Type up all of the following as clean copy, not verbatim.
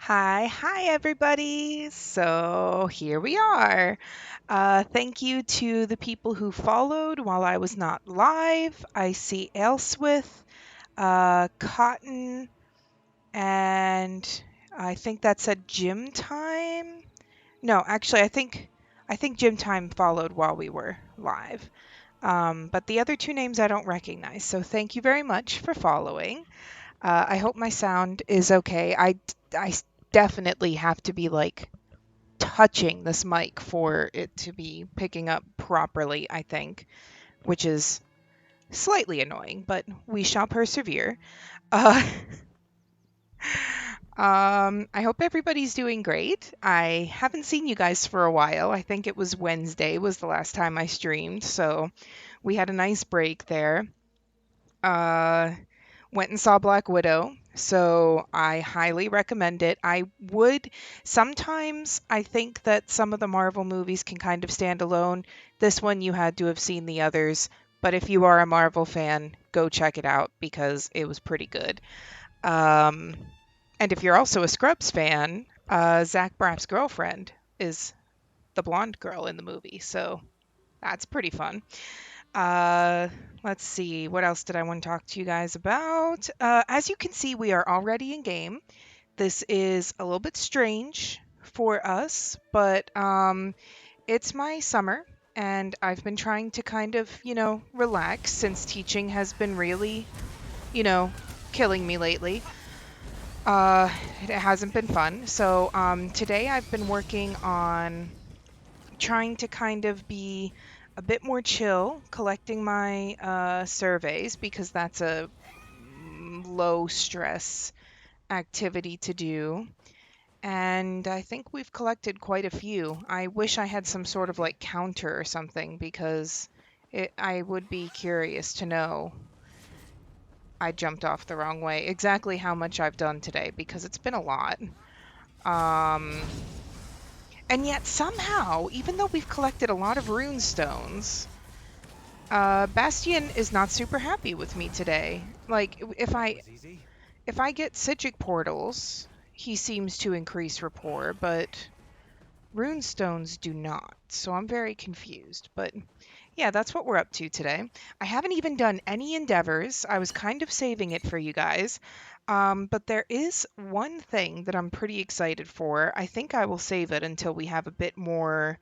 Hi everybody. So here we are. Thank you to the people who followed while I was not live. I see Aleswith, Cotton, and I think that said gym time. No, actually, I think gym time followed while we were live. But the other two names I don't recognize. So thank you very much for following. I hope my sound is okay. I definitely have to be like touching this mic for it to be picking up properly, I think, which is slightly annoying, but we shall persevere. Uh, I hope everybody's doing great. I haven't seen you guys for a while. I think it was Wednesday was the last time I streamed, so we had a nice break there. Uh, Went and saw Black Widow, so I highly recommend it. I would sometimes I think that some of the Marvel movies can kind of stand alone. This one you had to have seen the others, but if you are a Marvel fan, go check it out because it was pretty good. Um, and if you're also a Scrubs fan, Zach Braff's girlfriend is the blonde girl in the movie, so that's pretty fun. Uh, let's see, what else did I want to talk to you guys about? As you can see, we are already in game. This is a little bit strange for us, but it's my summer, and I've been trying to kind of, relax since teaching has been really, you know, killing me lately. Uh, it hasn't been fun. So today I've been working on trying to kind of be a bit more chill, collecting my surveys because that's a low stress activity to do. And I think we've collected quite a few. I wish I had some sort of like counter or something because I would be curious to know. I jumped off the wrong way. Exactly how much I've done today because it's been a lot. Um, and yet somehow, even though we've collected a lot of rune stones, Bastian is not super happy with me today. Like if I get Psijic portals, he seems to increase rapport, but rune stones do not. So I'm very confused. But yeah, that's what we're up to today. I haven't even done any endeavors. I was kind of saving it for you guys. But there is one thing that I'm pretty excited for. I think I will save it until we have a bit more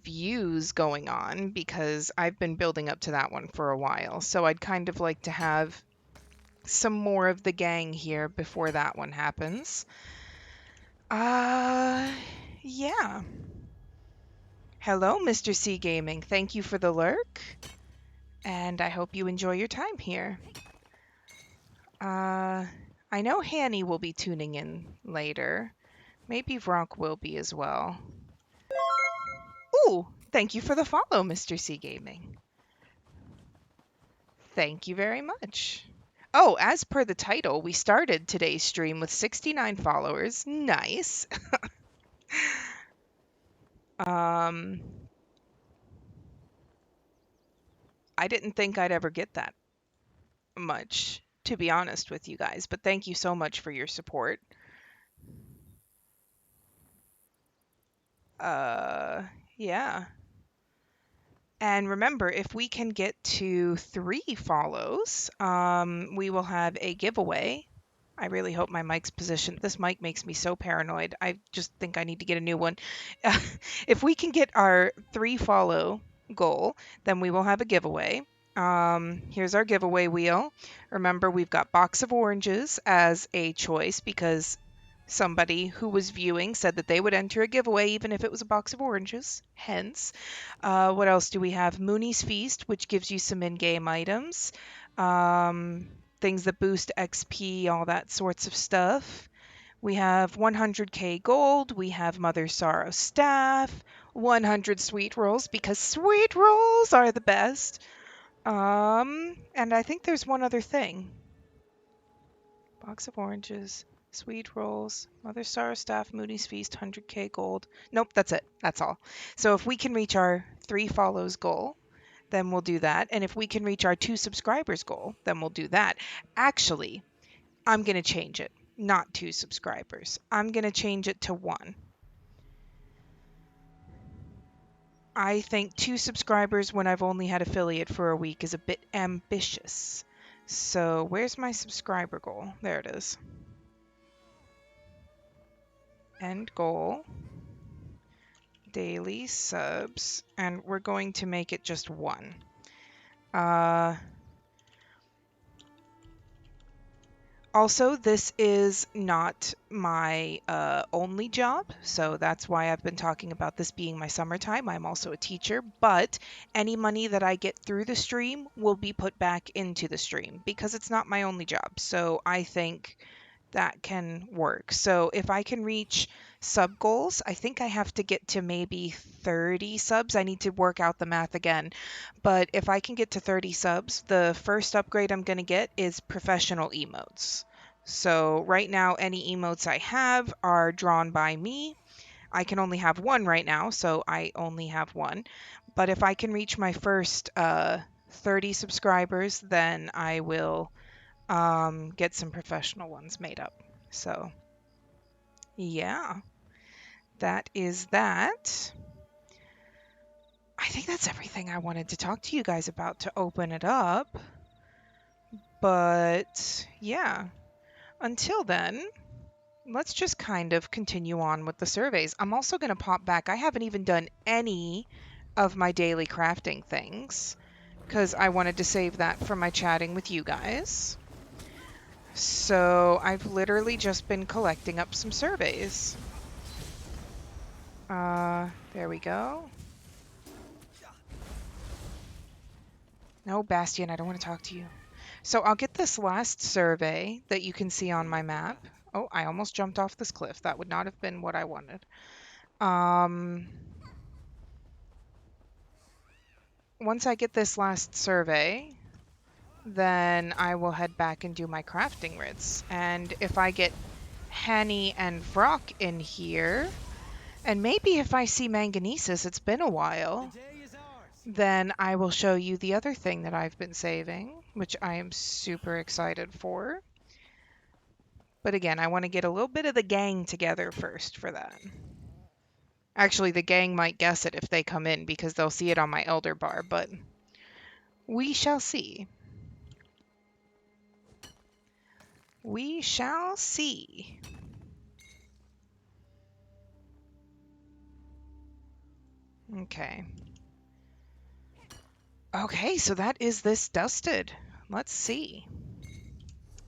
views going on because I've been building up to that one for a while. So I'd kind of like to have some more of the gang here before that one happens. Uh, yeah. Hello, Mr. C Gaming. Thank you for the lurk, and I hope you enjoy your time here. Uh, I know Hanny will be tuning in later. Maybe Vronk will be as well. Ooh, thank you for the follow, Mr. C Gaming. Thank you very much. Oh, as per the title, we started today's stream with 69 followers. Nice. um, I didn't think I'd ever get that much, to be honest with you guys, but thank you so much for your support. Uh, yeah. And remember, if we can get to 3 follows, we will have a giveaway. I really hope my mic's positioned. This mic makes me so paranoid. I just think I need to get a new one. If we can get our 3 follow goal, then we will have a giveaway. Here's our giveaway wheel. Remember, we've got box of oranges as a choice because somebody who was viewing said that they would enter a giveaway even if it was a box of oranges. Hence, what else do we have? Mooney's Feast, which gives you some in-game items. Um, Things that boost XP, all that sorts of stuff. We have 100k gold. We have Mother Sorrow staff. 100 sweet rolls because sweet rolls are the best. And I think there's one other thing. Box of oranges, sweet rolls, Mother Sorrow staff, Moody's Feast, 100k gold. Nope, that's it. That's all. So if we can reach our 3 follows goal, then we'll do that. And if we can reach our 2 subscribers goal, then we'll do that. Actually, I'm going to change it. not 2 subscribers. I'm going to change it to 1. I think 2 subscribers when I've only had affiliate for a week is a bit ambitious. So where's my subscriber goal? There it is. End goal. Daily subs. And we're going to make it just 1. Also, this is not my only job, so that's why I've been talking about this being my summertime. I'm also a teacher, but any money that I get through the stream will be put back into the stream because it's not my only job. So I think that can work. So if I can reach sub goals, I think I have to get to maybe 30 subs. I need to work out the math again. But if I can get to 30 subs, the first upgrade I'm going to get is professional emotes. So right now, any emotes I have are drawn by me. I can only have 1 right now, so I only have 1. But if I can reach my first 30 subscribers, then I will get some professional ones made up. So yeah, that is that. I think that's everything I wanted to talk to you guys about to open it up. But yeah, until then, let's just kind of continue on with the surveys. I'm also going to pop back. I haven't even done any of my daily crafting things because I wanted to save that for my chatting with you guys. So I've literally just been collecting up some surveys. There we go. No, Bastion, I don't want to talk to you. So I'll get this last survey that you can see on my map. Oh, I almost jumped off this cliff. That would not have been what I wanted. Once I get this last survey, then I will head back and do my crafting writs. And if I get Hanny and Vrock in here, and maybe if I see Manganesis, it's been a while, then I will show you the other thing that I've been saving, which I am super excited for. But again, I want to get a little bit of the gang together first for that. Actually, the gang might guess it if they come in because they'll see it on my elder bar, but we shall see. We shall see. Okay. Okay, so that is this dusted. Let's see.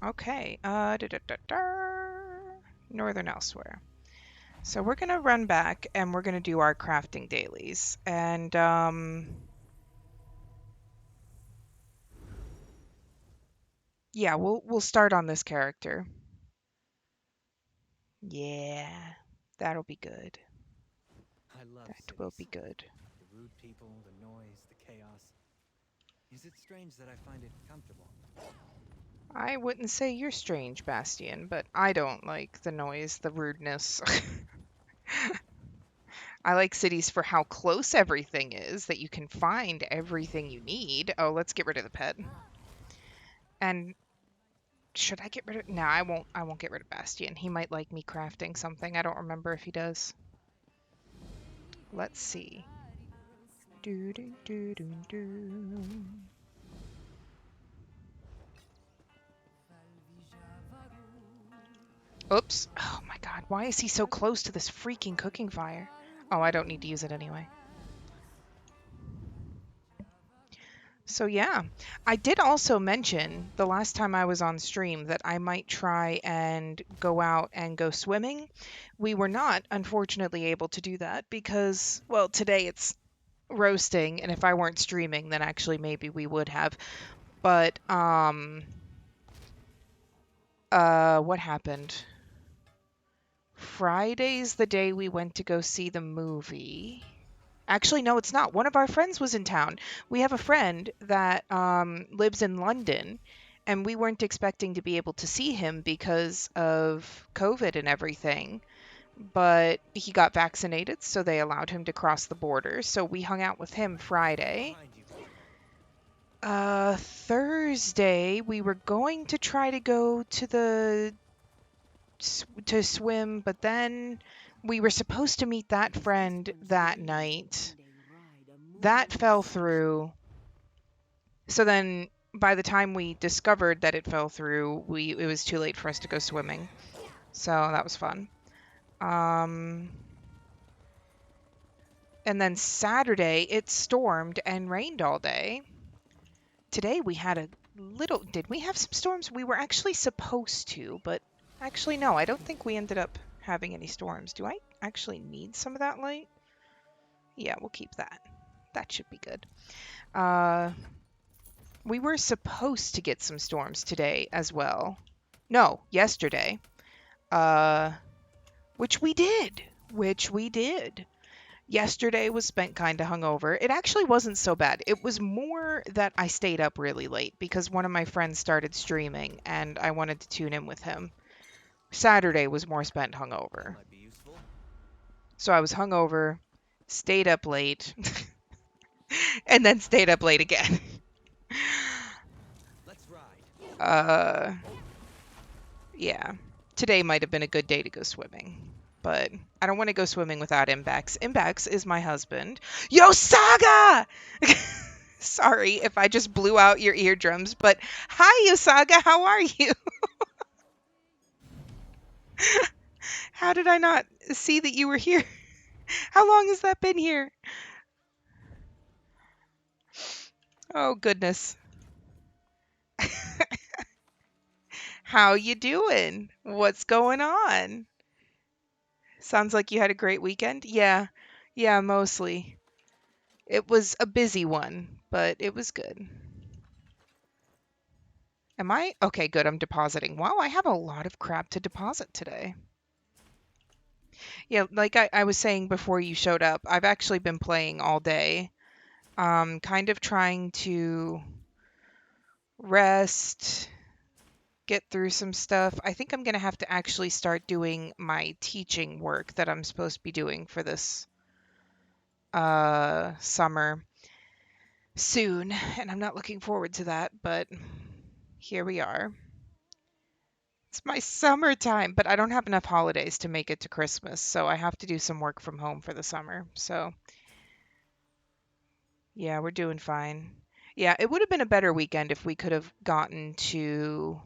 Okay, Northern Elsewhere. So we're going to run back and we're going to do our crafting dailies. And, yeah, we'll start on this character. Yeah, that'll be good. That will be good. The rude people, the noise, the chaos. Is it strange that I find it comfortable? I wouldn't say you're strange, Bastion, but I don't like the noise, the rudeness. I like cities for how close everything is, that you can find everything you need. Oh, let's get rid of the pet. And should I get rid of... No, I won't get rid of Bastion. He might like me crafting something. I don't remember if he does. Let's see. Do do do do do. Oops. Oh my god, why is he so close to this freaking cooking fire? Oh, I don't need to use it anyway. So yeah, I did also mention the last time I was on stream that I might try and go out and go swimming. We were not, unfortunately, able to do that because, well, today it's roasting, and if I weren't streaming, then actually maybe we would have. But, what happened? Friday's the day we went to go see the movie. Actually, no, it's not. One of our friends was in town. We have a friend that lives in London, and we weren't expecting to be able to see him because of COVID and everything. But he got vaccinated, so they allowed him to cross the border. So we hung out with him Friday. Thursday, we were going to try to go to the to swim, but then we were supposed to meet that friend that night. That fell through. So then by the time we discovered that it fell through, it was too late for us to go swimming. So that was fun. Um, and then Saturday, it stormed and rained all day. Today we had a little, did we have some storms? We were actually supposed to, but actually, no, I don't think we ended up having any storms. Do I actually need some of that light? Yeah, we'll keep that. That should be good. Uh, we were supposed to get some storms today as well. No, yesterday. Uh, which we did. Which we did. Yesterday was spent kind of hungover. It actually wasn't so bad. It was more that I stayed up really late because one of my friends started streaming and I wanted to tune in with him. Saturday was more spent That hungover. might be useful. So I was hungover, stayed up late, and then stayed up late again. Let's ride. Uh, yeah. Today might have been a good day to go swimming, but I don't want to go swimming without Imbex. Imbex is my husband. Yo, Saga! Sorry if I just blew out your eardrums, but hi, Yosaga, how are you? How did I not see that you were here? How long has that been here? Oh, goodness. How you doing? What's going on? Sounds like you had a great weekend. Yeah. Yeah, mostly. It was a busy one, but it was good. Am I? Okay, good. I'm depositing. Wow, I have a lot of crap to deposit today. Yeah, like I was saying before you showed up, I've actually been playing all day. Kind of trying to rest, get through some stuff. I think I'm going to have to actually start doing my teaching work that I'm supposed to be doing for this summer soon, and I'm not looking forward to that, but here we are. It's my summertime, but I don't have enough holidays to make it to Christmas, so I have to do some work from home for the summer. So, yeah, we're doing fine. Yeah, it would have been a better weekend if we could have gotten to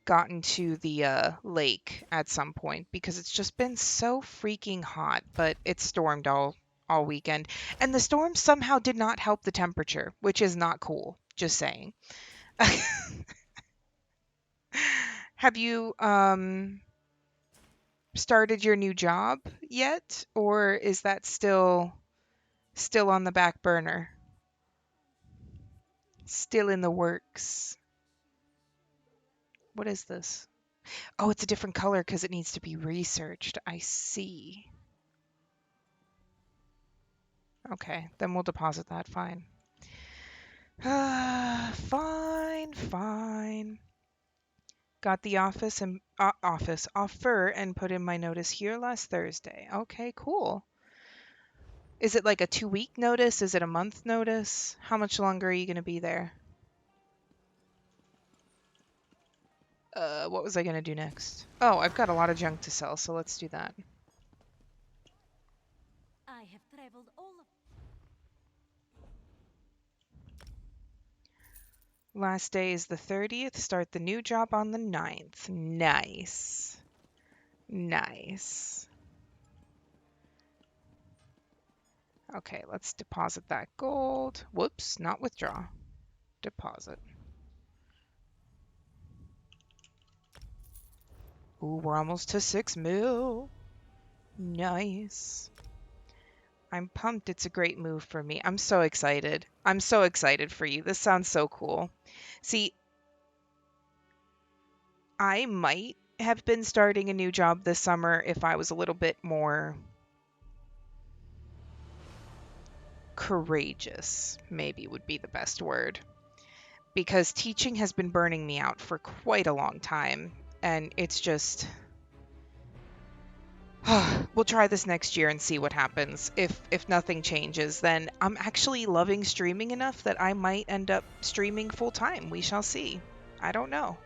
the lake at some point because it's just been so freaking hot, but it stormed all weekend. And the storm somehow did not help the temperature, which is not cool. Just saying. Have you started your new job yet, or is that still on the back burner? Still in the works. What is this? Oh, it's a different color because it needs to be researched. I see. Okay, then we'll deposit that. Fine. Fine, fine. Got the office offer and put in my notice here last Thursday. Okay, cool. Is it like a 2-week notice? Is it a month notice? How much longer are you going to be there? What was I going to do next? Oh, I've got a lot of junk to sell, so let's do that. I have traveled all of Last day is the 30th. Start the new job on the 9th. Nice. Nice. Okay, let's deposit that gold. Whoops, not withdraw. Deposit. Ooh, we're almost to 6 mil. Nice. I'm pumped. It's a great move for me. I'm so excited. I'm so excited for you. This sounds so cool. See, I might have been starting a new job this summer if I was a little bit more courageous, maybe would be the best word. Because teaching has been burning me out for quite a long time. And it's just, we'll try this next year and see what happens. If nothing changes, then I'm actually loving streaming enough that I might end up streaming full time. We shall see. I don't know.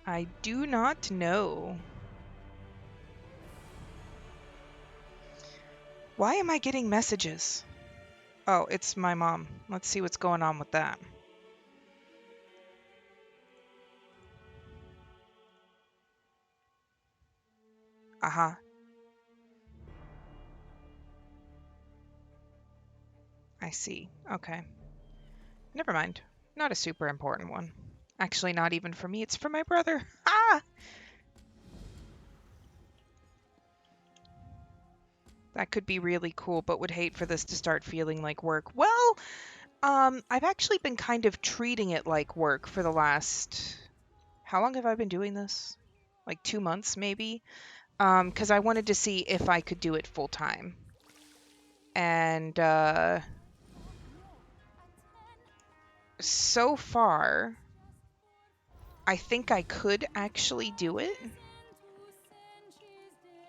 I do not know. Why am I getting messages? Oh, it's my mom. Let's see what's going on with that. Aha. I see. Okay. Never mind. Not a super important one. Actually, not even for me. It's for my brother. Ah! That could be really cool, but would hate for this to start feeling like work. Well, I've actually been kind of treating it like work for the last... How long have I been doing this? Like 2 months, maybe? Because I wanted to see if I could do it full time. And, so far, I think I could actually do it.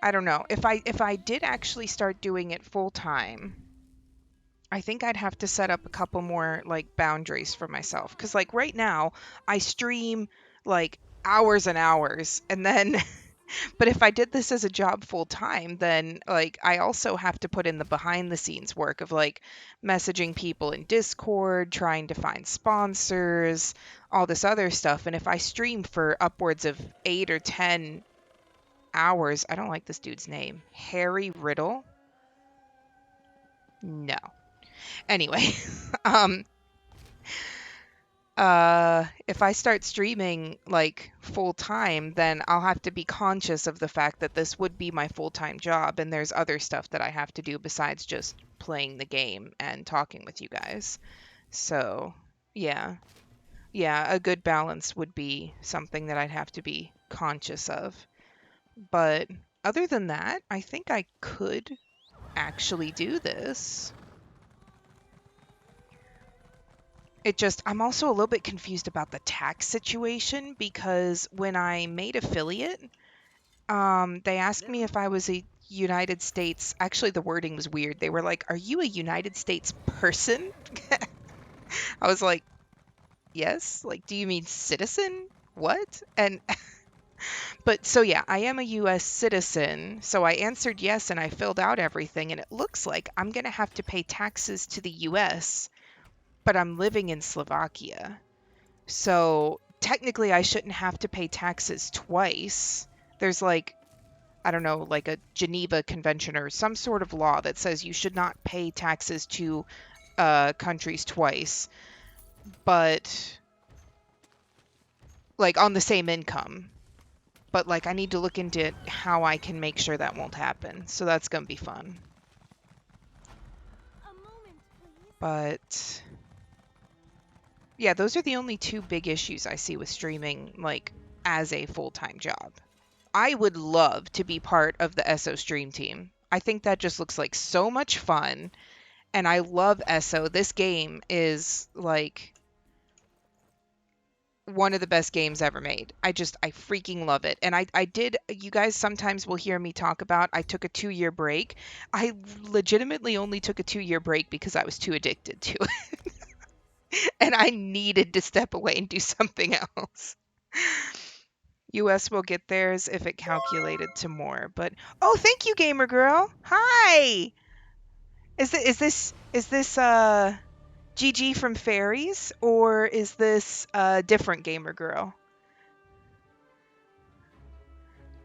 I don't know. If I did actually start doing it full time, I think I'd have to set up a couple more like boundaries for myself. Cause like right now, I stream like hours and hours, and then but if I did this as a job full time, then like I also have to put in the behind the scenes work of like messaging people in Discord, trying to find sponsors, all this other stuff. And if I stream for upwards of 8 or 10 hours, I don't like this dude's name. Harry Riddle? No. Anyway, um if I start streaming like full time, then I'll have to be conscious of the fact that this would be my full-time job and there's other stuff that I have to do besides just playing the game and talking with you guys. So, yeah. Yeah, a good balance would be something that I'd have to be conscious of. But other than that, I think I could actually do this. I'm also a little bit confused about the tax situation because when I made affiliate, they asked me if I was a United States, actually the wording was weird. They were like, "Are you a United States person?" I was like, "Yes." Like, "Do you mean citizen?" What? And but so yeah, I am a US citizen. So I answered yes and I filled out everything and it looks like I'm going to have to pay taxes to the US, but I'm living in Slovakia. So technically, I shouldn't have to pay taxes twice. There's like, I don't know, like a Geneva Convention or some sort of law that says you should not pay taxes to countries twice, but like on the same income. But like, I need to look into how I can make sure that won't happen. So that's going to be fun. A moment, please. But yeah, those are the only two big issues I see with streaming, like as a full-time job. I would love to be part of the ESO stream team. I think that just looks like so much fun. And I love ESO. This game is like one of the best games ever made. I freaking love it. And you guys sometimes will hear me talk about, I took a 2-year break. I legitimately only took a 2-year break because I was too addicted to it. And I needed to step away and do something else. US will get theirs if it calculated to more. But oh, thank you, gamer girl. Hi. Is this GG from Fairies or is this a different gamer girl?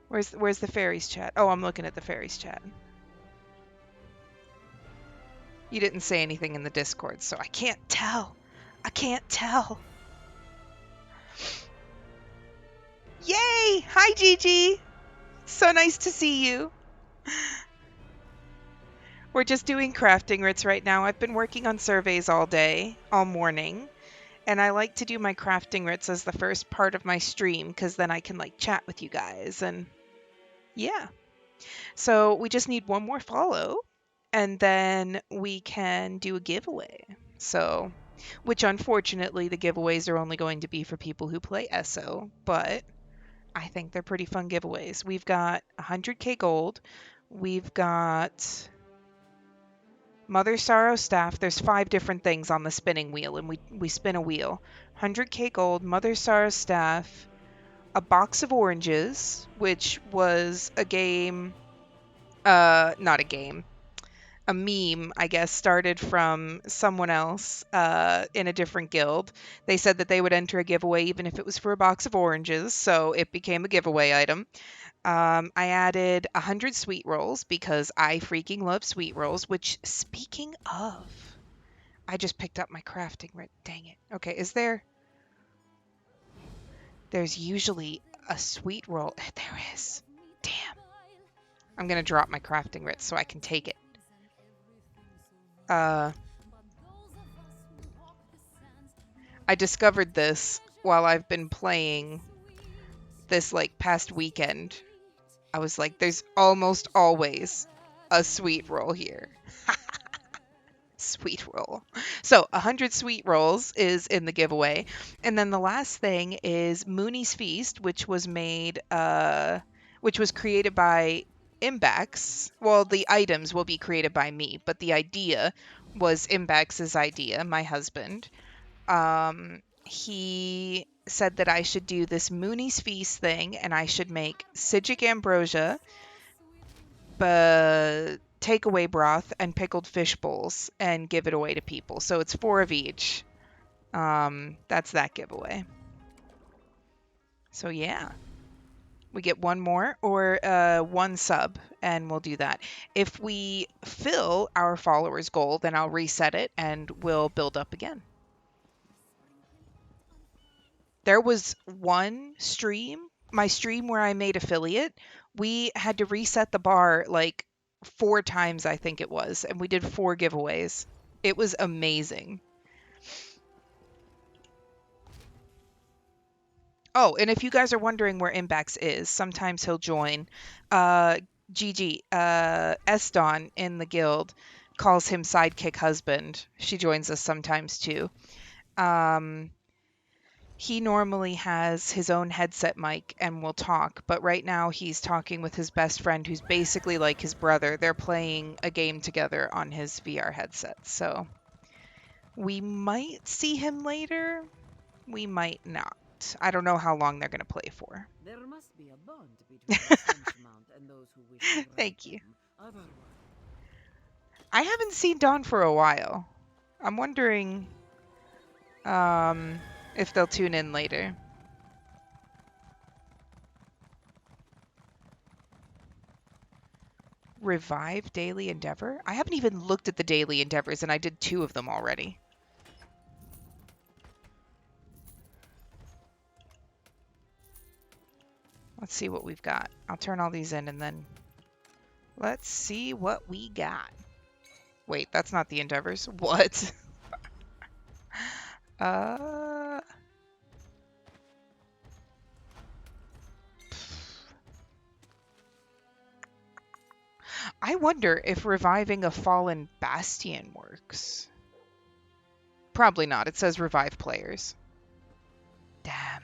Where's the Fairies chat? Oh, I'm looking at the Fairies chat. You didn't say anything in the Discord, so I can't tell. I can't tell. Yay! Hi, Gigi. So nice to see you. We're just doing crafting writs right now. I've been working on surveys all day, all morning, and I like to do my crafting writs as the first part of my stream because then I can like chat with you guys and yeah. So we just need one more follow and then we can do a giveaway. So, which unfortunately the giveaways are only going to be for people who play ESO, but I think they're pretty fun giveaways. We've got 100k gold. We've got Mother Sorrow staff. There's 5 different things on the spinning wheel and we spin a wheel. 100k gold, Mother Sorrow staff, a box of oranges, which was a game, not a game, a meme, I guess, started from someone else in a different guild. They said that they would enter a giveaway even if it was for a box of oranges, so it became a giveaway item. I added 100 sweet rolls because I freaking love sweet rolls, which, speaking of, I just picked up my crafting rate. Dang it. Okay, there's usually a sweet roll. There is. Damn. I'm going to drop my crafting writ so I can take it. Uh, I discovered this while I've been playing this like past weekend. I was like, there's almost always a sweet roll here. Sweet roll. So 100 sweet rolls is in the giveaway. And then the last thing is Mooney's Feast, which was created by Imbax. Well, the items will be created by me, but the idea was Imbax's idea, my husband. He said that I should do this Mooney's Feast thing and I should make Sigic Ambrosia, takeaway broth, and pickled fish bowls and give it away to people. So it's 4 of each. That's that giveaway. So yeah, we get one more or one sub, and we'll do that. If we fill our followers goal, then I'll reset it and we'll build up again. There was one stream, my stream where I made affiliate, we had to reset the bar like 4 times, I think it was, and we did 4 giveaways. It was amazing. Oh, and if you guys are wondering where Imbax is, sometimes he'll join. Uh, Gigi, Eston in the guild calls him sidekick husband. She joins us sometimes too. Um, he normally has his own headset mic and will talk, but right now he's talking with his best friend who's basically like his brother. They're playing a game together on his VR headset. So we might see him later. We might not. I don't know how long they're going to play for. There must be a bond between the Sense Mount and those who wish to Thank ride you. them. Otherwise, I haven't seen Dawn for a while. I'm wondering if they'll tune in later. Revive Daily Endeavor? I haven't even looked at the Daily Endeavors, and I did 2 of them already. Let's see what we've got. I'll turn all these in, and then let's see what we got. Wait, that's not the Endeavors. What? uh... I wonder if reviving a fallen bastion works. Probably not. It says revive players. Damn.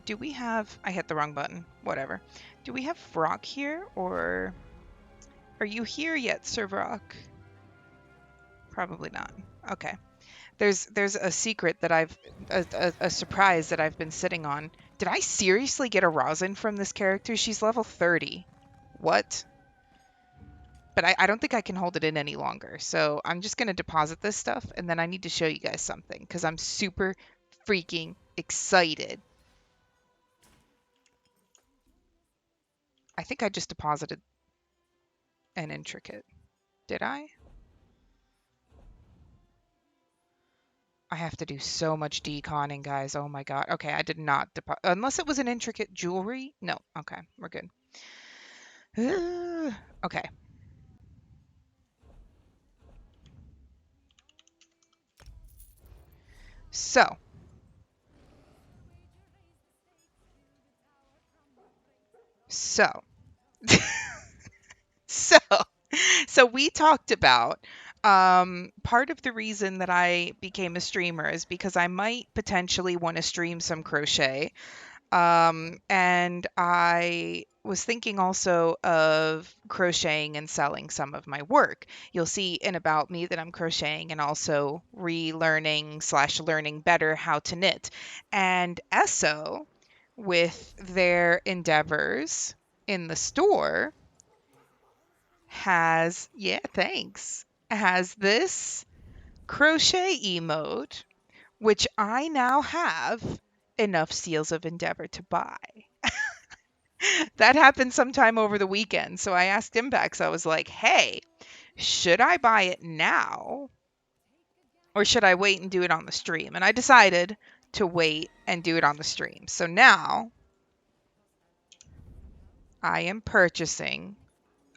Do we have... I hit the wrong button. Whatever. Do we have Vrock here, or... Are you here yet, Sir Vrock? Probably not. Okay. There's a secret that I've... A surprise that I've been sitting on. Did I seriously get a rosin from this character? She's level 30. What? But I don't think I can hold it in any longer. So I'm just going to deposit this stuff, and then I need to show you guys something, because I'm super freaking excited. I think I just deposited an intricate. Did I? I have to do so much deconning, guys. Oh my god. Okay, I did not deposit. Unless it was an intricate jewelry? No. Okay, we're good. Okay. So. So. So. So we talked about part of the reason that I became a streamer is because I might potentially want to stream some crochet. And I was thinking also of crocheting and selling some of my work. You'll see in About Me that I'm crocheting and also relearning slash learning better how to knit. And ESO, with their endeavors in the store, yeah, thanks, has this crochet emote, which I now have enough Seals of Endeavor to buy. That happened sometime over the weekend. So I asked Impex, I was like, hey, should I buy it now or should I wait and do it on the stream? And I decided to wait and do it on the stream. So now I am purchasing.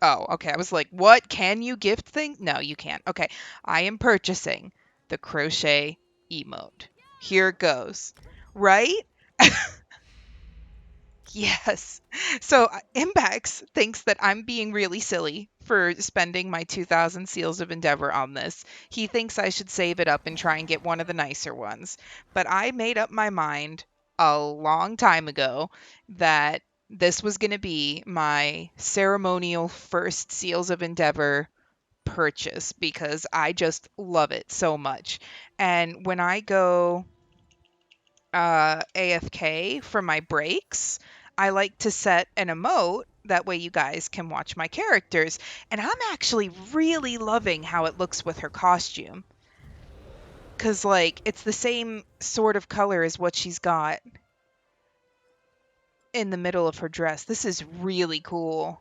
Oh, okay. I was like, what? Can you gift thing? No, you can't. Okay. I am purchasing the crochet emote. Here it goes. Right? Yes. So Impex thinks that I'm being really silly for spending my 2,000 Seals of Endeavor on this. He thinks I should save it up and try and get one of the nicer ones. But I made up my mind a long time ago that this was going to be my ceremonial first Seals of Endeavor purchase because I just love it so much. And when I go AFK for my breaks, I like to set an emote. That way you guys can watch my characters. And I'm actually really loving how it looks with her costume. Because, like, it's the same sort of color as what she's got in the middle of her dress. This is really cool.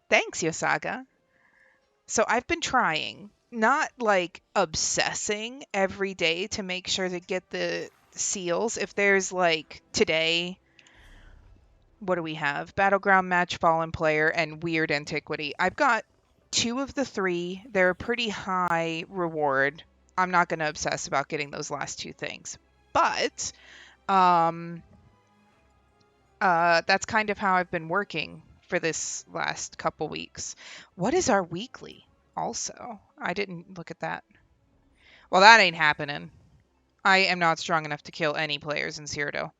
Thanks, Yosaga. So I've been trying, not like obsessing every day to make sure to get the seals. If there's like today, what do we have? Battleground Match, Fallen Player, and Weird Antiquity. I've got two of the three. They're a pretty high reward. I'm not going to obsess about getting those last two things. But um, that's kind of how I've been working for this last couple weeks. What is our weekly? Also, I didn't look at that. Well, that ain't happening. I am not strong enough to kill any players in Cyrodiil.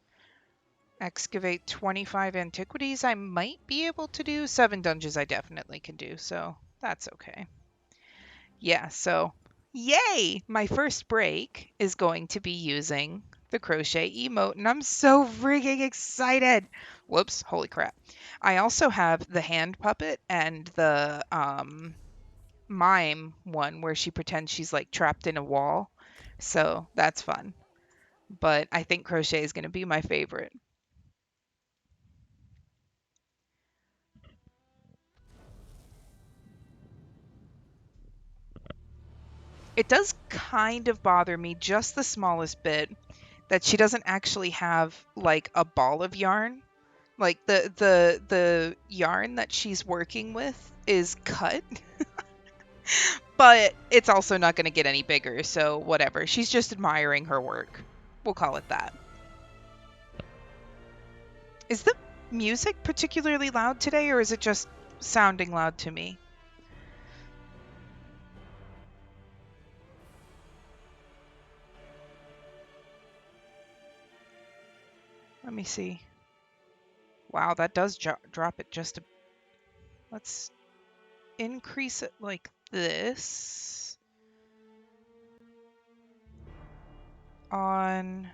Excavate 25 antiquities I might be able to do. 7 dungeons I definitely can do, so that's okay. Yeah, so yay! My first break is going to be using the crochet emote, and I'm so freaking excited! Whoops, holy crap. I also have the hand puppet and the mime one where she pretends she's like trapped in a wall. So that's fun. But I think crochet is going to be my favorite. It does kind of bother me just the smallest bit that she doesn't actually have like a ball of yarn. Like the yarn that she's working with is cut, but it's also not going to get any bigger, so whatever. She's just admiring her work. We'll call it that. Is the music particularly loud today, or is it just sounding loud to me? Let me see. Wow, that does drop it just a... Let's increase it like this on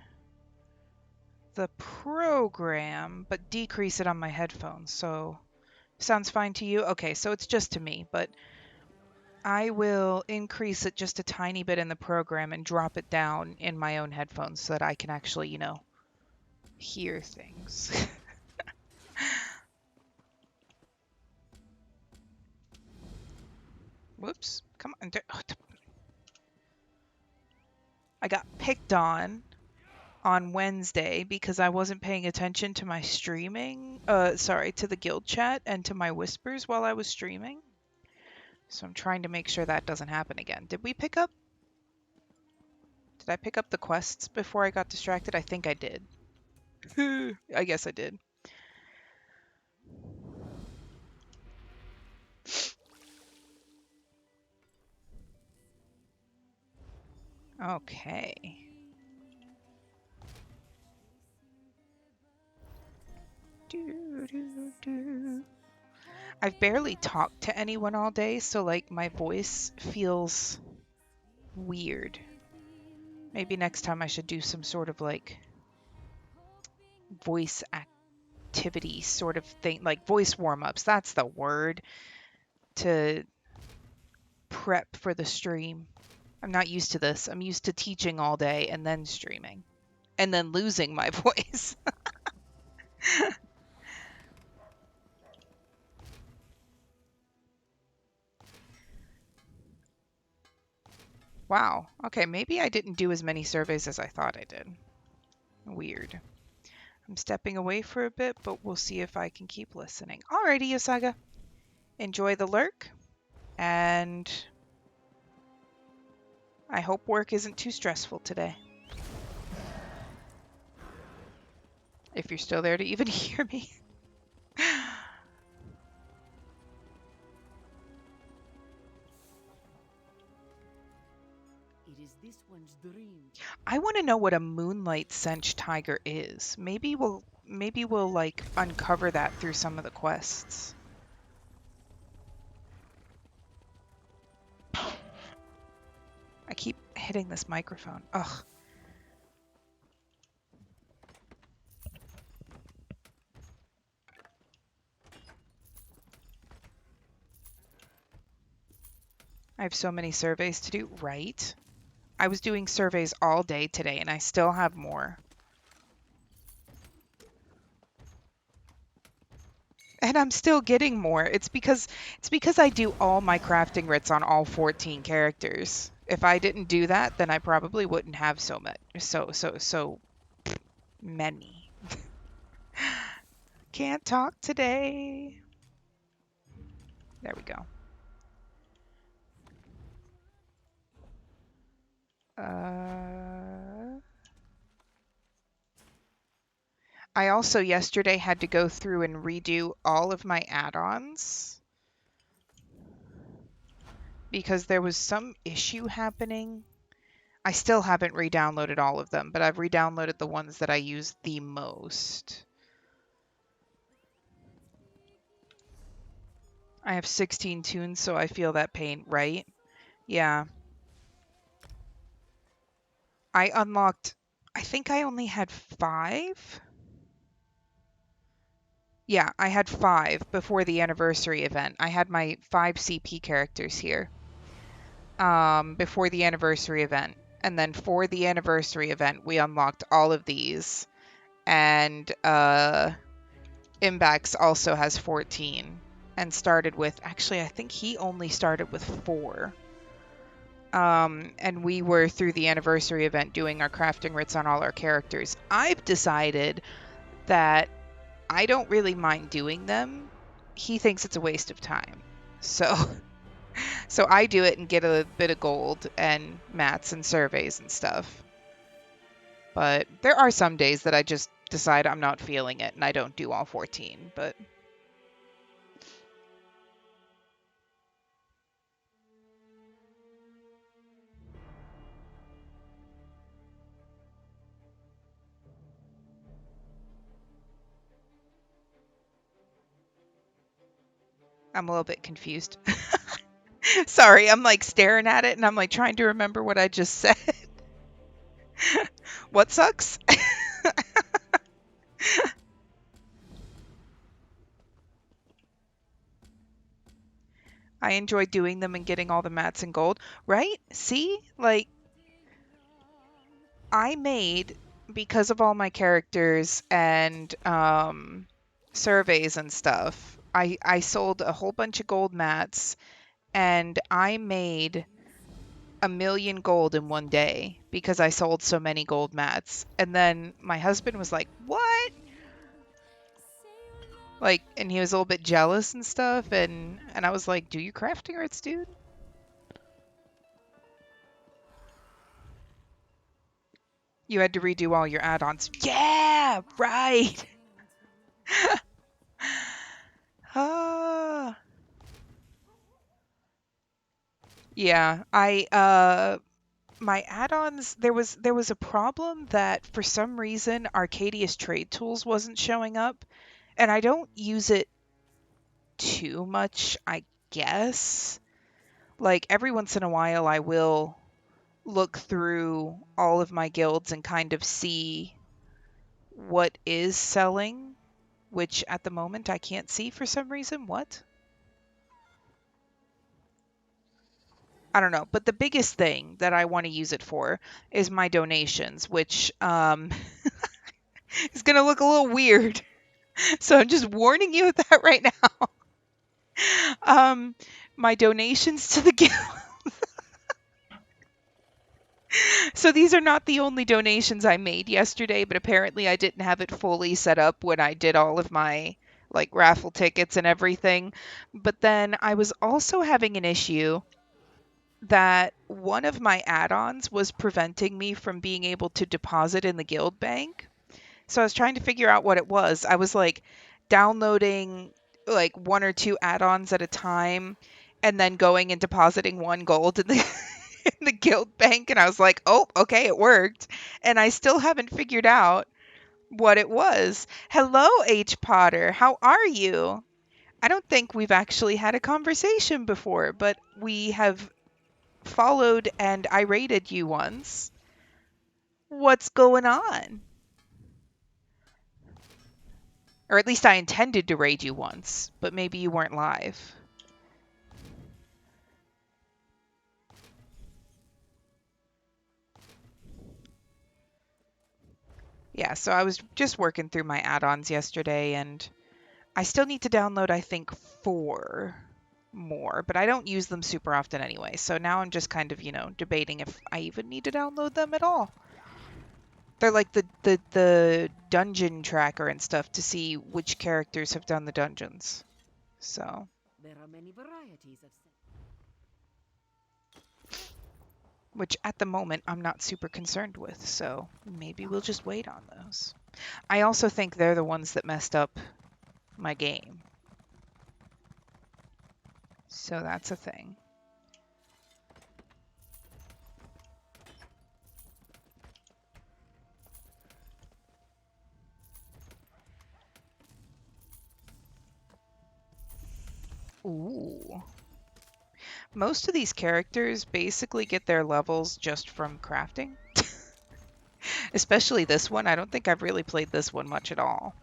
the program, but decrease it on my headphones. So sounds fine to you? Okay, so it's just to me, but I will increase it just a tiny bit in the program and drop it down in my own headphones so that I can actually, hear things. Whoops. Come on. I got picked on Wednesday because I wasn't paying attention to my streaming. Sorry, to the guild chat and to my whispers while I was streaming. So I'm trying to make sure that doesn't happen again. Did I pick up the quests before I got distracted? I think I did. I guess I did. Okay. Do, do, do. I've barely talked to anyone all day, so like my voice feels weird. Maybe next time I should do some sort of like voice activity sort of thing, like voice warm-ups. That's the word, to prep for the stream. I'm not used to this. I'm used to teaching all day and then streaming and then losing my voice. Wow. Okay, maybe I didn't do as many surveys as I thought I did. Weird. I'm stepping away for a bit, but we'll see if I can keep listening. Alrighty, Yosaga. Enjoy the lurk, and I hope work isn't too stressful today. If you're still there to even hear me. It is this one's dream. I want to know what a moonlight cinch tiger is. Maybe we'll like uncover that through some of the quests. I keep hitting this microphone. Ugh. I have so many surveys to do. Right? I was doing surveys all day today and I still have more. And I'm still getting more. It's because I do all my crafting writs on all 14 characters. If I didn't do that, then I probably wouldn't have so much so many. Can't talk today. There we go. I also yesterday had to go through and redo all of my add-ons because there was some issue happening. I still haven't re-downloaded all of them, but I've re-downloaded the ones that I use the most. I have 16 tunes, so I feel that pain, right? Yeah. I unlocked, I think I only had 5. Yeah, I had 5 before the anniversary event. I had my 5 CP characters here before the anniversary event. And then for the anniversary event, we unlocked all of these. And Imbax also has 14 and started with, actually, I think he only started with 4. And we were through the anniversary event doing our crafting writs on all our characters. I've decided that I don't really mind doing them. He thinks it's a waste of time. So so I do it and get a bit of gold and mats and surveys and stuff. But there are some days that I just decide I'm not feeling it and I don't do all 14, but I'm a little bit confused. Sorry, I'm like staring at it and I'm like trying to remember what I just said. What sucks? I enjoy doing them and getting all the mats and gold, right? See? Like, I made, because of all my characters and surveys and stuff, I sold a whole bunch of gold mats and I made 1,000,000 gold in one day because I sold so many gold mats. And then my husband was like, "What?" Like, and he was a little bit jealous and stuff, and I was like, "Do your crafting arts, dude." You had to redo all your add-ons. Yeah, right. Ah. Yeah, my add-ons, there was a problem that for some reason Arcadius Trade Tools wasn't showing up, And I don't use it too much, I guess. Like every once in a while, I will look through all of my guilds and kind of see what is selling, which at the moment I can't see for some reason. What? I don't know. But the biggest thing that I want to use it for is my donations, which is going to look a little weird. So I'm just warning you of that right now. Um, my donations to the guild. So these are not the only donations I made yesterday, but apparently I didn't have it fully set up when I did all of my like raffle tickets and everything. But then I was also having an issue that one of my add-ons was preventing me from being able to deposit in the guild bank. So I was trying to figure out what it was. I was like downloading like one or two add-ons at a time and then going and depositing 1 gold in the in the guild bank, and I was like, "Oh, okay, it worked." And I still haven't figured out what it was. Hello, H Potter. How are you? I don't think we've actually had a conversation before, but we have followed and I rated you once. What's going on? Or at least I intended to raid you once, but maybe you weren't live. Yeah, so I was just working through my add-ons yesterday, and I still need to download, I think, 4 more, but I don't use them super often anyway. So now I'm just kind of, debating if I even need to download them at all. They're like the dungeon tracker and stuff to see which characters have done the dungeons. So, There are many varieties of which at the moment I'm not super concerned with, so maybe we'll just wait on those. I also think they're the ones that messed up my game. So that's a thing. Ooh. Most of these characters basically get their levels just from crafting. Especially this one. I don't think I've really played this one much at all.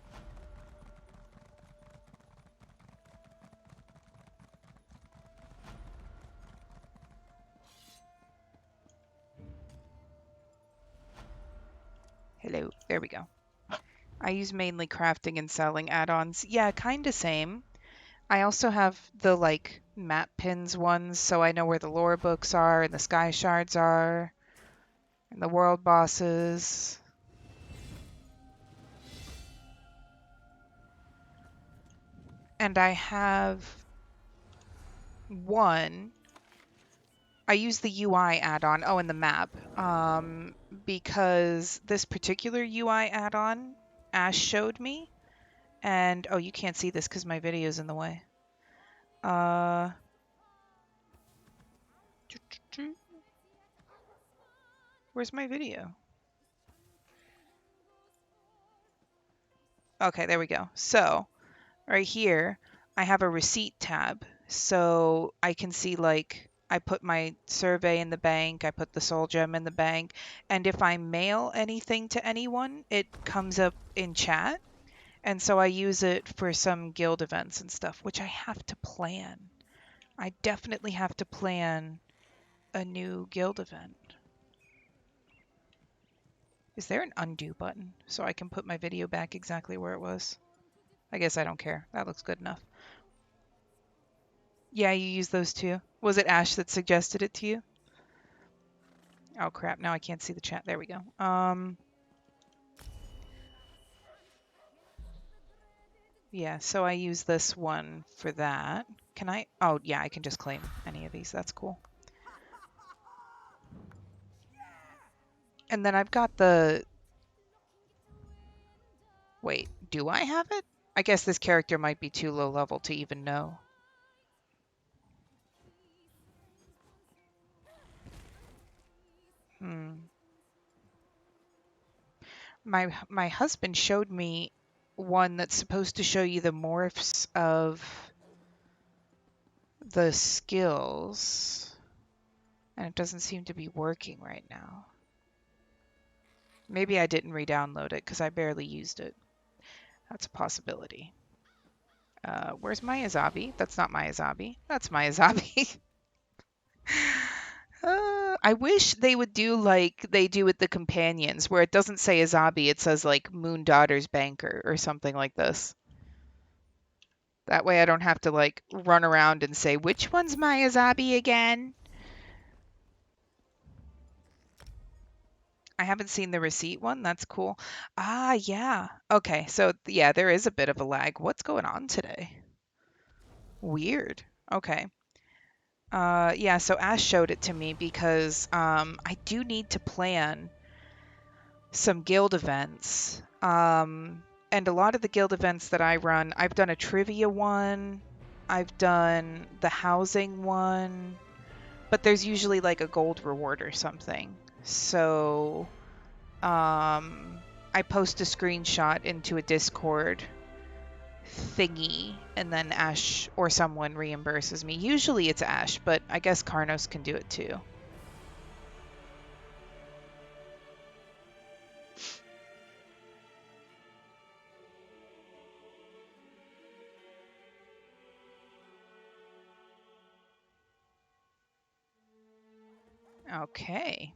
Hello. There we go. I use mainly crafting and selling add-ons. Yeah, kind of same. I also have the like map pins ones, so I know where the lore books are and the sky shards are and the world bosses. And I have one. I use the UI add-on. Oh, and the map. Because this particular UI add-on, Ash showed me, and oh, you can't see this because my video is in the way. Where's my video? Okay, there we go. So right here, I have a receipt tab, so I can see like I put my survey in the bank, I put the soul gem in the bank, and if I mail anything to anyone, it comes up in chat. And so I use it for some guild events and stuff, which I have to plan. I definitely have to plan a new guild event. Is there an undo button so I can put my video back exactly where it was? I guess I don't care. That looks good enough. Yeah, you use those too. Was it Ash that suggested it to you? Oh crap, now I can't see the chat. There we go. Yeah, so I use this one for that. Can I? Oh, yeah, I can just claim any of these. That's cool. And then I've got the... Wait, do I have it? I guess this character might be too low level to even know. My husband showed me one that's supposed to show you the morphs of the skills, and it doesn't seem to be working right now. Maybe I didn't re-download it because I barely used it. That's a possibility. Where's Miyazabi? That's not Miyazabi. That's Miyazabi. I wish they would do like they do with the companions, where it doesn't say Azabi, it says like Moon Daughter's Banker or something like this. That way I don't have to like run around and say, which one's Miyazabi again? I haven't seen the receipt one. That's cool. Ah, yeah. Okay, so yeah, there is a bit of a lag. What's going on today? Weird. Okay. Yeah, so Ash showed it to me because I do need to plan some guild events. And a lot of the guild events that I run, I've done a trivia one, I've done the housing one, but there's usually like a gold reward or something. So I post a screenshot into a Discord thingy, and then Ash or someone reimburses me. Usually it's Ash, but I guess Karnos can do it too. Okay.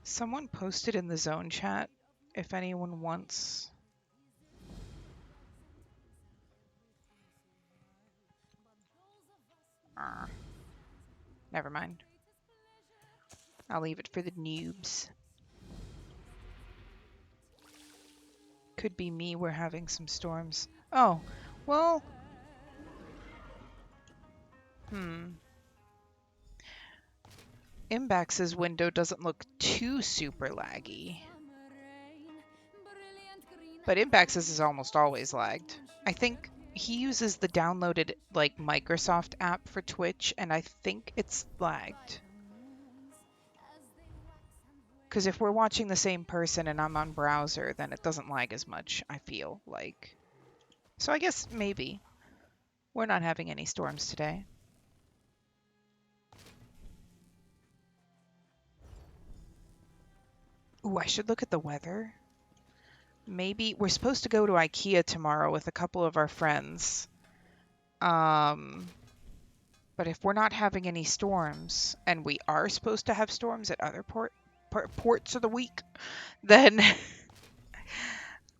Someone posted in the zone chat if anyone wants. Never mind. I'll leave it for the noobs. Could be me, we're having some storms. Oh, well. Imbax's window doesn't look too super laggy. But Imbax's is almost always lagged. I think he uses the downloaded like Microsoft app for Twitch, and I think it's lagged. Because if we're watching the same person and I'm on browser, then it doesn't lag as much, I feel like. So I guess maybe. We're not having any storms today. Ooh, I should look at the weather. Maybe we're supposed to go to IKEA tomorrow with a couple of our friends. But if we're not having any storms, and we are supposed to have storms at other ports of the week, then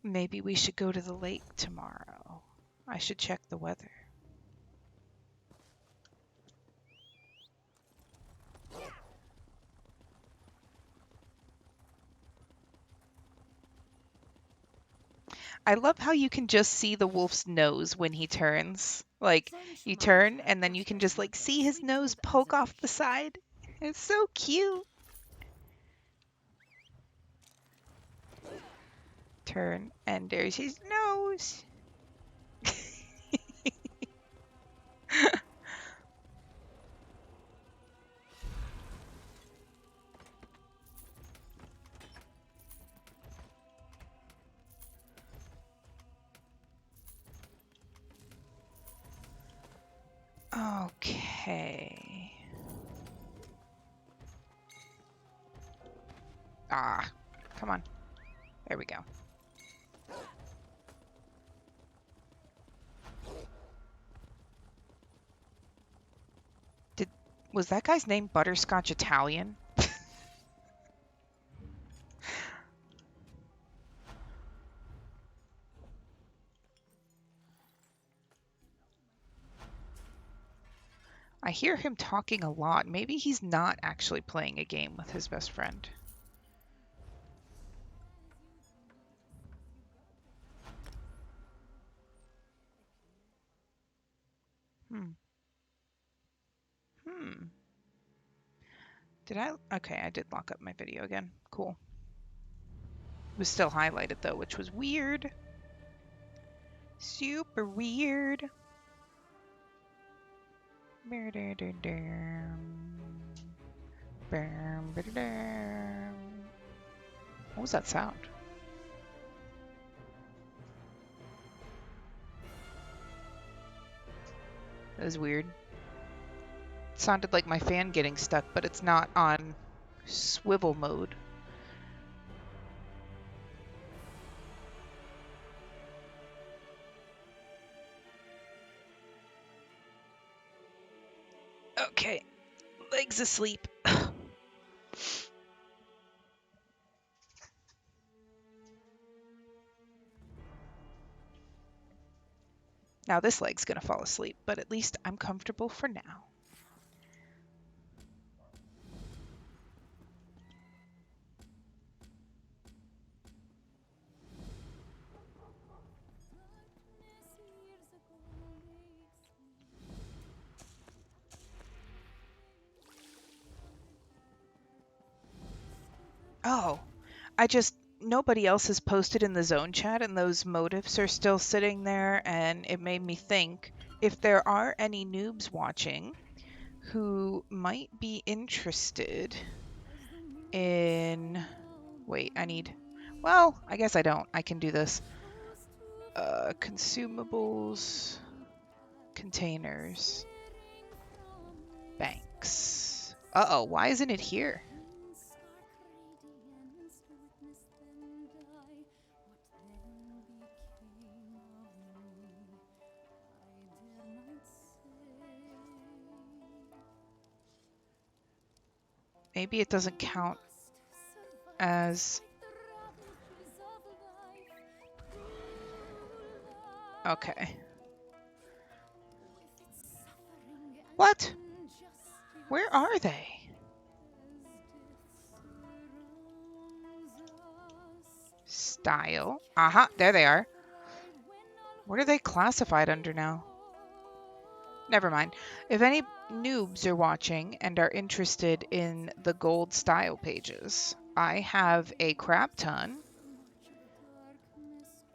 maybe we should go to the lake tomorrow. I should check the weather. I love how you can just see the wolf's nose when he turns. Like, you turn and then you can just like see his nose poke off the side. It's so cute. Turn and there's his nose. Okay. Ah, come on. There we go. Was that guy's name Butterscotch Italian? I hear him talking a lot. Maybe he's not actually playing a game with his best friend. Did I? Okay, I did lock up my video again. Cool. It was still highlighted though, which was weird. Super weird. What was that sound? That was weird. It sounded like my fan getting stuck, but it's not on swivel mode. Okay, legs asleep. Now this leg's gonna fall asleep, but at least I'm comfortable for now. Oh, nobody else has posted in the zone chat, and those motifs are still sitting there, and it made me think if there are any noobs watching who might be interested in... Wait, well, I guess I don't. I can do this. Consumables, containers, banks. Uh-oh, why isn't it here? Maybe it doesn't count as... Okay. What? Where are they? Style. Aha, there they are. What are they classified under now? Never mind. If any noobs are watching and are interested in the gold style pages, I have a crap ton.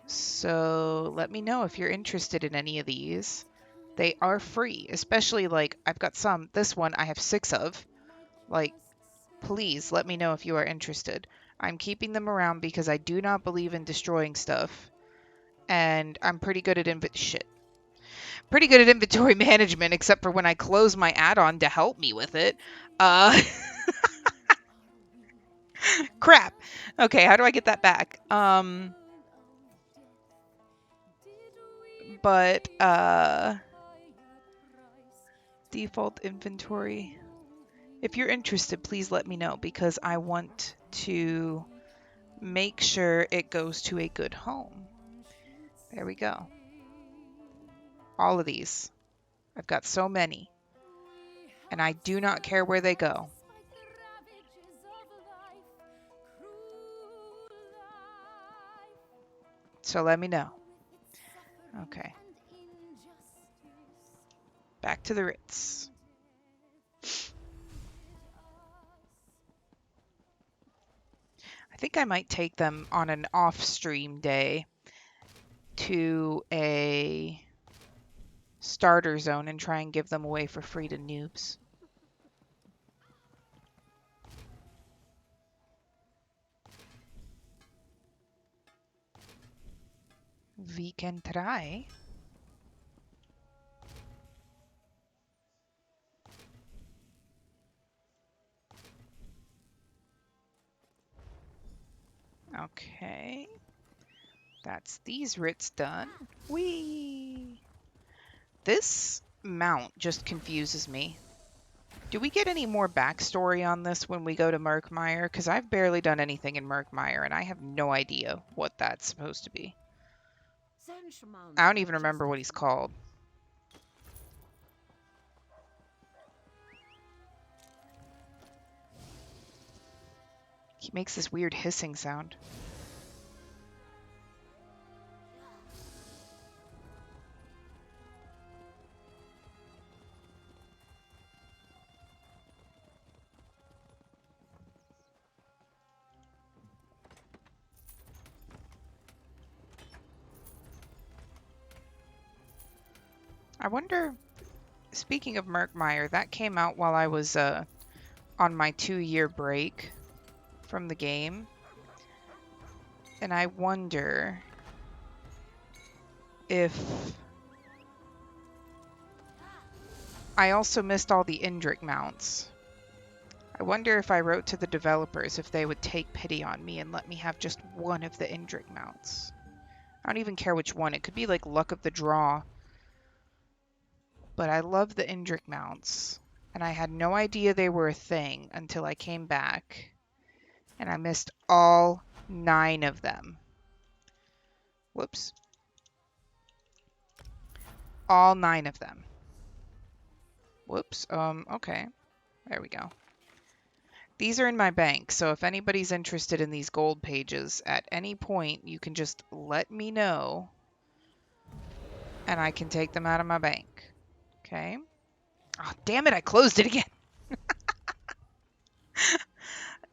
So let me know if you're interested in any of these. They are free, especially like I've got some. This one I have 6 of. Like, please let me know if you are interested. I'm keeping them around because I do not believe in destroying stuff. And I'm pretty good at pretty good at inventory management, except for when I close my add-on to help me with it. Crap. Okay, how do I get that back? But default inventory. If you're interested, please let me know because I want to make sure it goes to a good home. There we go. All of these. I've got so many. And I do not care where they go. So let me know. Okay. Back to the Ritz. I think I might take them on an off-stream day to a starter zone and try and give them away for free to noobs. We can try. Okay. That's these Ritz done. Whee! This mount just confuses me. Do we get any more backstory on this when we go to Murkmire? Because I've barely done anything in Murkmire, and I have no idea what that's supposed to be. I don't even remember what he's called. He makes this weird hissing sound. I wonder, speaking of Murkmire, that came out while I was on my 2-year break from the game. And I wonder if I also missed all the Indrik mounts. I wonder if I wrote to the developers if they would take pity on me and let me have just one of the Indrik mounts. I don't even care which one. It could be like luck of the draw. But I love the Indrik mounts. And I had no idea they were a thing until I came back. And I missed all 9 of them. Whoops. All 9 of them. Whoops. Okay. There we go. These are in my bank, so if anybody's interested in these gold pages at any point, you can just let me know and I can take them out of my bank. Okay. Oh, damn it, I closed it again.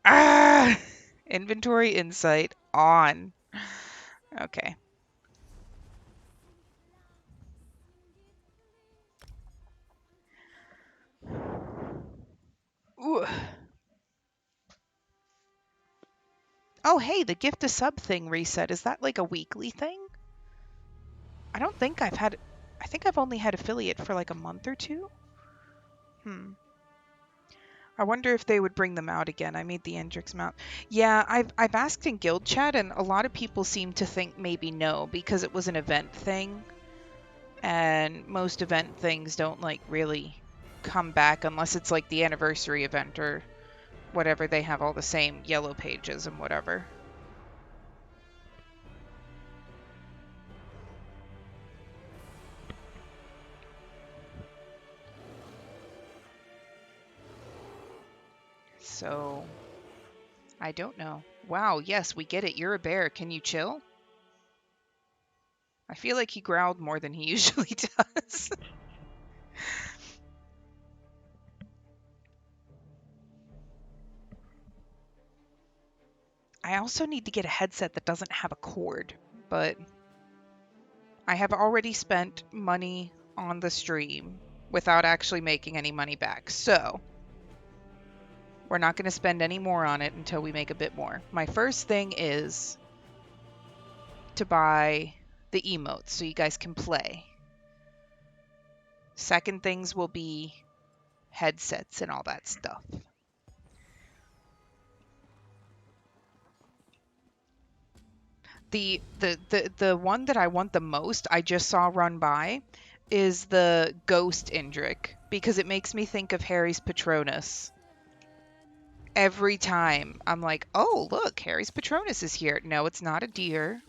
Ah! Inventory insight on. Okay. Ooh. Oh, hey, the gift a sub thing reset. Is that like a weekly thing? I don't think I've had... I think I've only had affiliate for like a month or two. I wonder if they would bring them out again. I made the Endrix mount. Yeah, I've asked in guild chat, and a lot of people seem to think maybe no, because it was an event thing. And most event things don't like really come back unless it's like the anniversary event or whatever. They have all the same yellow pages and whatever. So, I don't know. Wow, yes, we get it. You're a bear. Can you chill? I feel like he growled more than he usually does. I also need to get a headset that doesn't have a cord, but I have already spent money on the stream without actually making any money back. So, we're not going to spend any more on it until we make a bit more. My first thing is to buy the emotes so you guys can play. Second things will be headsets and all that stuff. The one that I want the most, I just saw run by, is the Ghost Indrik, because it makes me think of Harry's Patronus. Every time I'm like, oh, look, Harry's Patronus is here. No, it's not a deer.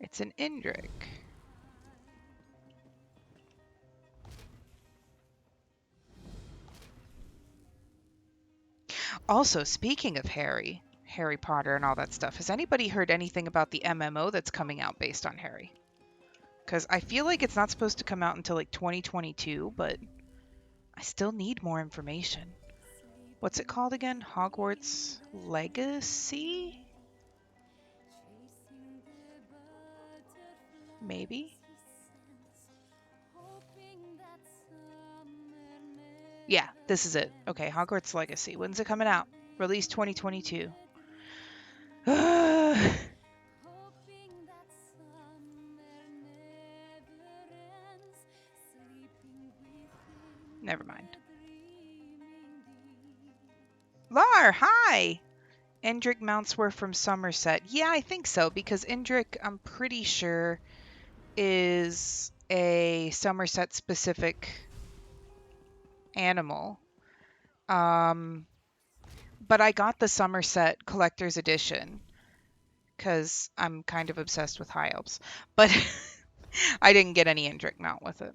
It's an Indrik. Also, speaking of Harry Potter and all that stuff, has anybody heard anything about the MMO that's coming out based on Harry? Because I feel like it's not supposed to come out until like 2022, but I still need more information. What's it called again? Hogwarts Legacy? Maybe? Yeah, this is it. Okay, Hogwarts Legacy. When's it coming out? Release 2022. Never mind. Lar, hi! Indrik mounts were from Somerset. Yeah, I think so, because Indrik, I'm pretty sure, is a Somerset-specific animal. But I got the Somerset Collector's Edition, because I'm kind of obsessed with High Elves. But I didn't get any Indrik mount with it.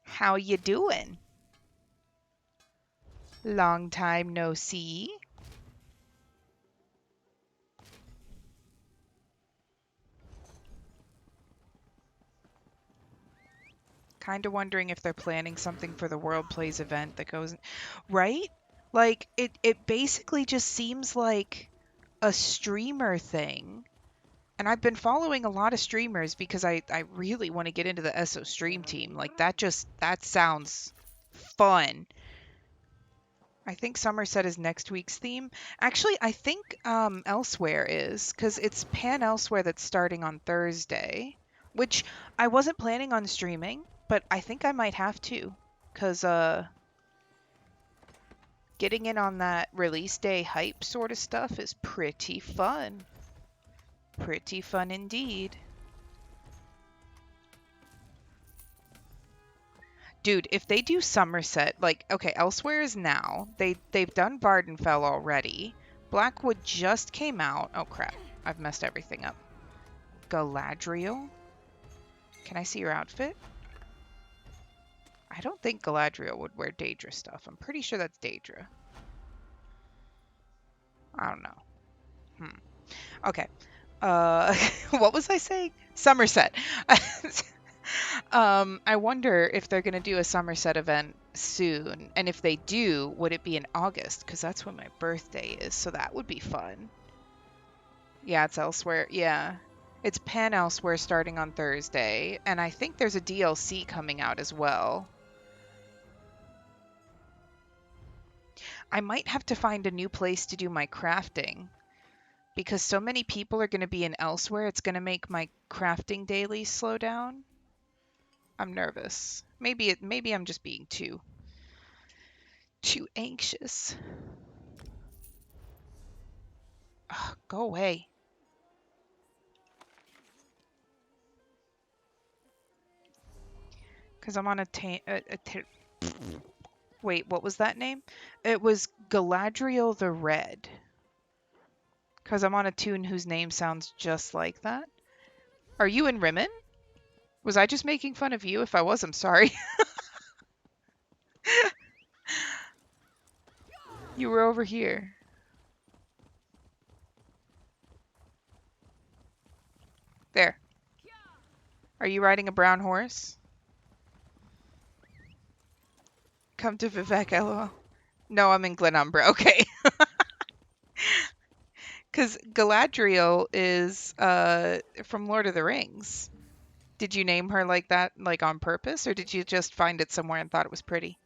How you doing? Long time no see. Kind of wondering if they're planning something for the World Plays event that goes... Right? Like, it basically just seems like a streamer thing. And I've been following a lot of streamers because I really want to get into the ESO stream team. Like that sounds fun. I think Somerset is next week's theme. Actually, I think Elsewhere is, because it's Pan Elsewhere that's starting on Thursday, which I wasn't planning on streaming, but I think I might have to, because getting in on that release day hype sort of stuff is pretty fun. Pretty fun indeed. Dude, if they do Somerset, like, okay, Elsewhere is now. They've done Vardenfell already. Blackwood just came out. Oh crap, I've messed everything up. Galadriel? Can I see your outfit? I don't think Galadriel would wear Daedra stuff. I'm pretty sure that's Daedra. I don't know. Okay. What was I saying? Somerset. I wonder if they're gonna do a Somerset event soon, and if they do, would it be in August? Because that's when my birthday is, so that would be fun. Yeah, it's Elsewhere. Yeah. It's Pan Elsewhere starting on Thursday, and I think there's a DLC coming out as well. I might have to find a new place to do my crafting because so many people are going to be in Elsewhere, it's going to make my crafting daily slow down. I'm nervous. Maybe I'm just being too anxious. Ugh, go away. Because I'm on wait, what was that name? It was Galadriel the Red. Because I'm on a tune whose name sounds just like that. Are you in Rimmon? Was I just making fun of you? If I was, I'm sorry. You were over here. There. Are you riding a brown horse? Come to Vivek, lol. No, I'm in Glenumbra. Okay. Because Galadriel is from Lord of the Rings. Did you name her like that, like on purpose, or did you just find it somewhere and thought it was pretty?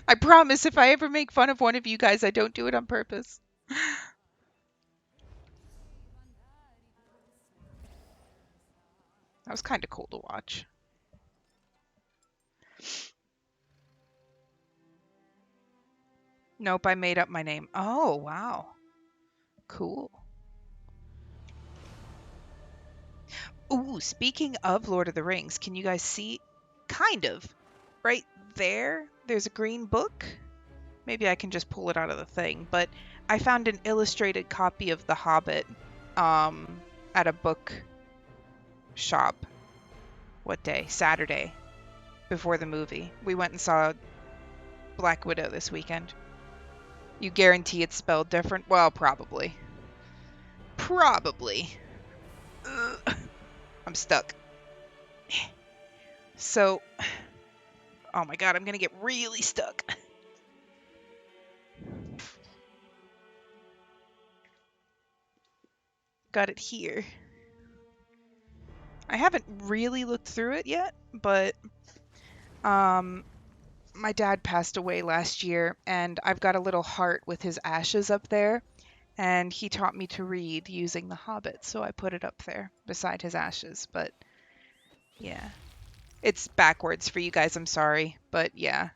I promise if I ever make fun of one of you guys, I don't do it on purpose. That was kind of cool to watch. Nope, I made up my name. Oh, wow. Cool. Ooh, speaking of Lord of the Rings, can you guys see? Kind of. Right there, there's a green book. Maybe I can just pull it out of the thing, but I found an illustrated copy of The Hobbit at a book shop. What day? Saturday, before the movie. We went and saw Black Widow this weekend. You guarantee it's spelled different? Well, probably. Probably. Ugh. I'm stuck. So, oh my god, I'm gonna get really stuck. Got it here. I haven't really looked through it yet, but my dad passed away last year, and I've got a little heart with his ashes up there, and he taught me to read using The Hobbit, so I put it up there beside his ashes. But yeah, it's backwards for you guys, I'm sorry, but yeah.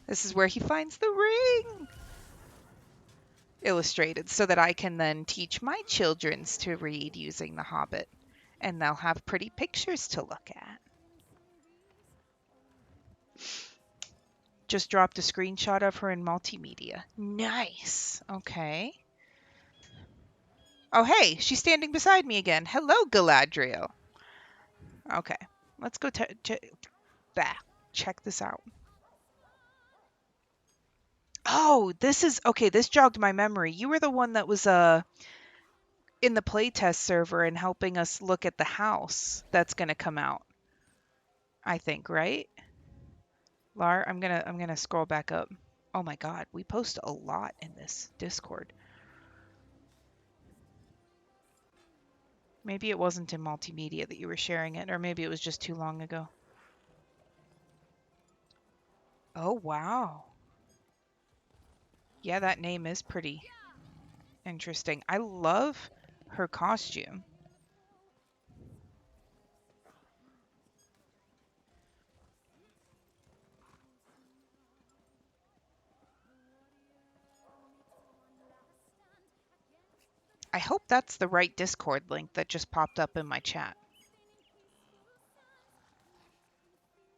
This is where he finds the ring! Illustrated, so that I can then teach my childrens to read using The Hobbit, and they'll have pretty pictures to look at. Just dropped a screenshot of her in multimedia. Nice. Okay. Oh, hey, she's standing beside me again. Hello, Galadriel. Okay, let's go check this out. Oh, this is okay. This jogged my memory. You were the one that was in the playtest server and helping us look at the house that's gonna come out. I think, right? Lar, I'm gonna scroll back up. Oh my god, we post a lot in this Discord. Maybe it wasn't in multimedia that you were sharing it, or maybe it was just too long ago. Oh, wow. Yeah, that name is pretty interesting. I love her costume. I hope that's the right Discord link that just popped up in my chat.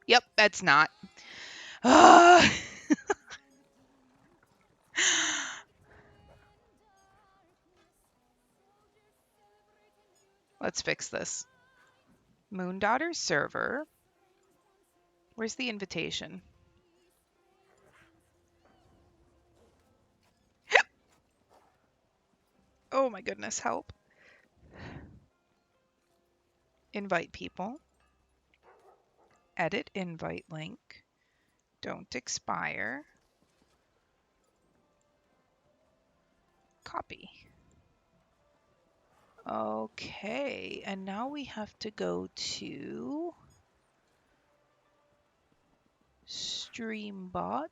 Yep, that's not. Let's fix this. Moondaughter server. Where's the invitation? Oh my goodness, help. Invite people. Edit invite link. Don't expire. Copy. Okay, and now we have to go to Streambot.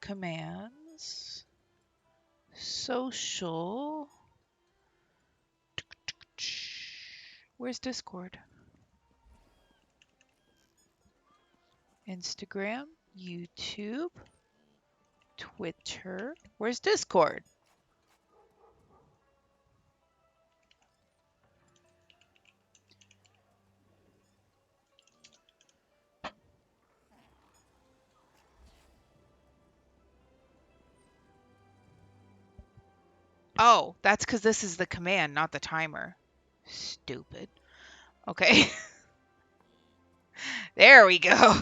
Commands. Social. Where's Discord? Instagram, YouTube, Twitter. Where's Discord? Oh, that's because this is the command, not the timer. Stupid. Okay. There we go.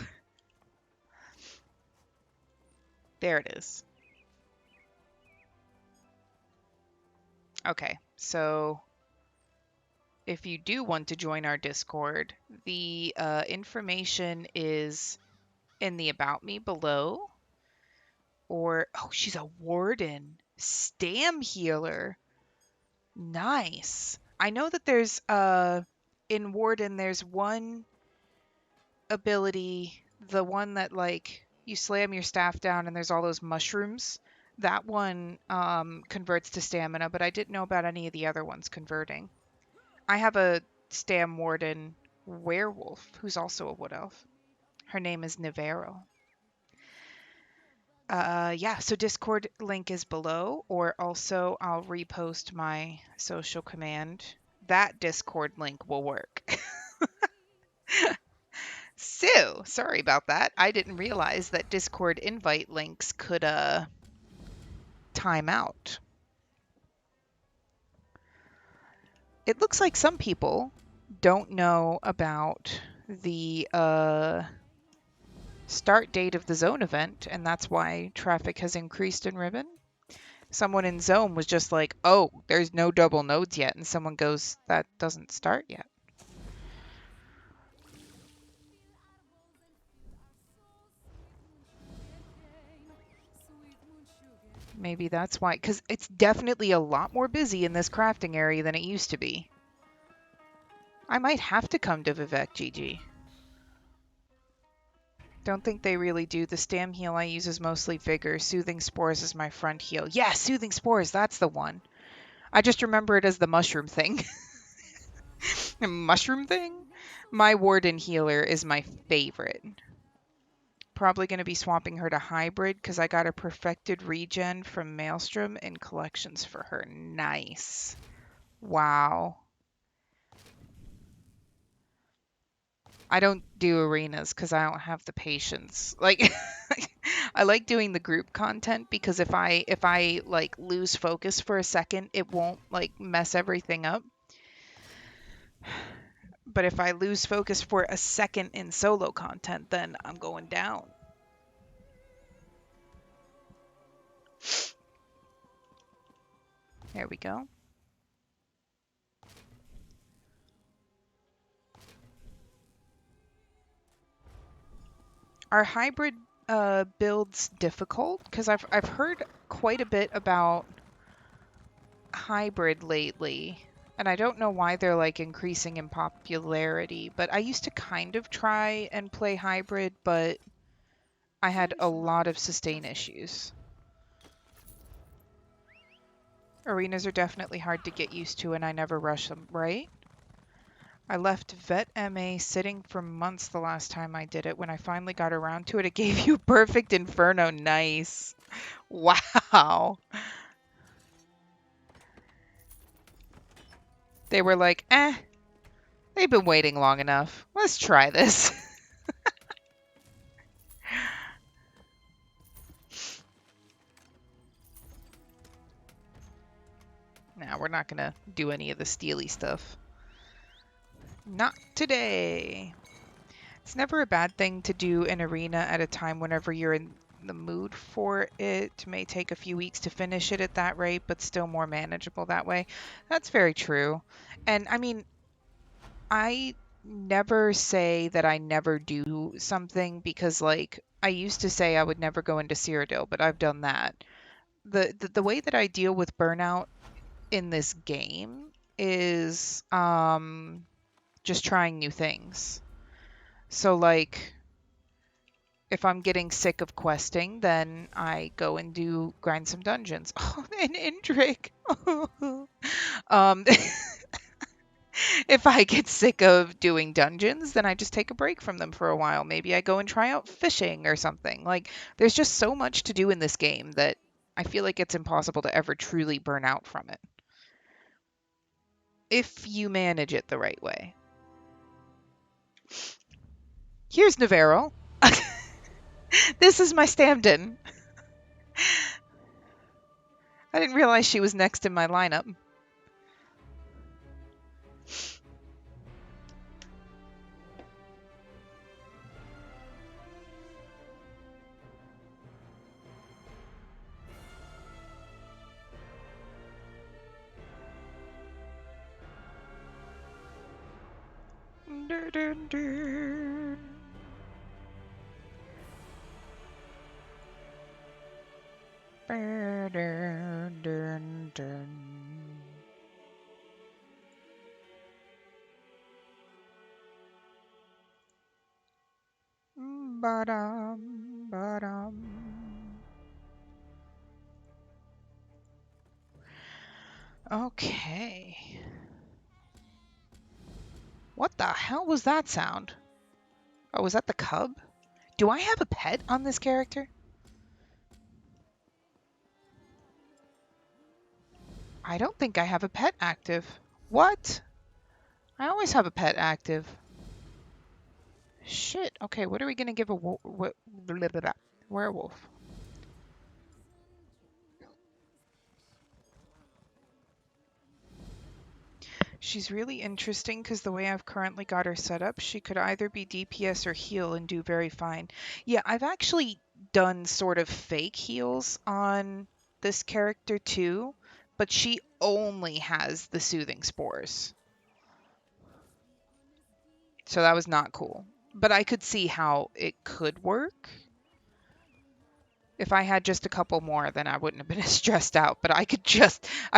There it is. Okay, so if you do want to join our Discord, the information is in the About Me below. Or, oh, she's a warden. Stam healer. Nice. I know that there's, in warden, there's one ability, the one that, like, you slam your staff down and there's all those mushrooms. That one converts to stamina, but I didn't know about any of the other ones converting. I have a Stam Warden werewolf who's also a wood elf. Her name is Nivero. Yeah, so Discord link is below, or also I'll repost my social command. That Discord link will work. So, sorry about that. I didn't realize that Discord invite links could time out. It looks like some people don't know about the start date of the zone event, and that's why traffic has increased in Ribbon. Someone in zone was just like, oh, there's no double nodes yet, and someone goes, that doesn't start yet. Maybe that's why, because it's definitely a lot more busy in this crafting area than it used to be. I might have to come to Vivek GG. Don't think they really do. The stam heal I use is mostly vigor. Soothing spores is my front heal. Yeah, soothing spores, that's the one. I just remember it as the mushroom thing. Mushroom thing? My warden healer is my favorite. Probably going to be swapping her to hybrid because I got a perfected regen from Maelstrom in collections for her. Nice. Wow. I don't do arenas because I don't have the patience. Like, I like doing the group content because if I like lose focus for a second, it won't like mess everything up. But if I lose focus for a second in solo content, then I'm going down. There we go. Are hybrid builds difficult? Because I've heard quite a bit about hybrid lately, and I don't know why they're like increasing in popularity, but I used to kind of try and play hybrid, but I had a lot of sustain issues. Arenas are definitely hard to get used to, and I never rush them, right? I left Vet MA sitting for months the last time I did it. When I finally got around to it, it gave you perfect Inferno. Nice. Wow. They were like, they've been waiting long enough. Let's try this. Nah, we're not gonna do any of the steely stuff. Not today. It's never a bad thing to do an arena at a time whenever you're in the mood for it. It may take a few weeks to finish it at that rate, but still more manageable that way. That's very true. And I mean, I never say that I never do something because, like, I used to say I would never go into Cyrodiil, but I've done that. The way that I deal with burnout in this game is just trying new things. So, like, if I'm getting sick of questing, then I go and do grind some dungeons. Oh, and Indrik. um, if I get sick of doing dungeons, then I just take a break from them for a while. Maybe I go and try out fishing or something. Like, there's just so much to do in this game that I feel like it's impossible to ever truly burn out from it. If you manage it the right way. Here's Navarro. This is my stand-in. I didn't realize she was next in my lineup. Dun, dun, dun. Dun, dun, dun. Ba-dum, ba-dum. Okay. What the hell was that sound? Oh, was that the cub? Do I have a pet on this character? I don't think I have a pet active. What? I always have a pet active. Shit. Okay, what are we gonna give a werewolf? She's really interesting because the way I've currently got her set up, she could either be DPS or heal and do very fine. Yeah, I've actually done sort of fake heals on this character too, but she only has the soothing spores. So that was not cool. But I could see how it could work. If I had just a couple more, then I wouldn't have been as stressed out. But I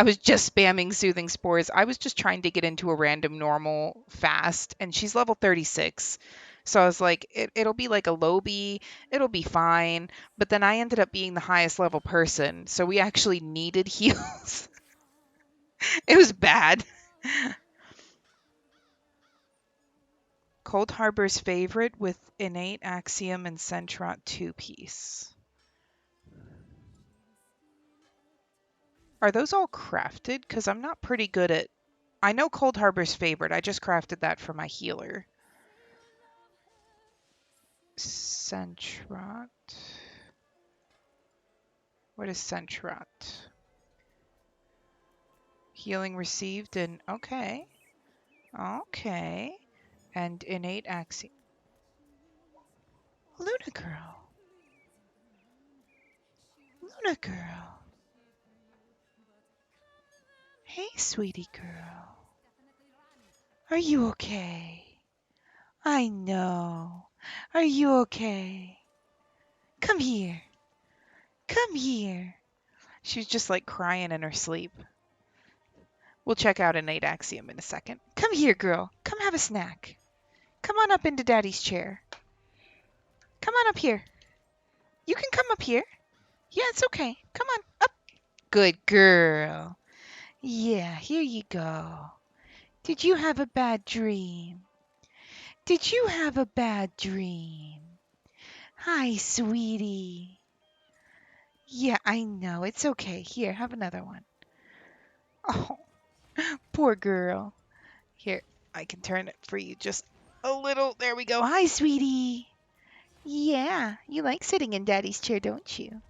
was just spamming soothing spores. I was just trying to get into a random normal fast, and she's level 36. So I was like, it'll be like a lowbie, it'll be fine. But then I ended up being the highest level person, so we actually needed heals. It was bad. Cold Harbor's favorite with innate axiom and Centrot 2-piece. Are those all crafted? Because I'm not pretty good at... I know Cold Harbor's favorite. I just crafted that for my healer. Centrot. What is Centrot? Healing received and... Okay. Okay. And innate axiom. Luna Girl. Luna Girl. Hey, sweetie girl. Are you okay? I know. Are you okay? Come here. Come here. She's just like crying in her sleep. We'll check out innate axiom in a second. Come here, girl. Come have a snack. Come on up into Daddy's chair. Come on up here. You can come up here. Yeah, it's okay. Come on up. Good girl. Yeah, here you go. Did you have a bad dream? Did you have a bad dream? Hi, sweetie. Yeah, I know. It's okay. Here, have another one. Oh, poor girl. Here, I can turn it for you just a little. There we go. Hi, sweetie. Yeah, you like sitting in Daddy's chair, don't you?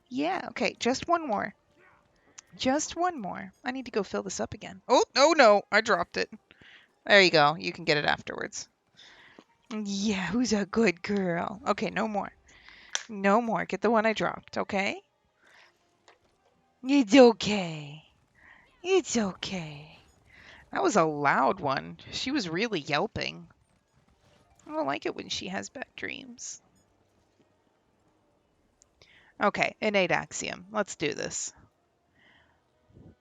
Yeah, okay, just one more. Just one more. I need to go fill this up again. Oh, no, I dropped it. There you go. You can get it afterwards. Yeah, who's a good girl? Okay, no more. No more. Get the one I dropped, okay? It's okay. It's okay. That was a loud one. She was really yelping. I don't like it when she has bad dreams. Okay, innate axiom. Let's do this.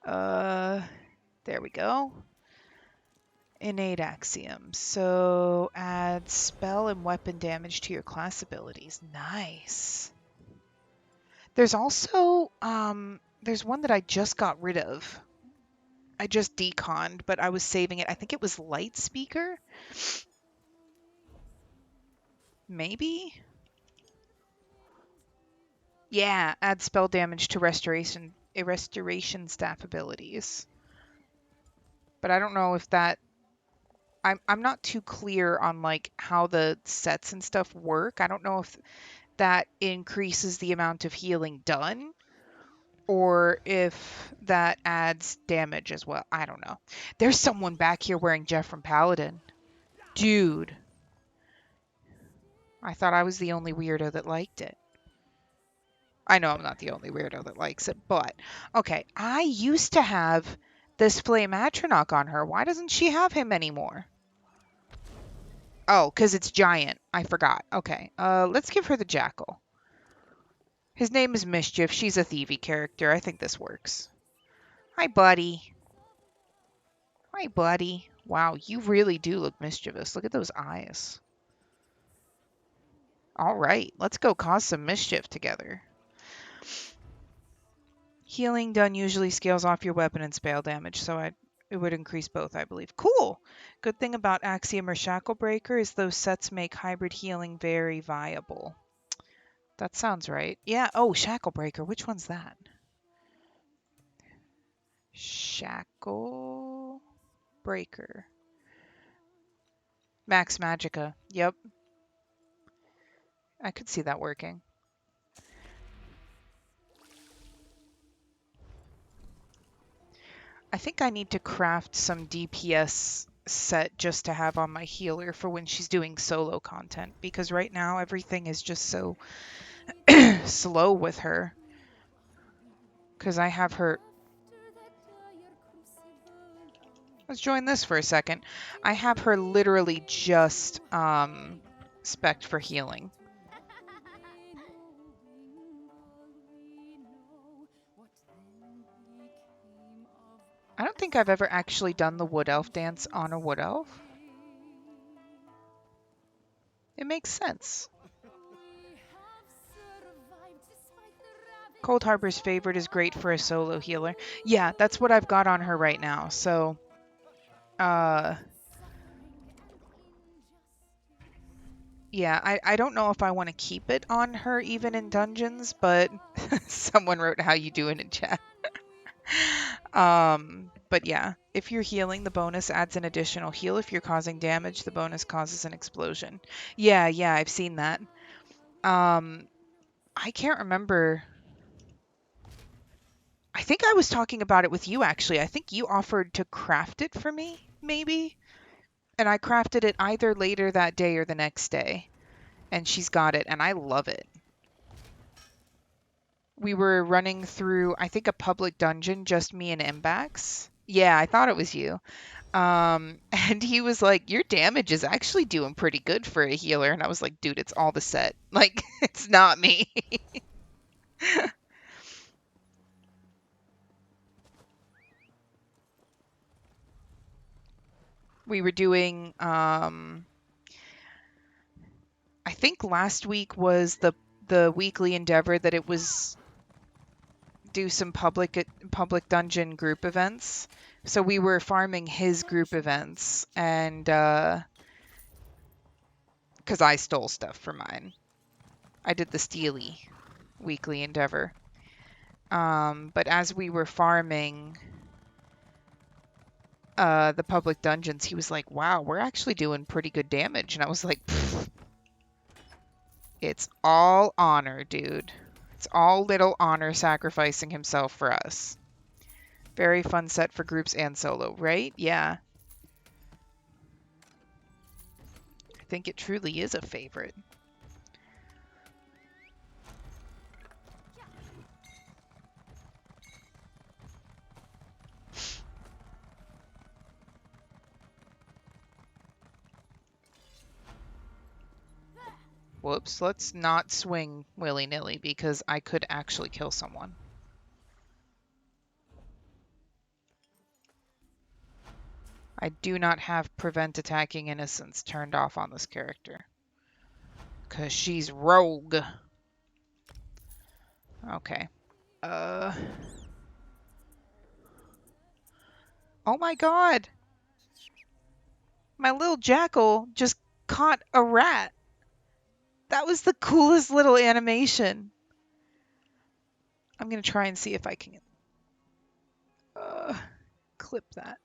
There we go. Innate axiom. So add spell and weapon damage to your class abilities. Nice. There's also there's one that I just got rid of. I just deconned, but I was saving it. I think it was Light Speaker. Maybe? Yeah, add spell damage to restoration staff abilities. But I don't know if that I'm not too clear on like how the sets and stuff work. I don't know if that increases the amount of healing done or if that adds damage as well. I don't know. There's someone back here wearing Jeff from Paladin. Dude. I thought I was the only weirdo that liked it. I know I'm not the only weirdo that likes it, but okay. I used to have this Flame Atronach on her. Why doesn't she have him anymore? Oh, because it's giant. I forgot. Okay. Let's give her the Jackal. His name is Mischief. She's a thievy character. I think this works. Hi, buddy. Hi, buddy. Wow, you really do look mischievous. Look at those eyes. All right, let's go cause some mischief together. Healing done usually scales off your weapon and spell damage, so it would increase both, I believe. Cool. Good thing about Axiom or Shackle Breaker is those sets make hybrid healing very viable. That sounds right. Yeah. Oh, Shackle Breaker. Which one's that? Shackle Breaker. Max Magica. Yep. I could see that working. I think I need to craft some DPS set just to have on my healer for when she's doing solo content, because right now everything is just so slow with her. Because I have her... Let's join this for a second. I have her literally just spec'd for healing. I don't think I've ever actually done the Wood Elf dance on a Wood Elf. It makes sense. Cold Harbor's favorite is great for a solo healer. Yeah, that's what I've got on her right now. So, yeah, I don't know if I want to keep it on her even in dungeons, but someone wrote how you doing in chat. But yeah, if you're healing, the bonus adds an additional heal. If you're causing damage, the bonus causes an explosion. Yeah, I've seen that. I can't remember. I think I was talking about it with you, actually. I think you offered to craft it for me, maybe? And I crafted it either later that day or the next day. And she's got it, and I love it. We were running through, I think, a public dungeon, just me and Mbax. Yeah, I thought it was you. And he was like, "Your damage is actually doing pretty good for a healer." And I was like, "Dude, it's all the set. Like, it's not me." We were doing, I think last week was the weekly endeavor that it was do some public dungeon group events. So we were farming his group events, and because I stole stuff for mine, I did the Steely weekly endeavor. But as we were farming the public dungeons, he was like, "Wow, we're actually doing pretty good damage," and I was like, "Pfft, it's all honor, dude. It's all little honor sacrificing himself for us." Very fun set for groups and solo, right? Yeah. I think it truly is a favorite. Whoops, let's not swing willy-nilly because I could actually kill someone. I do not have prevent attacking innocents turned off on this character. Because she's rogue. Okay. Oh my god! My little jackal just caught a rat. That was the coolest little animation. I'm gonna try and see if I can uh, clip that.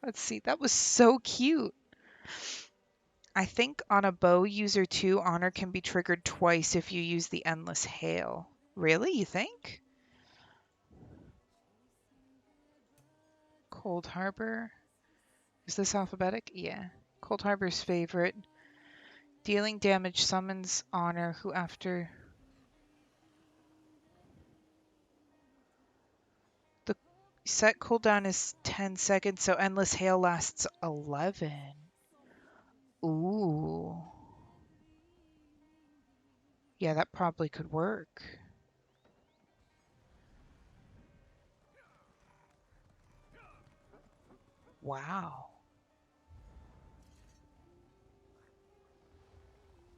Let's see. That was so cute. I think on a bow user 2, honor can be triggered twice if you use the endless hail. Really? You think? Cold Harbor. Is this alphabetic? Yeah. Cold Harbor's favorite. Dealing damage summons honor who after the set cooldown is 10 seconds, so endless hail lasts 11. Ooh. Yeah, that probably could work. Wow.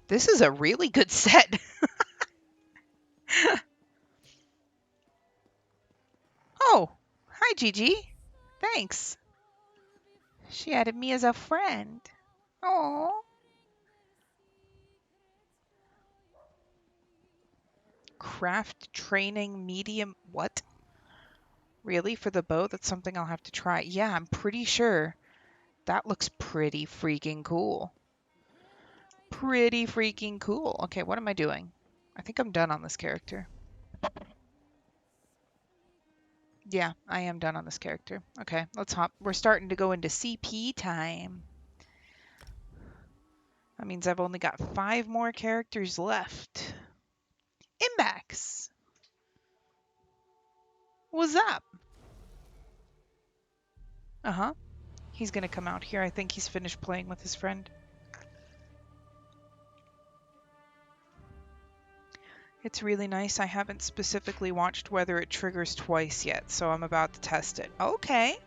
This is a really good set. Oh, hi Gigi. Thanks. She added me as a friend. Oh. Craft training medium. What? Really? For the bow? That's something I'll have to try. Yeah, I'm pretty sure. That looks pretty freaking cool. Pretty freaking cool. Okay, what am I doing? I think I'm done on this character. Yeah, I am done on this character. Okay, let's hop. We're starting to go into CP time. That means I've only got 5 more characters left. Imbax! What's up? Uh-huh. He's gonna come out here. I think he's finished playing with his friend. It's really nice. I haven't specifically watched whether it triggers twice yet, so I'm about to test it. Okay.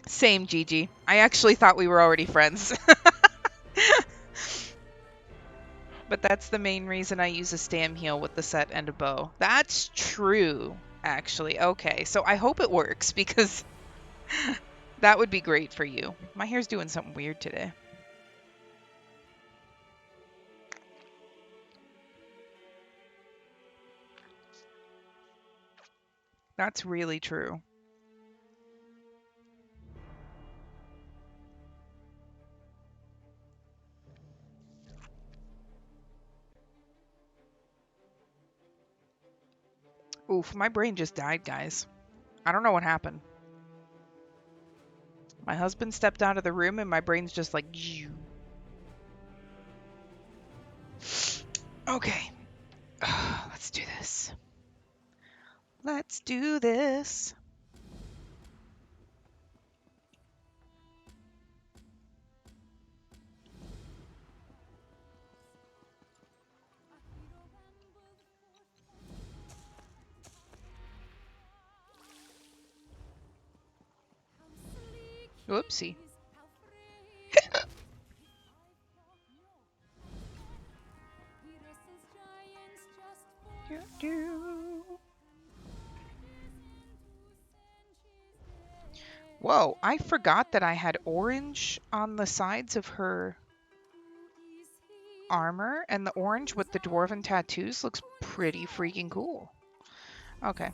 Same, Gigi. I actually thought we were already friends. But that's the main reason I use a stam heal with the set and a bow. That's true, actually. Okay, so I hope it works because that would be great for you. My hair's doing something weird today. That's really true. Oof, my brain just died, guys. I don't know what happened. My husband stepped out of the room and my brain's just like... Okay. Let's do this. Let's do this. Whoopsie. Whoa, I forgot that I had orange on the sides of her armor, and the orange with the dwarven tattoos looks pretty freaking cool. Okay.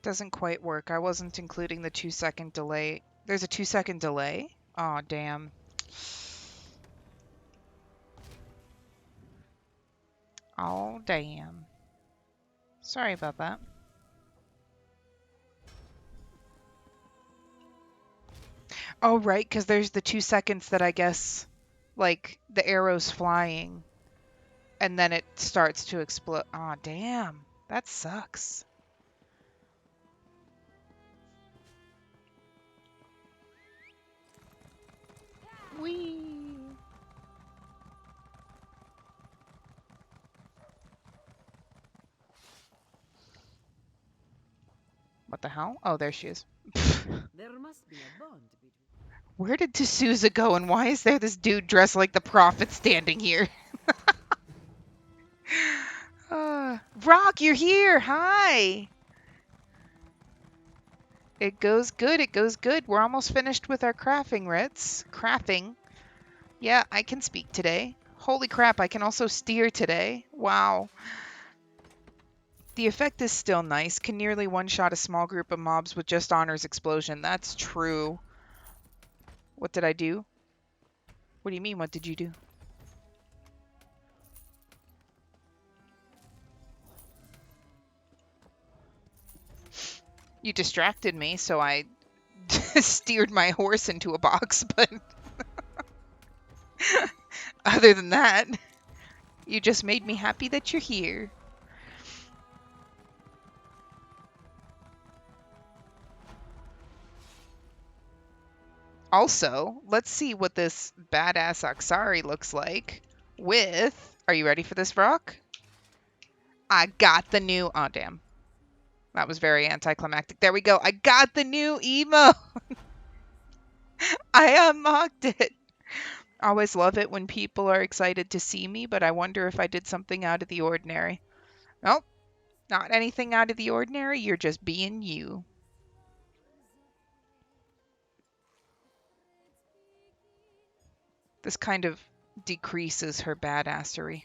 Doesn't quite work. I wasn't including the 2-second delay. There's a 2-second delay? Oh, damn. Oh, damn. Sorry about that. Oh, right, because there's the 2 seconds that I guess, like, the arrow's flying, and then it starts to explode. Oh, damn. That sucks. Whee! What the hell? Oh, there she is. There must be a bond between. Where did D'Souza go, and why is there this dude dressed like the prophet standing here? Rock, you're here! Hi! It goes good, it goes good. We're almost finished with our crafting, Ritz. Crafting. Yeah, I can speak today. Holy crap, I can also steer today. Wow. The effect is still nice. Can nearly one-shot a small group of mobs with just Honor's explosion. That's true. What did I do? What do you mean, what did you do? You distracted me, so I steered my horse into a box, but other than that, you just made me happy that you're here. Also, let's see what this badass Aksari looks like with... Are you ready for this, Rock? I got the new... Oh, damn. That was very anticlimactic. There we go. I got the new emo. I unlocked it. I always love it when people are excited to see me, but I wonder if I did something out of the ordinary. Nope, not anything out of the ordinary. You're just being you. This kind of decreases her badassery.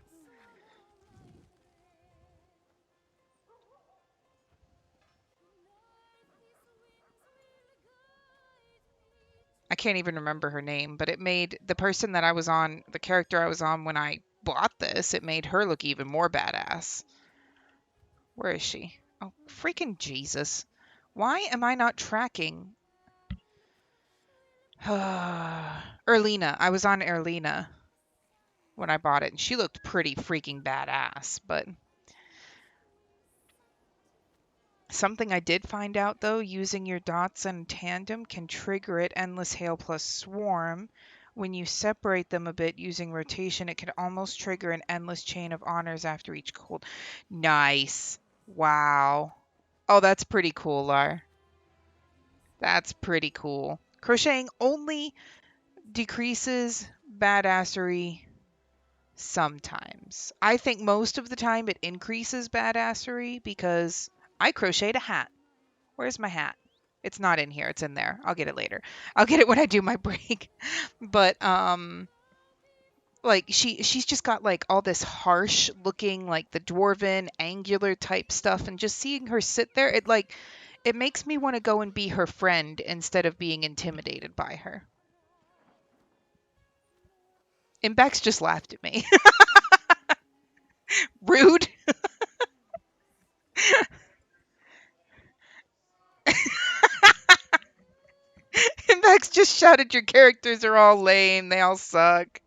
I can't even remember her name, but it made the person that I was on, the character I was on when I bought this, it made her look even more badass. Where is she? Oh, freaking Jesus. Why am I not tracking? Erlina. I was on Erlina when I bought it, and she looked pretty freaking badass, but something I did find out, though, using your dots in tandem can trigger it Endless Hail plus Swarm. When you separate them a bit using rotation, it can almost trigger an endless chain of honors after each cold. Nice. Wow. Oh, that's pretty cool, Lar. That's pretty cool. Crocheting only decreases badassery sometimes. I think most of the time it increases badassery because I crocheted a hat. Where's my hat? It's not in here. It's in there. I'll get it later. I'll get it when I do my break. But like she's just got like all this harsh looking like the dwarven angular type stuff, and just seeing her sit there, it makes me want to go and be her friend instead of being intimidated by her. Imbex just laughed at me. Rude. Imbex just shouted your characters are all lame. They all suck.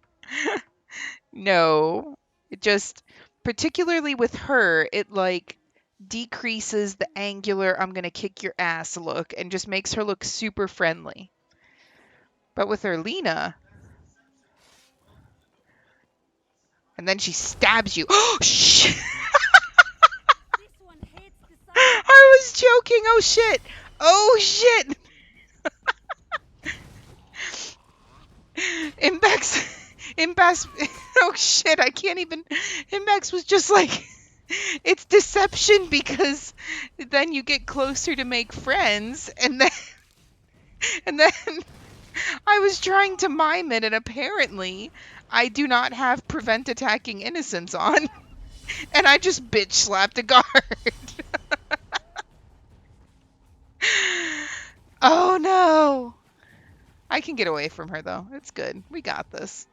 No. It just, particularly with her, it like decreases the angular I'm gonna kick your ass look and just makes her look super friendly. But with her Lena, and then she stabs you. Oh, shit! This one hates the sight of I was joking. Oh, shit. Oh, shit. Imbex. Imbex. Oh, shit. I can't even. Imbex was just like. It's deception because then you get closer to make friends, and then I was trying to mime it, and apparently I do not have prevent attacking innocents on, and I just bitch slapped a guard. Oh no! I can get away from her though. It's good. We got this.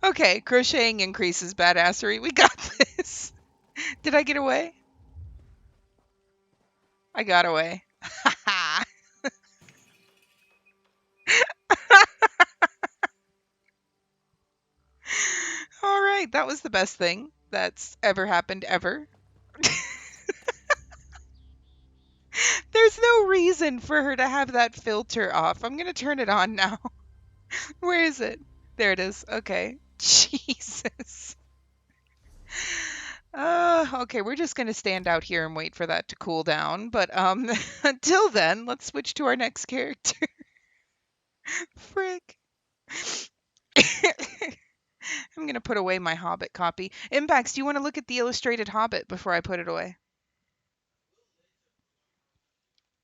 Okay, crocheting increases badassery. We got this. Did I get away? I got away. All right, that was the best thing that's ever happened ever. There's no reason for her to have that filter off. I'm gonna turn it on now. Where is it? There it is. Okay. Jesus. Okay, we're just gonna stand out here and wait for that to cool down. But until then, let's switch to our next character. Frick. I'm gonna put away my Hobbit copy. Impacts, do you want to look at the illustrated Hobbit before I put it away?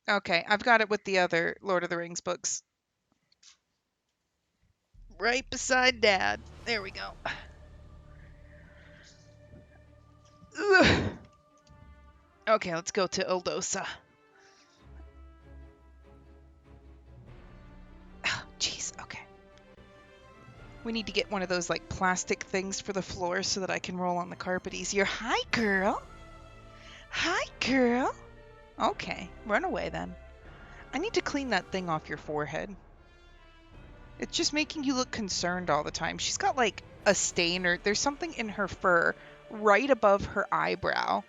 Okay, I've got it with the other Lord of the Rings books. Right beside Dad. There we go. Ugh. Okay, let's go to Ildosa. Jeez, okay. We need to get one of those like plastic things for the floor so that I can roll on the carpet easier. Hi, girl. Hi, girl. Okay, run away then. I need to clean that thing off your forehead. It's just making you look concerned all the time. She's got like a stain or there's something in her fur right above her eyebrow.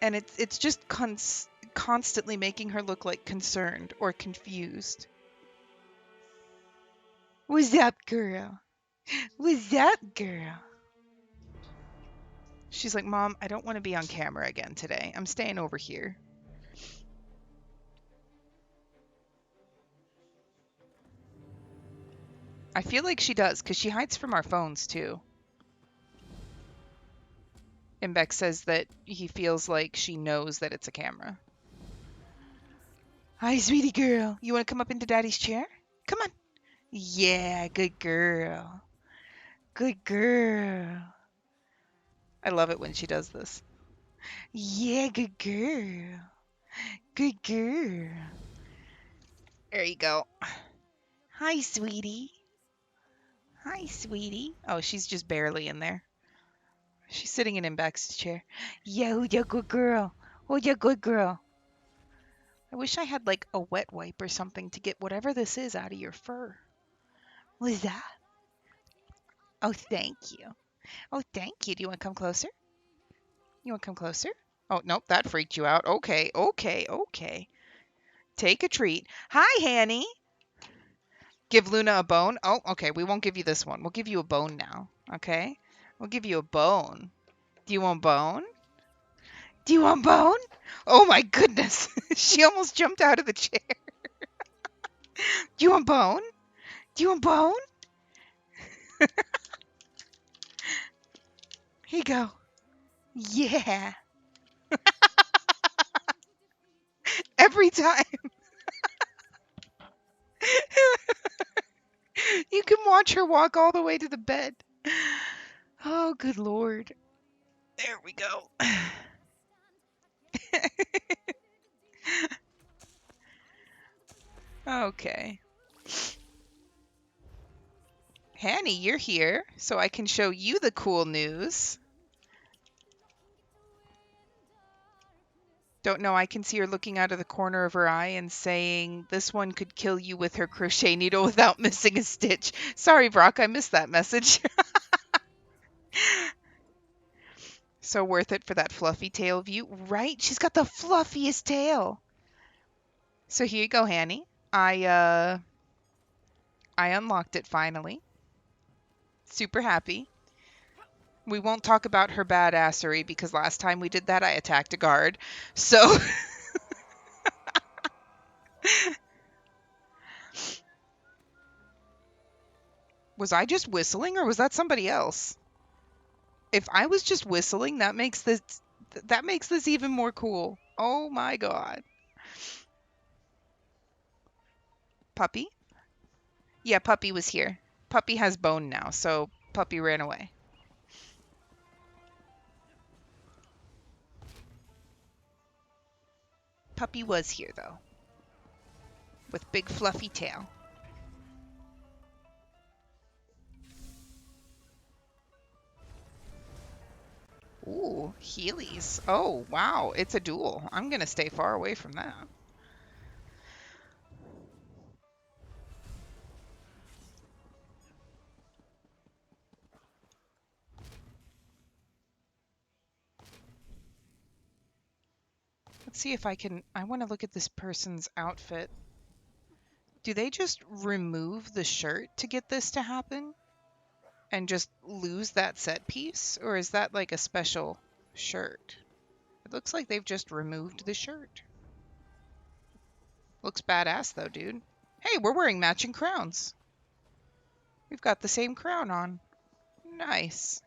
And it's just constantly making her look like concerned or confused. What's up, girl? What's up, girl? She's like, Mom, I don't want to be on camera again today. I'm staying over here. I feel like she does, because she hides from our phones, too. Imbeck says that he feels like she knows that it's a camera. Hi, sweetie girl. You want to come up into Daddy's chair? Come on. Yeah, good girl. Good girl. I love it when she does this. Yeah, good girl. Good girl. There you go. Hi, sweetie. Hi, sweetie. Oh, she's just barely in there. She's sitting in Imbeck's chair. Yeah, who's your good girl? Who's your good girl? I wish I had like a wet wipe or something to get whatever this is out of your fur. What is that? Oh, thank you. Oh, thank you. Do you want to come closer? You want to come closer? Oh, nope, that freaked you out. Okay, okay, okay. Take a treat. Hi, Hanny. Give Luna a bone. Oh, okay, we won't give you this one. We'll give you a bone now, okay? We'll give you a bone. Do you want bone? Do you want bone? Oh my goodness. She almost jumped out of the chair. Do you want bone? Do you want bone? Here you go. Yeah. Every time. You can watch her walk all the way to the bed. Oh, good Lord. There we go. Okay. Hanny, you're here, so I can show you the cool news. Don't know, I can see her looking out of the corner of her eye and saying, this one could kill you with her crochet needle without missing a stitch. Sorry, Brock, I missed that message. So worth it for that fluffy tail view, right? She's got the fluffiest tail. So here you go, Hanny. I unlocked it finally. Super happy. We won't talk about her badassery because last time we did that, I attacked a guard. So was I just whistling or was that somebody else? If I was just whistling, that makes this even more cool. Oh my god. Puppy? Yeah, Puppy was here. Puppy has bone now, so Puppy ran away. Puppy was here though, with big fluffy tail. Ooh, Heelys. Oh, wow, it's a duel. I'm gonna stay far away from that. Let's see if I want to look at this person's outfit. Do they just remove the shirt to get this to happen? And just lose that set piece? Or is that like a special shirt? It looks like they've just removed the shirt. Looks badass though, dude. Hey, we're wearing matching crowns. We've got the same crown on. Nice.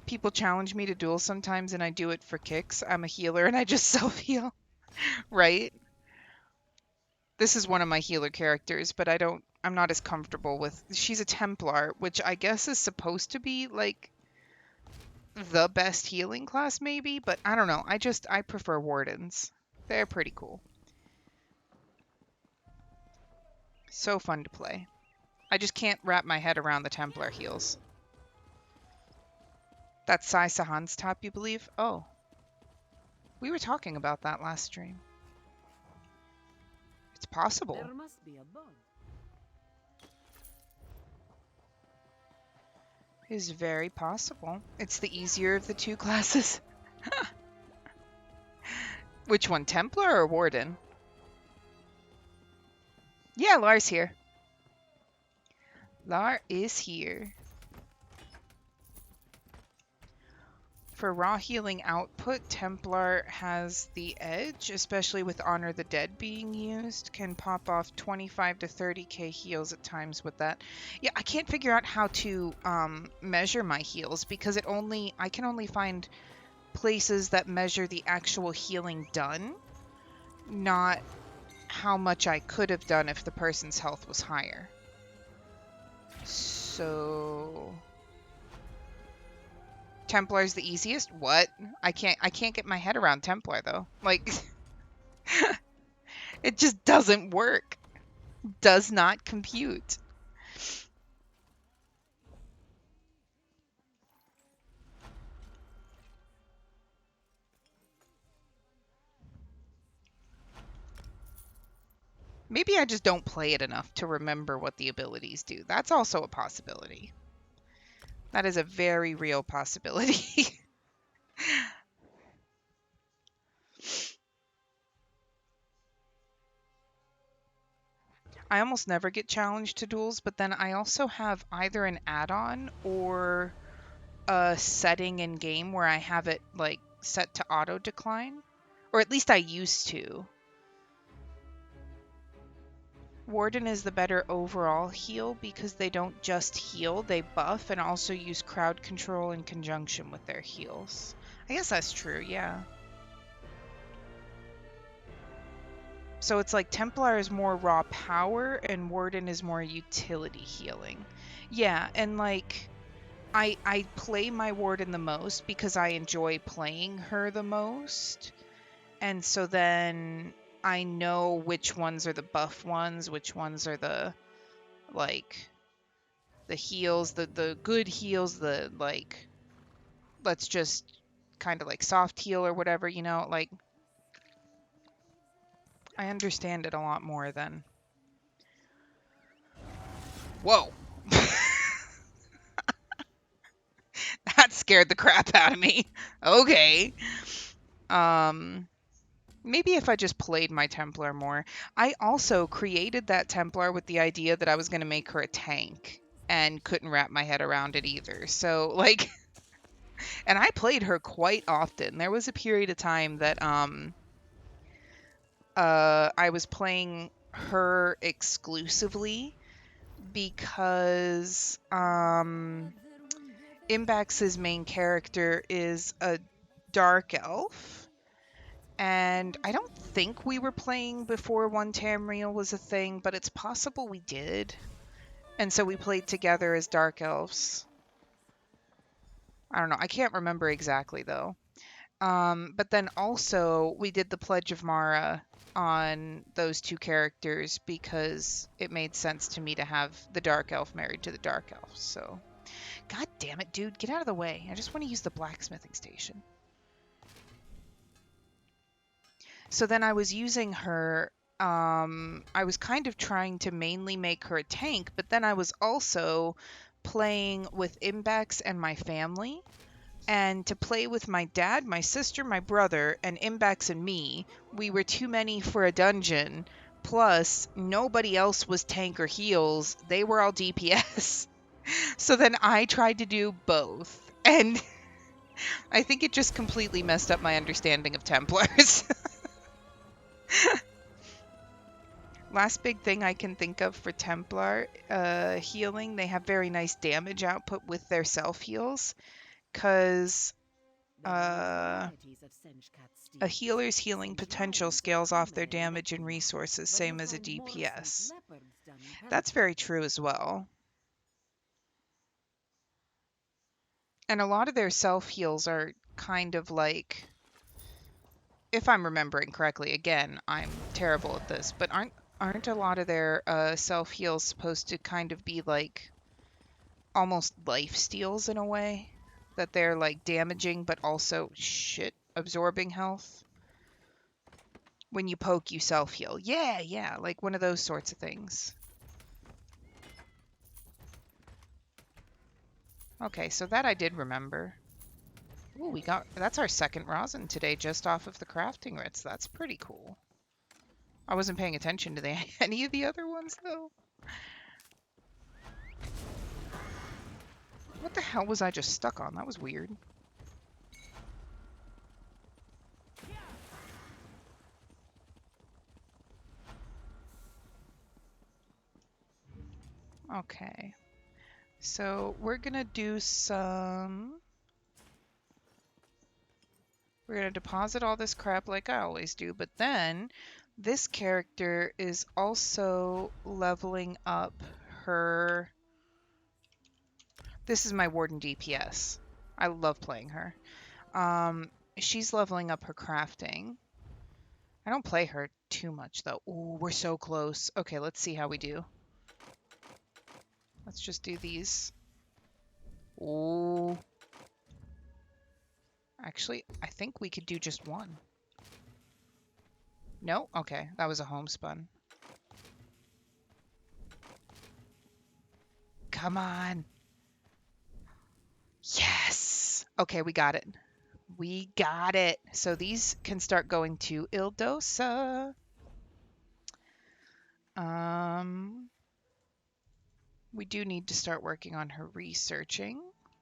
People challenge me to duel sometimes and I do it for kicks. I'm a healer and I just self-heal. Right? This is one of my healer characters, but I'm not as comfortable with. She's a Templar, which I guess is supposed to be like the best healing class maybe, but I don't know. I prefer Wardens. They're pretty cool. So fun to play. I just can't wrap my head around the Templar heals. That's Sai Sahan's top, you believe? Oh. We were talking about that last stream. It's possible. There must be a bug. It is very possible. It's the easier of the two classes. Which one, Templar or Warden? Yeah, Lar's here. Lar is here. For raw healing output, Templar has the edge, especially with Honor the Dead being used. Can pop off 25 to 30k heals at times with that. Yeah, I can't figure out how to measure my heals because I can only find places that measure the actual healing done, not how much I could have done if the person's health was higher. So Templar's the easiest? What? I can't get my head around Templar though. Like it just doesn't work. Does not compute. Maybe I just don't play it enough to remember what the abilities do. That's also a possibility. That is a very real possibility. I almost never get challenged to duels, but then I also have either an add-on or a setting in game where I have it like set to auto decline, or at least I used to. Warden is the better overall heal because they don't just heal, they buff and also use crowd control in conjunction with their heals. I guess that's true, yeah. So it's like Templar is more raw power and Warden is more utility healing. Yeah, and like I play my Warden the most because I enjoy playing her the most. And so then I know which ones are the buff ones, which ones are the like the heals, the good heals, the like let's just kind of like soft heal or whatever, like I understand it a lot more than whoa. Scared the crap out of me. Okay. Um, Maybe if I just played my Templar more. I also created that Templar with the idea that I was going to make her a tank and couldn't wrap my head around it either. So, like, and I played her quite often. There was a period of time that I was playing her exclusively because Imbax's main character is a dark elf, and I don't think we were playing before One Tamriel was a thing, but it's possible we did. And so we played together as dark elves. I don't know. I can't remember exactly though. But then also we did the Pledge of Mara on those two characters because it made sense to me to have the dark elf married to the dark elf. So, god damn it, dude, get out of the way. I just want to use the blacksmithing station. So then I was using her. I was kind of trying to mainly make her a tank, but then I was also playing with Imbex and my family. And to play with my dad, my sister, my brother, and Imbex and me, we were too many for a dungeon. Plus, nobody else was tank or heals. They were all DPS. So then I tried to do both. And I think it just completely messed up my understanding of Templars. Last big thing I can think of for Templar healing, they have very nice damage output with their self heals. Because a healer's healing potential scales off their damage and resources, same as a DPS. That's very true as well. And a lot of their self heals are kind of like, if I'm remembering correctly, again, I'm terrible at this, but aren't a lot of their self heals supposed to kind of be like almost life steals in a way? That they're like damaging but also absorbing health? When you poke, you self heal. Yeah, yeah, like one of those sorts of things. Okay, so that I did remember. Ooh, that's our second rosin today, just off of the crafting writs. That's pretty cool. I wasn't paying attention to any of the other ones though. What the hell was I just stuck on? That was weird. Okay. So we're gonna do some... We're gonna deposit all this crap like I always do, but then this character is also leveling up her... This is my Warden DPS. I love playing her. She's leveling up her crafting. I don't play her too much though. Ooh, we're so close. Okay, let's see how we do. Let's just do these. Ooh. Actually, I think we could do just one. No? Okay, that was a homespun. Come on. Yes! Okay, we got it. We got it. So these can start going to Ildosa. We do need to start working on her researching.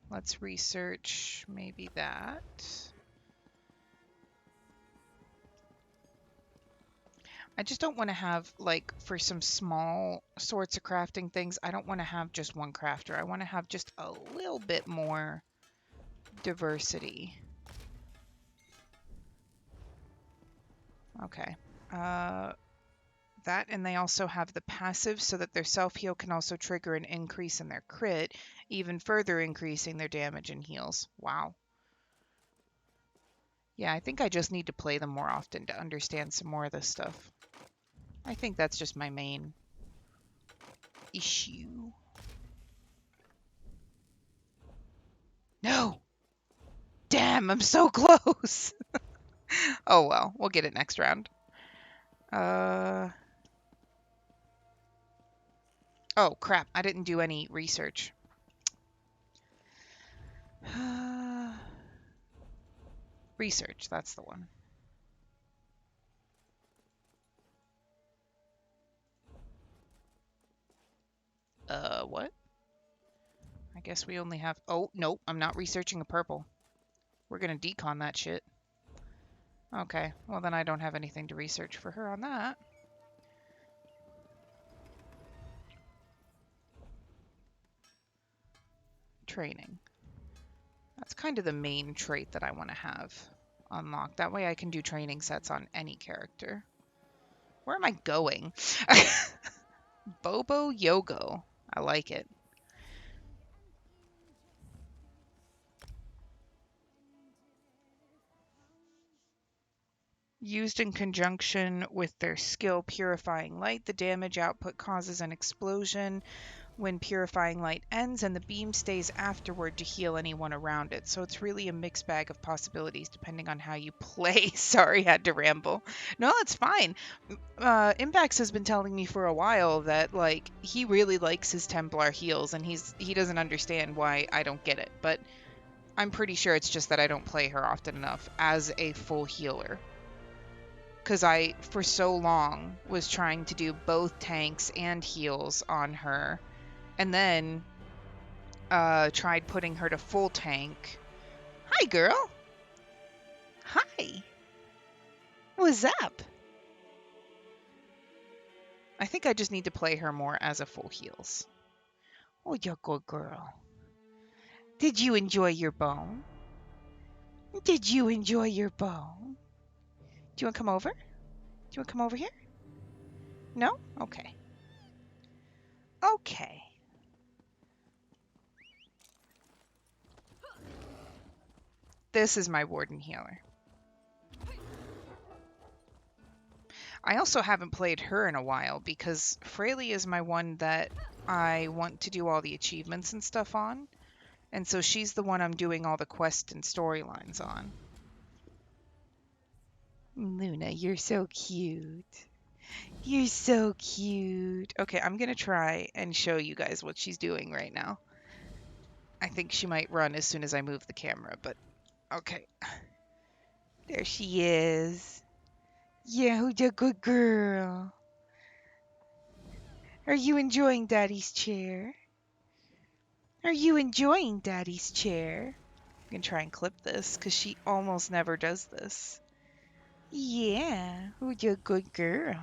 Let's research maybe that. I just don't want to have, like, for some small sorts of crafting things, I don't want to have just one crafter. I want to have just a little bit more diversity. Okay. That, and they also have the passive so that their self-heal can also trigger an increase in their crit, even further increasing their damage and heals. Wow. Yeah, I think I just need to play them more often to understand some more of this stuff. I think that's just my main issue. No! Damn, I'm so close! Oh well, we'll get it next round. Oh crap, I didn't do any research. Research, that's the one. What? I guess we only have... Oh, nope, I'm not researching a purple. We're gonna decon that shit. Okay, well then I don't have anything to research for her on that. Training. That's kind of the main trait that I want to have unlocked. That way I can do training sets on any character. Where am I going? Bobo Yogo. I like it. Used in conjunction with their skill Purifying Light, the damage output causes an explosion when Purifying Light ends, and the beam stays afterward to heal anyone around it. So it's really a mixed bag of possibilities depending on how you play. Sorry, had to ramble. No, that's fine. Imbax has been telling me for a while that like he really likes his Templar heals, and he doesn't understand why I don't get it. But I'm pretty sure it's just that I don't play her often enough as a full healer. Because I, for so long, was trying to do both tanks and heals on her, and then tried putting her to full tank. Hi, girl. Hi. What's up? I think I just need to play her more as a full heals. Oh, you're a good girl. Did you enjoy your bone? Did you enjoy your bone? Do you want to come over? Do you want to come over here? No? Okay. Okay. This is my warden healer. I also haven't played her in a while because Fraley is my one that I want to do all the achievements and stuff on. And so she's the one I'm doing all the quests and storylines on. Luna, you're so cute. You're so cute. Okay, I'm gonna try and show you guys what she's doing right now. I think she might run as soon as I move the camera, but okay. There she is. Yeah, who's a good girl? Are you enjoying Daddy's chair? Are you enjoying Daddy's chair? I'm gonna try and clip this because she almost never does this. Yeah, who's a good girl?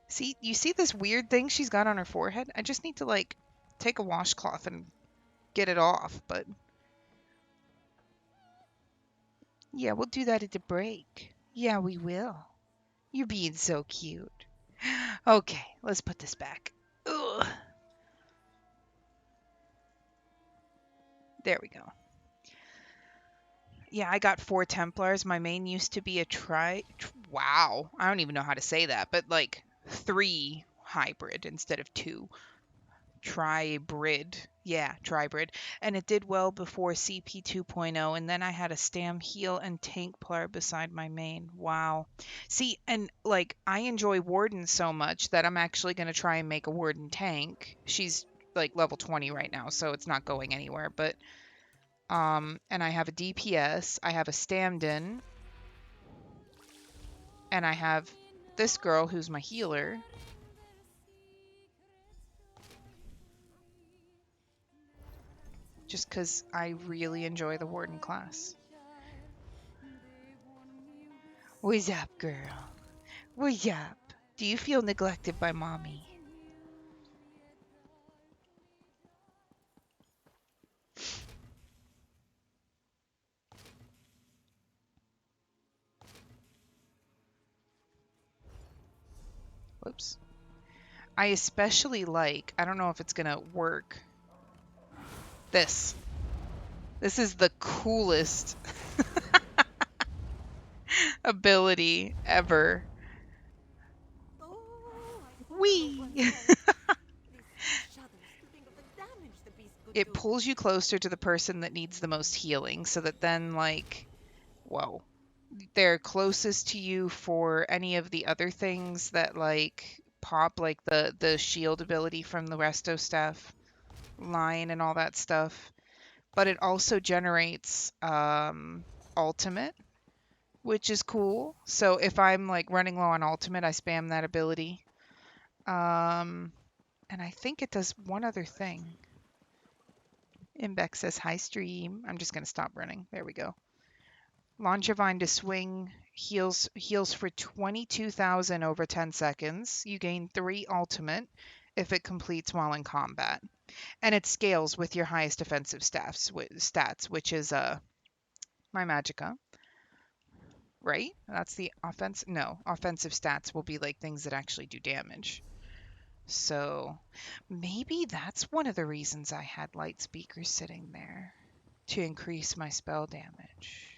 See, you see this weird thing she's got on her forehead? I just need to like take a washcloth and get it off, but yeah, we'll do that at the break. Yeah, we will. You're being so cute. Okay, let's put this back. Ugh. There we go. Yeah, I got 4 Templars. My main used to be a wow, I don't even know how to say that, but like 3 hybrid instead of 2. Tribrid. Yeah, Tribrid. And it did well before CP 2.0. And then I had a Stam heal and tank player beside my main. Wow. See, and like I enjoy Warden so much that I'm actually going to try and make a Warden tank. She's like level 20 right now, so it's not going anywhere. But and I have a DPS, I have a stand-in, and I have this girl who's my healer. Just because I really enjoy the Warden class. What's up, girl? What's up? Do you feel neglected by mommy? Whoops. I especially like, I don't know if it's gonna work, this. This is the coolest ability ever. Whee! It pulls you closer to the person that needs the most healing so that then like, whoa, they're closest to you for any of the other things that like pop, like the shield ability from the resto stuff line and all that stuff. But it also generates ultimate, which is cool. So if I'm like running low on ultimate, I spam that ability. And I think it does one other thing. Imbex says high stream. I'm just going to stop running. There we go. Longevine to swing heals for 22,000 over 10 seconds. You gain 3 ultimate if it completes while in combat. And it scales with your highest defensive stats, which is my magicka, right? That's the offense. No, offensive stats will be like things that actually do damage. So maybe that's one of the reasons I had light speakers sitting there, to increase my spell damage.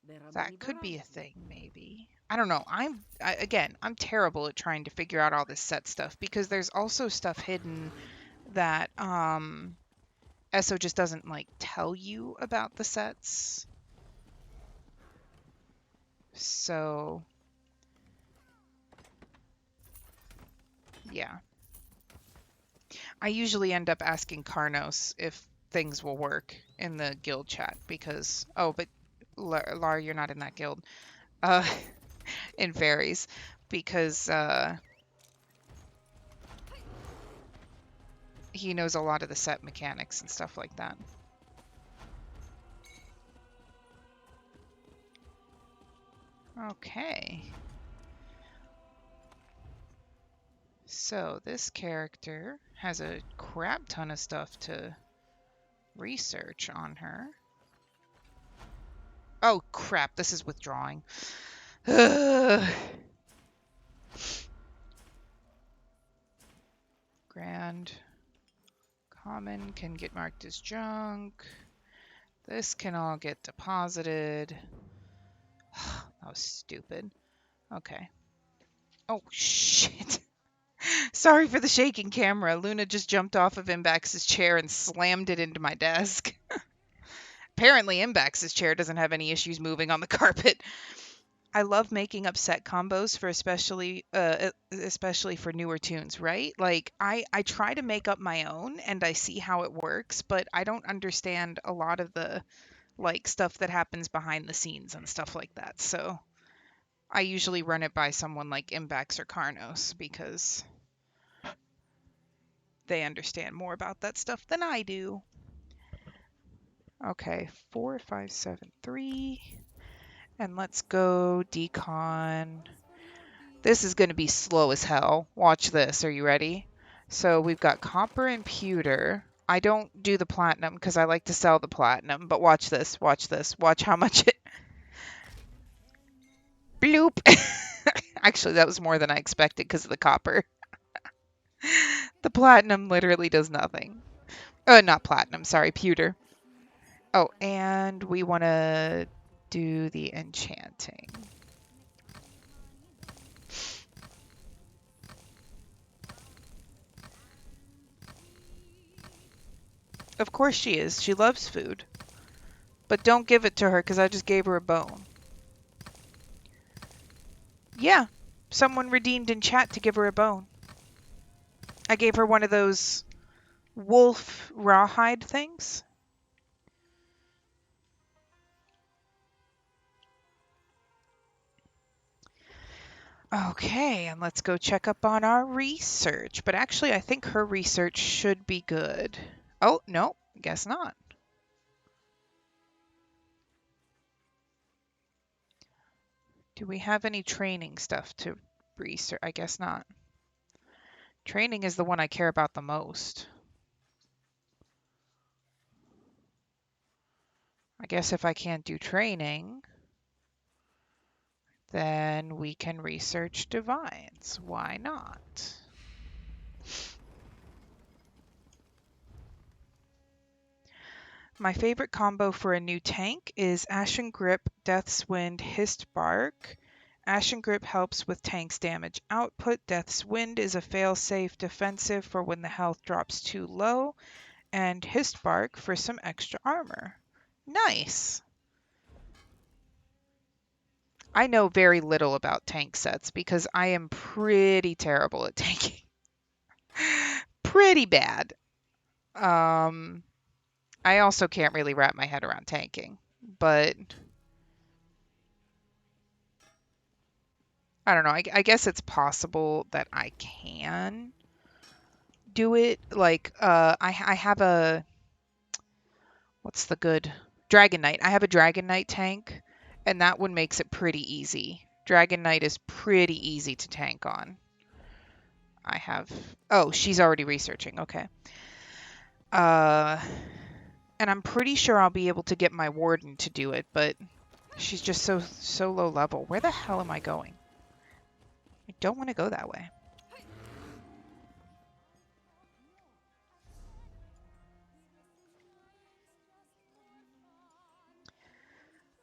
There are many That could be a varieties. thing, maybe. I don't know. Again, I'm terrible at trying to figure out all this set stuff because there's also stuff hidden that ESO just doesn't like tell you about the sets. So yeah. I usually end up asking Karnos if things will work in the guild chat because but Lar, you're not in that guild. Uh in fairies because he knows a lot of the set mechanics and stuff like that. Okay. So this character has a crap ton of stuff to research on her. Oh crap, this is withdrawing. Grand. Common can get marked as junk. This can all get deposited. That was stupid. Okay. Oh, shit. Sorry for the shaking camera. Luna just jumped off of Imbax's chair and slammed it into my desk. Apparently, Imbax's chair doesn't have any issues moving on the carpet. I love making up set combos for especially for newer tunes, right? Like I try to make up my own and I see how it works, but I don't understand a lot of the like stuff that happens behind the scenes and stuff like that. So I usually run it by someone like Imbax or Karnos because they understand more about that stuff than I do. Okay, 4573. And let's go decon. This is going to be slow as hell. Watch this. Are you ready? So we've got copper and pewter. I don't do the platinum because I like to sell the platinum, but watch this. Watch this. Watch how much it... Bloop. Actually, that was more than I expected because of the copper. The platinum literally does nothing. Not platinum, sorry, pewter. Oh, and we want to do the enchanting. Of course she is. She loves food. But don't give it to her because I just gave her a bone. Yeah, someone redeemed in chat to give her a bone. I gave her one of those wolf rawhide things. Okay, and let's go check up on our research. But actually, I think her research should be good. Oh, no, guess not. Do we have any training stuff to research? I guess not. Training is the one I care about the most. I guess if I can't do training, then we can research divines. Why not? My favorite combo for a new tank is Ashen Grip, Death's Wind, Hist Bark. Ashen Grip helps with tank's damage output. Death's Wind is a fail-safe defensive for when the health drops too low. And Hist Bark for some extra armor. Nice! I know very little about tank sets because I am pretty terrible at tanking. Pretty bad. I also can't really wrap my head around tanking, but I don't know. I guess it's possible that I can do it. Like, I have a what's the good Dragon Knight. I have a Dragon Knight tank, and that one makes it pretty easy. Dragon Knight is pretty easy to tank on. I have. Oh, she's already researching. Okay. Uh, and I'm pretty sure I'll be able to get my Warden to do it, but she's just so low level. Where the hell am I going? I don't want to go that way.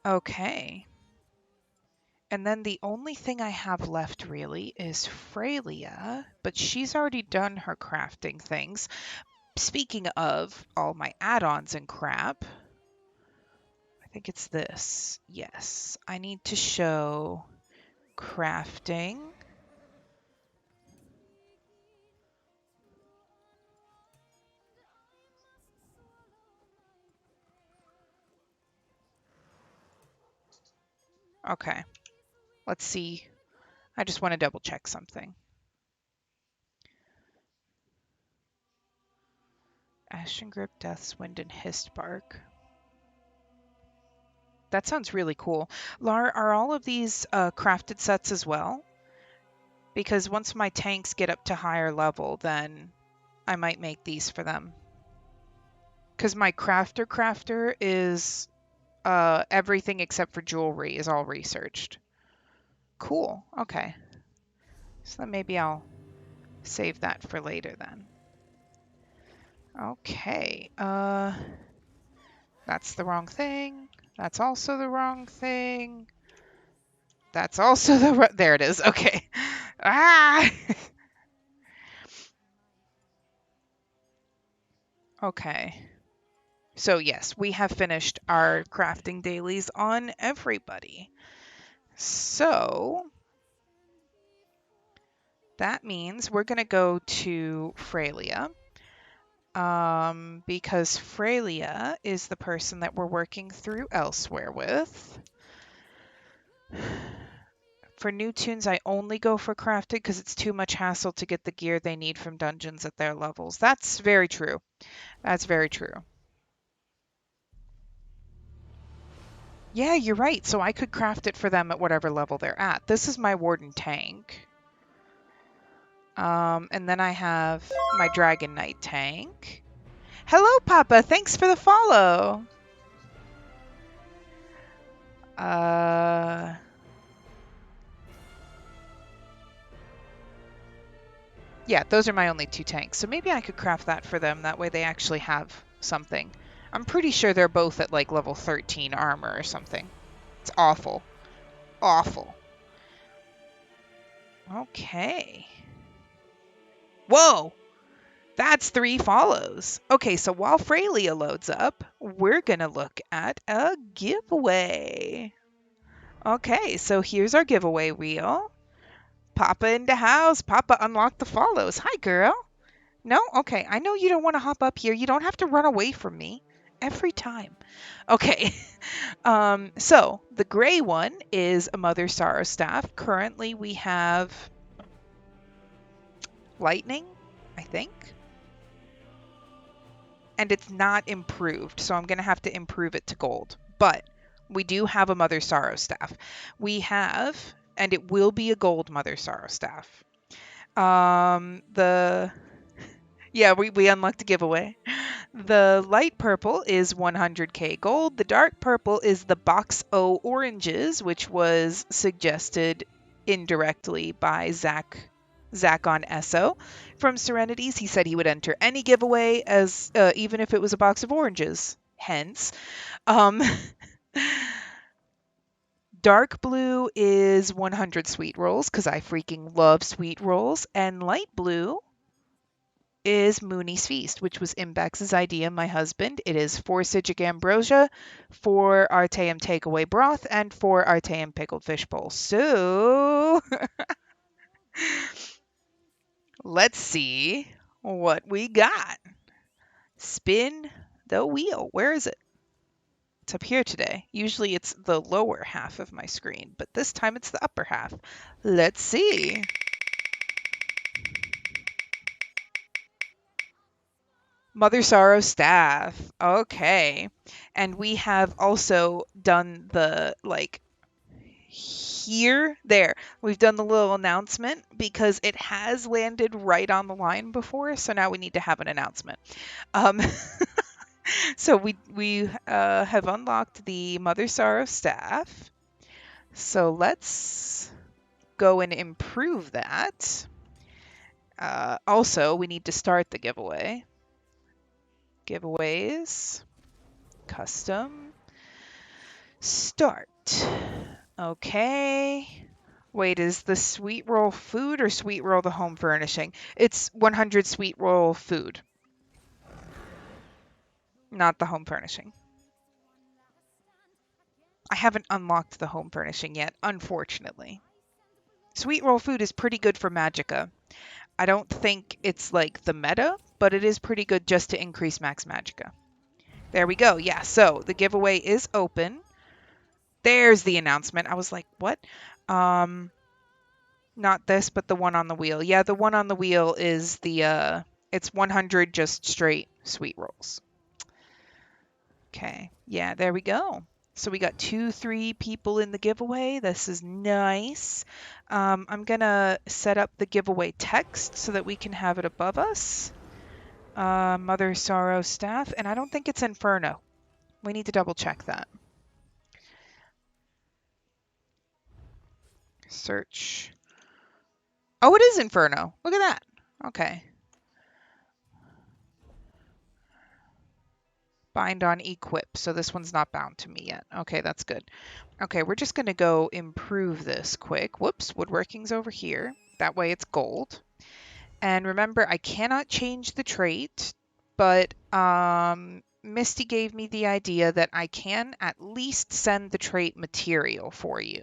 Okay. And then the only thing I have left really is Freya, but she's already done her crafting things. Speaking of all my add-ons and crap, I think it's this. Yes, I need to show crafting. Okay, let's see. I just want to double check something. Ashen Grip, Death's Wind, and Histbark. That sounds really cool. Lar, are all of these crafted sets as well? Because once my tanks get up to higher level, then I might make these for them. Because my crafter is everything except for jewelry is all researched. Cool. Okay. So then maybe I'll save that for later then. Okay. That's the wrong thing. That's also the wrong thing. That's also the there it is. Okay. Ah. Okay. So yes, we have finished our crafting dailies on everybody. So that means we're going to go to Freya, because Freya is the person that we're working through elsewhere with. For new tunes, I only go for crafted because it's too much hassle to get the gear they need from dungeons at their levels. That's very true. That's very true. Yeah, you're right. So I could craft it for them at whatever level they're at. This is my Warden tank. And then I have my Dragon Knight tank. Hello, Papa. Thanks for the follow. Yeah, those are my only two tanks. So maybe I could craft that for them. That way they actually have something. I'm pretty sure they're both at like level 13 armor or something. It's awful. Awful. Okay. Whoa! That's 3 follows. Okay, so while Freya loads up, we're going to look at a giveaway. Okay, so here's our giveaway wheel. Papa in the house. Papa unlocked the follows. Hi, girl. No? Okay, I know you don't want to hop up here. You don't have to run away from me every time. Okay. So the gray one is a Mother Sorrow staff. Currently we have lightning, I think. And it's not improved, so I'm going to have to improve it to gold. But we do have a Mother Sorrow staff. We have, and it will be a gold Mother Sorrow staff. We unlocked a giveaway. The light purple is 100k gold. The dark purple is the Box O oranges, which was suggested indirectly by Zach on ESO from Serenities. He said he would enter any giveaway as even if it was a box of oranges. Hence, um, dark blue is 100 sweet rolls because I freaking love sweet rolls, and light blue is Mooney's Feast, which was Imbex's idea, my husband. It is 4 Sigic Ambrosia, 4 Arteum Takeaway Broth, and 4 Arteum Pickled Fish Bowl. So, let's see what we got. Spin The wheel. Where is it? It's up here today. Usually it's the lower half of my screen, but this time it's the upper half. Let's see. Mother Sorrow staff. Okay. And we have also done the like there. We've done the little announcement because it has landed right on the line before, so now we need to have an announcement. Um, so we have unlocked the Mother Sorrow staff. So let's go and improve that. Also, we need to start the giveaway. Giveaways, custom, start. Okay. Wait, is the sweet roll food or sweet roll the home furnishing? It's 100 sweet roll food, not the home furnishing. I haven't unlocked the home furnishing yet, unfortunately. Sweet roll food is pretty good for Magicka. I don't think it's like the meta, but it is pretty good just to increase max Magicka. There we go. Yeah, so the giveaway is open. There's the announcement. I was like, what? Not this, but the one on the wheel. Yeah, the one on the wheel is the it's 100 just straight sweet rolls. Okay. Yeah, there we go. So we got 3 people in the giveaway. This is nice. I'm gonna set up the giveaway text so that we can have it above us. Mother Sorrow staff, and I don't think it's Inferno. We need to double check that. Search. Oh, it is Inferno. Look at that. Okay. Bind on equip. So this one's not bound to me yet. Okay, that's good. Okay, we're just going to go improve this quick. Whoops, woodworking's over here. That way it's gold. And remember, I cannot change the trait, but Misty gave me the idea that I can at least send the trait material for you.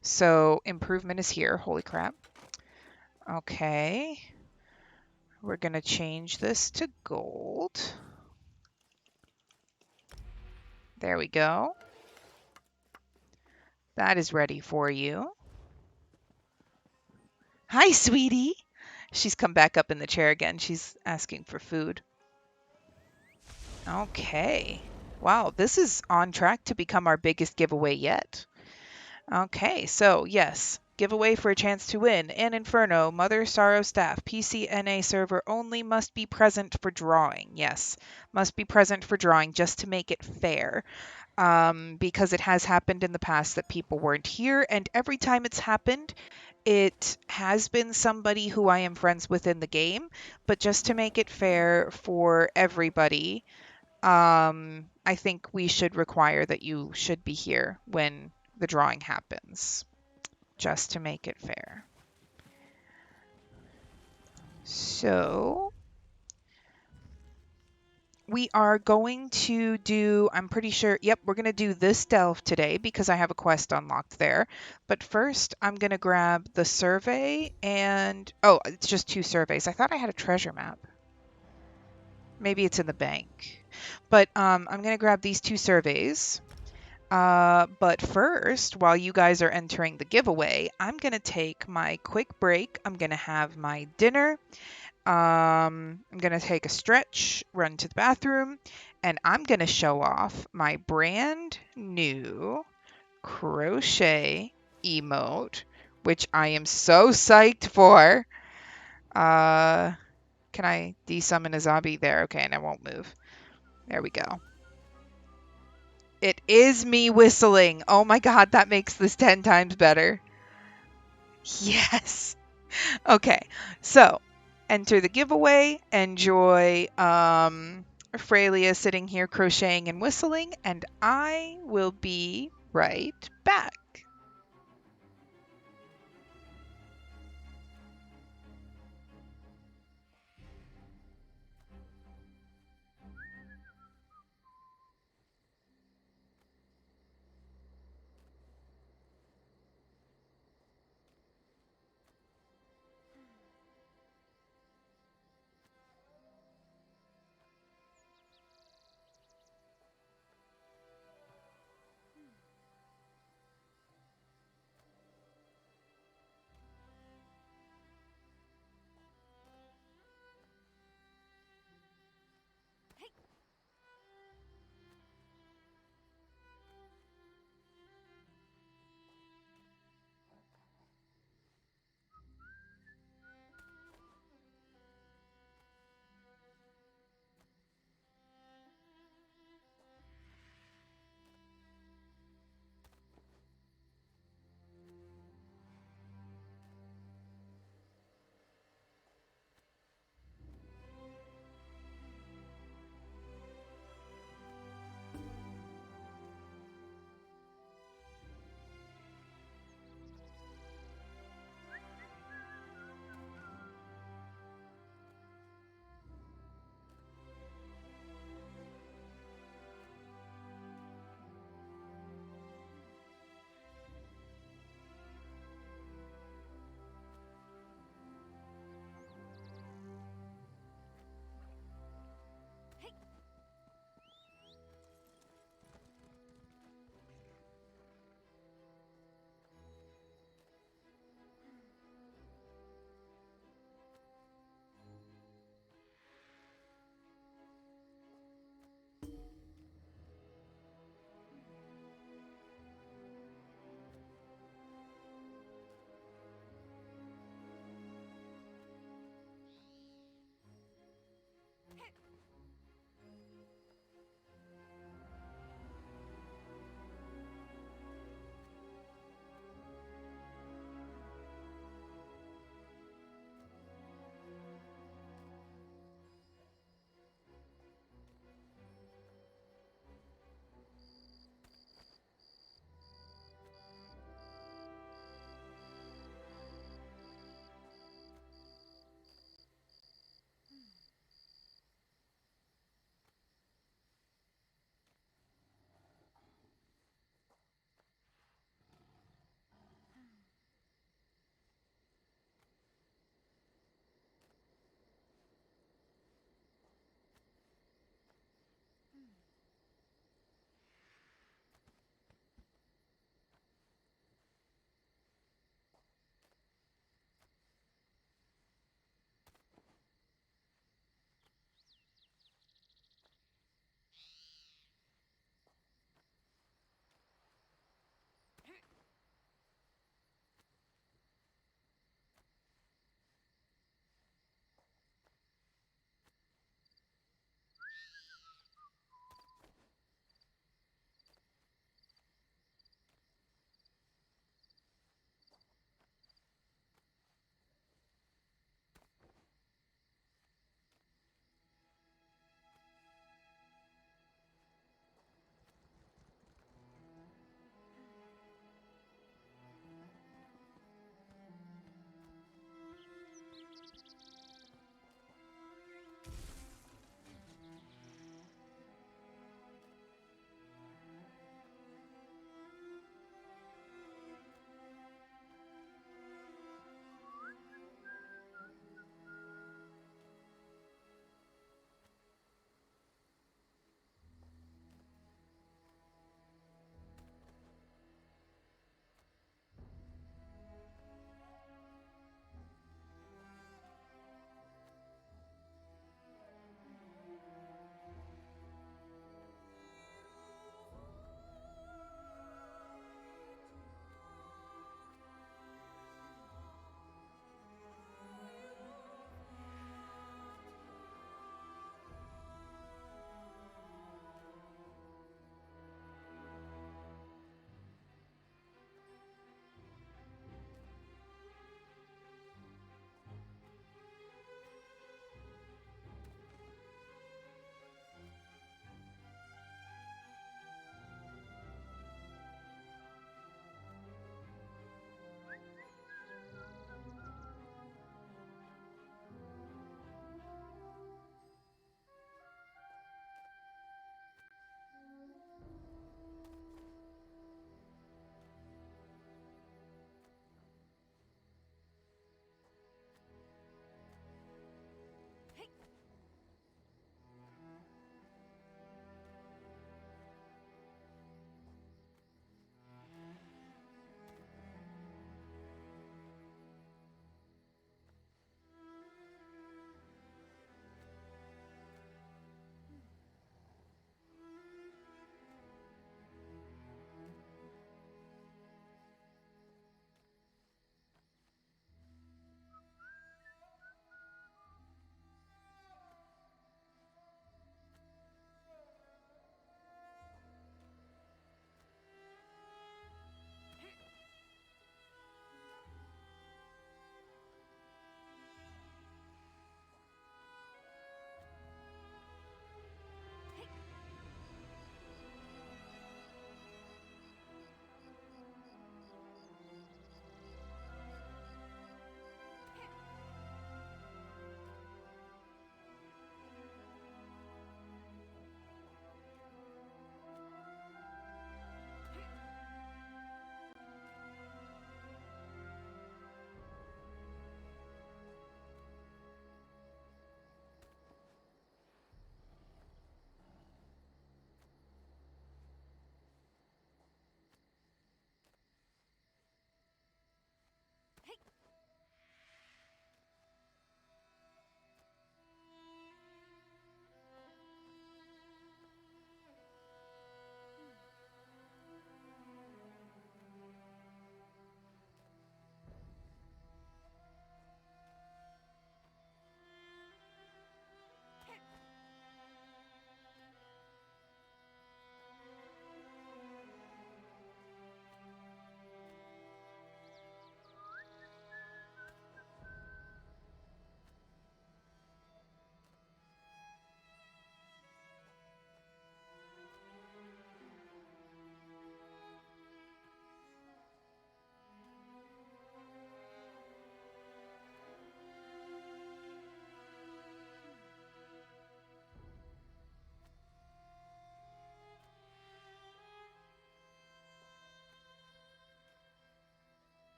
So improvement is here. Holy crap. Okay. We're going to change this to gold. There we go. That is ready for you. Hi, sweetie. She's come back up in the chair again. She's asking for food. Okay. Wow, this is on track to become our biggest giveaway yet. Okay, so yes, giveaway for a chance to win. An Inferno, Mother Sorrow staff, PCNA server only, must be present for drawing. Yes, must be present for drawing just to make it fair. Because it has happened in the past that people weren't here, and every time it's happened, it has been somebody who I am friends with in the game, but just to make it fair for everybody, I think we should require that you should be here when the drawing happens, just to make it fair. So we are going to do, I'm pretty sure, yep, we're going to do this delve today because I have a quest unlocked there. But first, I'm going to grab the survey and, oh, it's just 2 surveys. I thought I had a treasure map. Maybe it's in the bank. But I'm going to grab these 2 surveys. But first, while you guys are entering the giveaway, I'm going to take my quick break. I'm going to have my dinner. I'm going to take a stretch, run to the bathroom, and I'm going to show off my brand new crochet emote, which I am so psyched for. Can I desummon a zombie there? Okay, and I won't move. There we go. It is me whistling. Oh my god, that makes this 10 times better. Yes. Okay, so enter the giveaway, enjoy Freya sitting here crocheting and whistling, and I will be right back.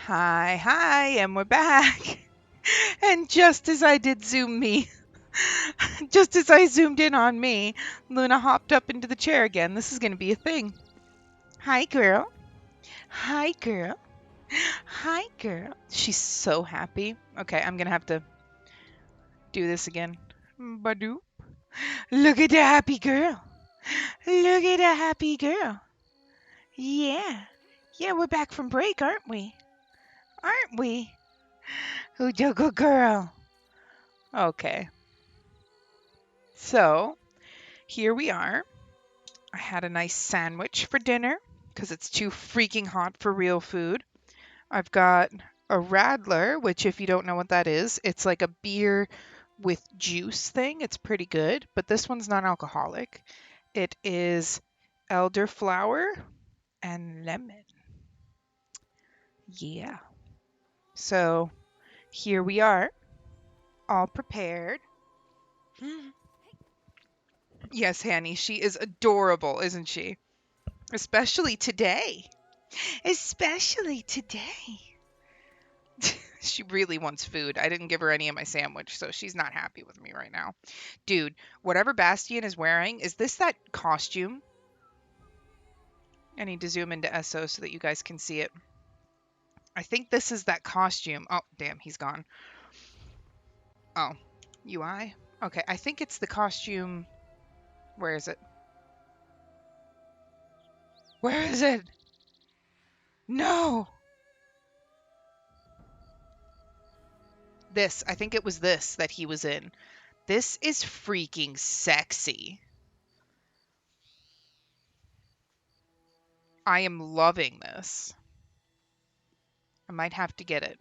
Hi, and we're back. And just as I did zoom me, just as I zoomed in on me, Luna hopped up into the chair again. This is going to be a thing. Hi, girl. Hi, girl. Hi, girl. She's so happy. Okay, I'm going to have to do this again. Badoo. Look at the happy girl. Look at the happy girl. Yeah. Yeah, we're back from break, aren't we? Aren't we? Who's a good girl? Okay. So, here we are. I had a nice sandwich for dinner because it's too freaking hot for real food. I've got a Radler, which, if you don't know what that is, it's like a beer with juice thing. It's pretty good, but this one's non alcoholic. It is elderflower and lemon. Yeah. So, here we are, all prepared. Yes, Hanny, she is adorable, isn't she? Especially today. Especially today. She really wants food. I didn't give her any of my sandwich, so she's not happy with me right now. Dude, whatever Bastian is wearing, is this that costume? I need to zoom into ESO so that you guys can see it. I think this is that costume. Oh, damn, he's gone. Oh, UI? Okay, I think it's the costume. Where is it? Where is it? No! This. I think it was this that he was in. This is freaking sexy. I am loving this. I might have to get it.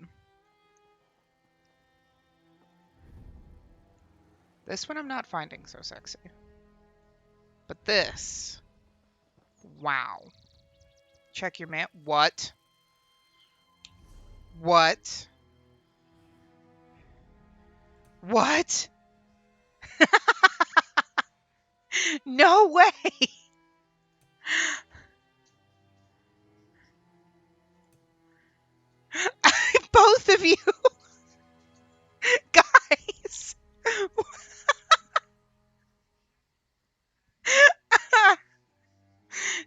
This one I'm not finding so sexy. But this. Wow. Check your man. What? What? What? No way! Both of you guys.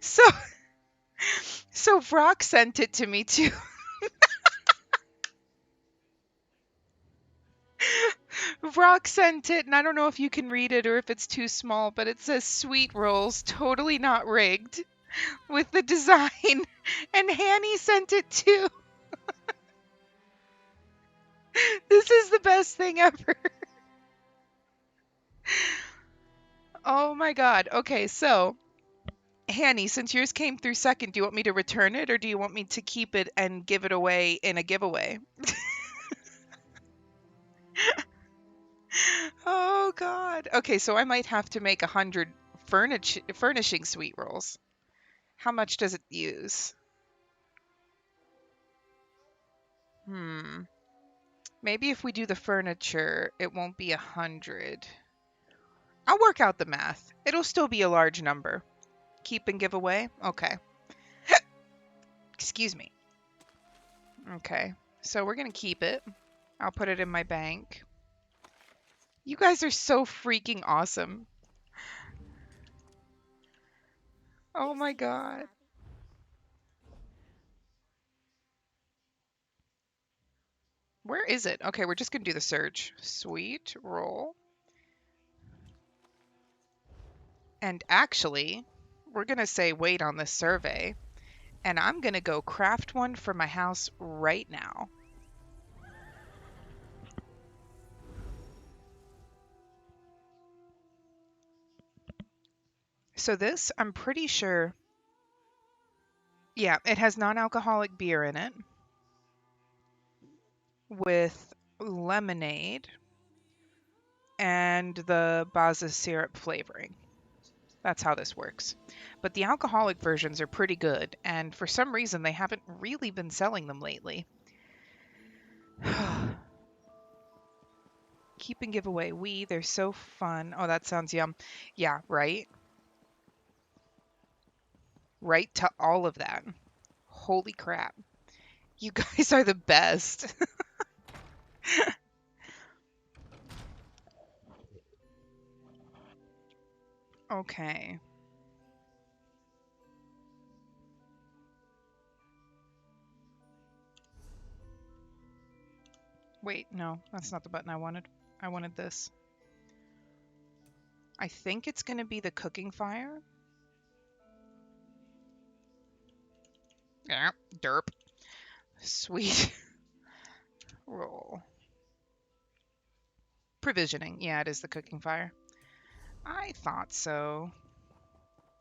so so Brock sent it to me too. Brock sent it, and I don't know if you can read it or if it's too small, but it says sweet rolls, totally not rigged, with the design. And Hanny sent it too. This is the best thing ever. Oh my god. Okay, so Hanny, since yours came through second, do you want me to return it or do you want me to keep it and give it away in a giveaway? Oh god. Okay, so I might have to make 100 furnishing sweet rolls. How much does it use? Hmm. Maybe if we do the furniture, it won't be 100. I'll work out the math. It'll still be a large number. Keep and give away? Okay. Excuse me. Okay. So we're going to keep it. I'll put it in my bank. You guys are so freaking awesome. Oh my god. Where is it? Okay, we're just going to do the search. Sweet roll. And actually, we're going to say wait on this survey. And I'm going to go craft one for my house right now. So this, I'm pretty sure, yeah, it has non-alcoholic beer in it with lemonade and the Baza syrup flavoring. That's how this works. But the alcoholic versions are pretty good, and for some reason they haven't really been selling them lately. Keep and give away. They're so fun. Oh, that sounds yum. Yeah, right? Right to all of that. Holy crap. You guys are the best. Okay. Wait, no, that's not the button I wanted. I wanted this. I think it's going to be the cooking fire. Yeah, derp. Sweet. Roll. Provisioning. Yeah, it is the cooking fire. I thought so.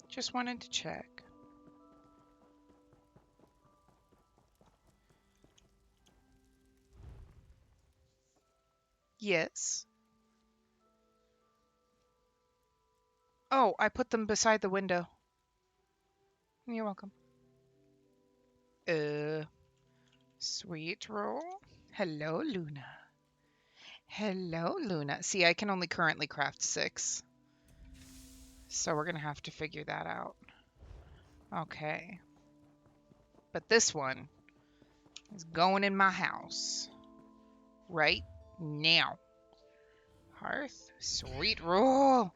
Just wanted to check. Yes. Oh, I put them beside the window. You're welcome. Sweet roll. Hello, Luna. Hello, Luna. See, I can only currently craft 6. So we're going to have to figure that out. Okay. But this one is going in my house. Right now. Hearth. Sweet roll.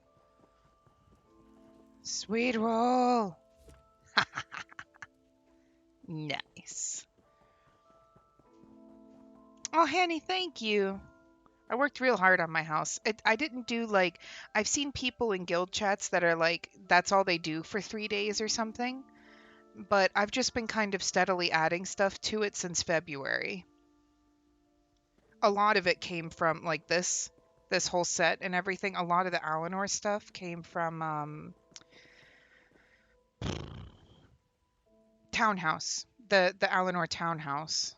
Sweet roll. Nice. Oh, Hanny, thank you. I worked real hard on my house. I didn't do like, I've seen people in guild chats that are like, that's all they do for 3 days or something. But I've just been kind of steadily adding stuff to it since February. A lot of it came from like this whole set and everything. A lot of the Alinor stuff came from Townhouse, the Alinor Townhouse.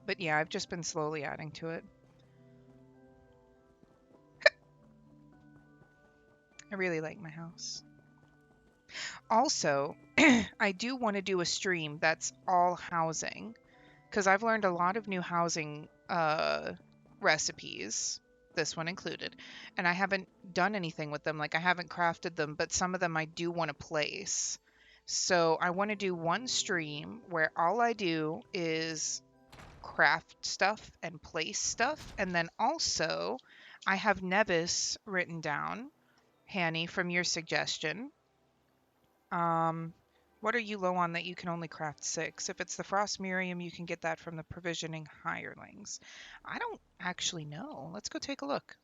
But yeah, I've just been slowly adding to it. I really like my house. Also, I do want to do a stream that's all housing because I've learned a lot of new housing recipes, this one included, and I haven't done anything with them. Like I haven't crafted them, but some of them I do want to place. So I want to do one stream where all I do is craft stuff and place stuff, and then also I have Nevis written down, Hanny, from your suggestion. What are you low on that you can only craft 6? If it's the Frost Miriam, you can get that from the provisioning hirelings. I don't actually know. Let's go take a look.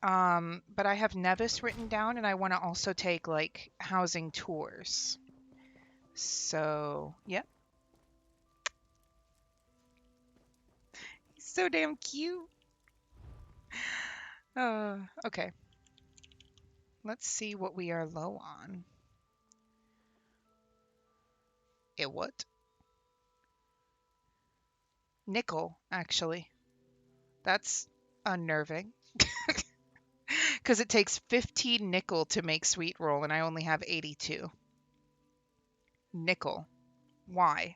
But I have Nevis written down, and I want to also take like housing tours. So, yeah. He's so damn cute. Okay. Let's see what we are low on. What? Nickel, actually. That's unnerving. Because it takes 15 nickel to make sweet roll, and I only have 82. Nickel. Why?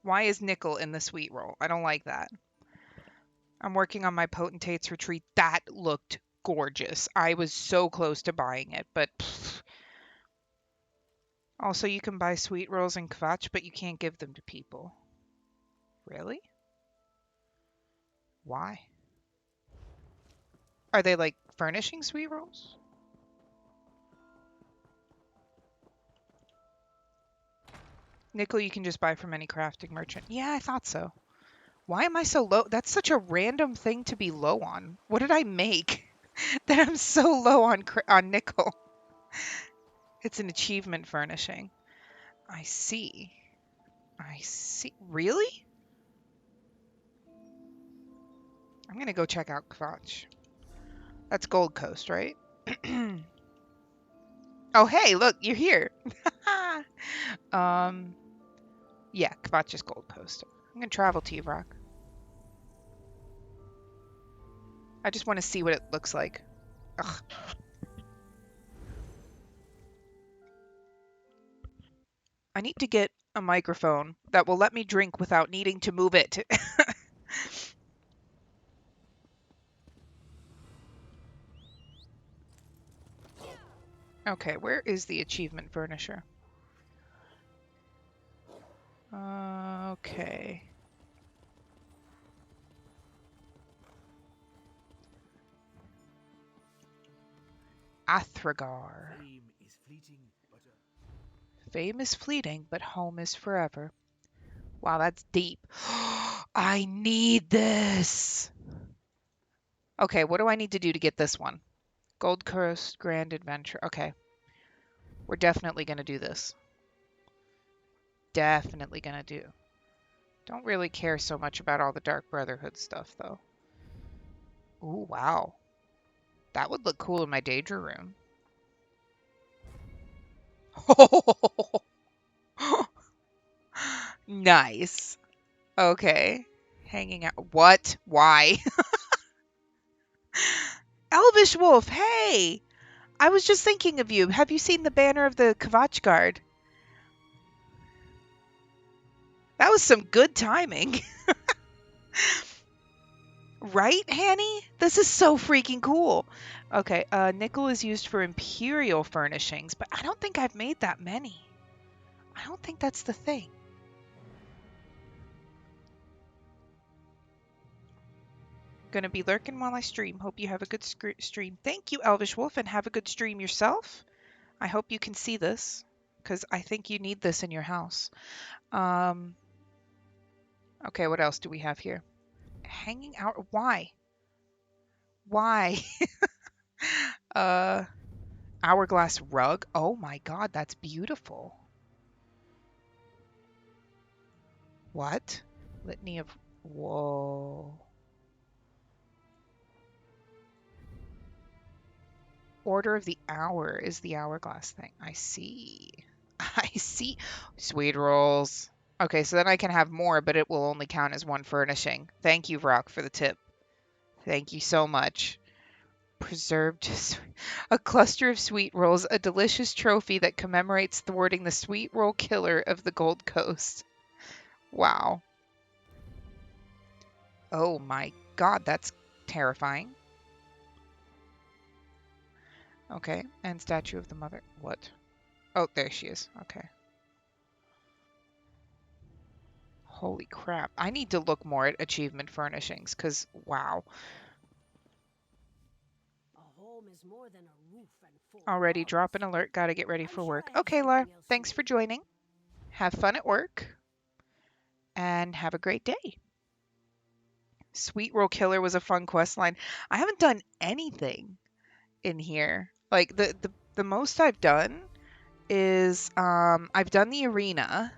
Why is nickel in the sweet roll? I don't like that. I'm working on my Potentate's Retreat. That looked gorgeous. I was so close to buying it, but pfft. Also, you can buy sweet rolls in Kvatch, but you can't give them to people. Really? Why? Are they like furnishing sweet rolls? Nickel you can just buy from any crafting merchant. Yeah, I thought so. Why am I so low? That's such a random thing to be low on. What did I make that I'm so low on nickel? It's an achievement furnishing. I see. I see. Really? I'm going to go check out Kvatch. That's Gold Coast, right? Oh, hey, look, you're here. Yeah, Kvatch is Gold Coast. I'm going to travel to you, Rock. I just want to see what it looks like. Ugh. I need to get a microphone that will let me drink without needing to move it. Okay, where is the achievement furnisher? Okay. Athragar. Fame is fleeting, but Fame is fleeting, but home is forever. Wow, that's deep. I need this. Okay, what do I need to do to get this one? Gold Coast Grand Adventure. Okay, we're definitely going to do this. Definitely going to do. Don't really care so much about all the Dark Brotherhood stuff, though. Ooh, wow. That would look cool in my Daedra room. Nice. Okay. Hanging out. What? Why? Elvish Wolf, hey! I was just thinking of you. Have you seen the banner of the Kvatch Guard? That was some good timing. Right, Hanny? This is so freaking cool. Okay, nickel is used for imperial furnishings, but I don't think I've made that many. I don't think that's the thing. Gonna be lurking while I stream. Hope you have a good stream. Thank you, Elvish Wolf, and have a good stream yourself. I hope you can see this, because I think you need this in your house. Okay, what else do we have here? Hanging out. Why? Why? uh, hourglass rug. Oh my god, that's beautiful. What? Litany of. Whoa. Order of the Hour is the hourglass thing. I see. I see. Sweet rolls. Okay, so then I can have more, but it will only count as one furnishing. Thank you, Rock, for the tip. Thank you so much. Preserved. A cluster of sweet rolls, a delicious trophy that commemorates thwarting the sweet roll killer of the Gold Coast. Wow. Oh my god, that's terrifying. Okay, and statue of the mother. What? Oh, there she is. Okay. Holy crap. I need to look more at achievement furnishings, because, wow. A home is more than a roof and four Already walls. drop an alert. Gotta get ready I'm for sure work. I have Okay, Laura. something else you Thanks for need. joining. Have fun at work. And have a great day. Sweet Roll Killer was a fun quest line. I haven't done anything in here. Like the most I've done is I've done the arena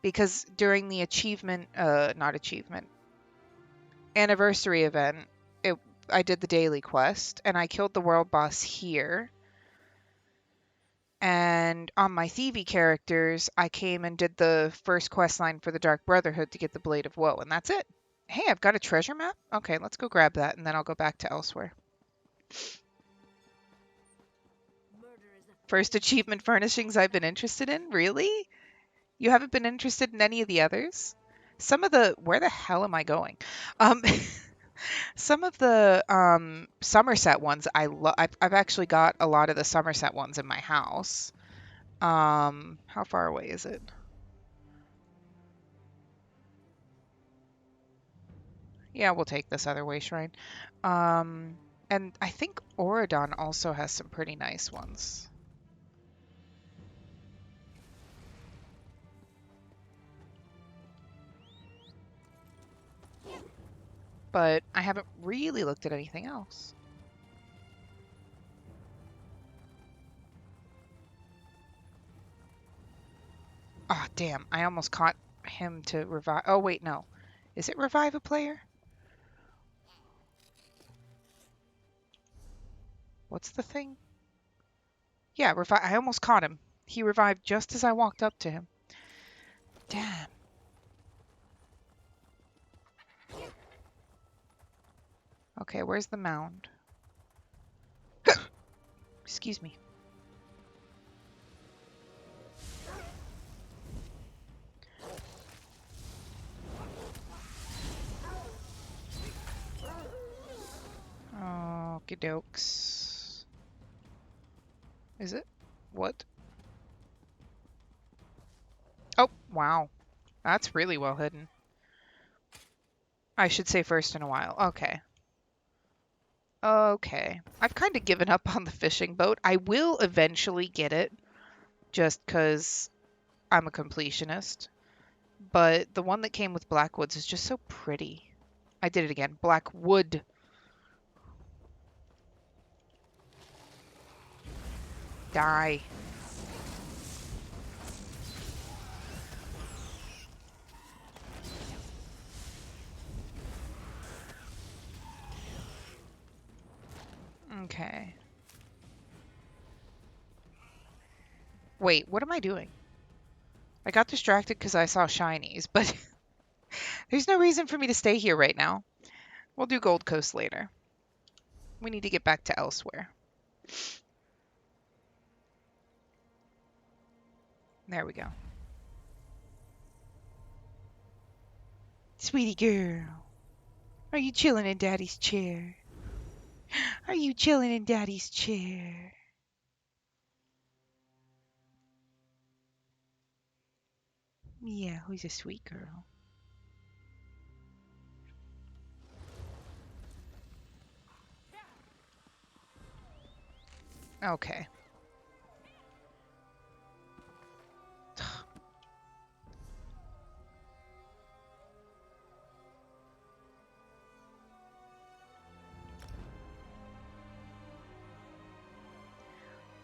because during the achievement not achievement anniversary event it I did the daily quest and I killed the world boss here. And on my thievy characters, I came and did the first quest line for the Dark Brotherhood to get the Blade of Woe, and that's it. Hey, I've got a treasure map? Okay, let's go grab that, and then I'll go back to elsewhere. Murder is a First thing achievement furnishings I've been interested in? Really? You haven't been interested in any of the others? Some of the... Where the hell am I going? Um, some of the Somerset ones I love. I've actually got a lot of the Somerset ones in my house. How far away is it? Yeah, we'll take this other way shrine. Um, and I think Oridon also has some pretty nice ones. But I haven't really looked at anything else. Ah, oh, damn. I almost caught him to revive. Oh, wait, no. Is it revive a player? What's the thing? Yeah, revive. I almost caught him. He revived just as I walked up to him. Damn. Okay, where's the mound? Excuse me. Okie dokes. Is it? What? Oh, wow. That's really well hidden. I should say first in a while. Okay. Okay. I've kind of given up on the fishing boat. I will eventually get it just because I'm a completionist. But the one that came with Blackwoods is just so pretty. I did it again. Blackwood. Die. Okay. Wait, what am I doing? I got distracted because I saw shinies, but there's no reason for me to stay here right now. We'll do Gold Coast later. We need to get back to elsewhere. There we go. Sweetie girl, are you chilling in Daddy's chair? Are you chilling in Daddy's chair? Yeah, who's a sweet girl? Okay.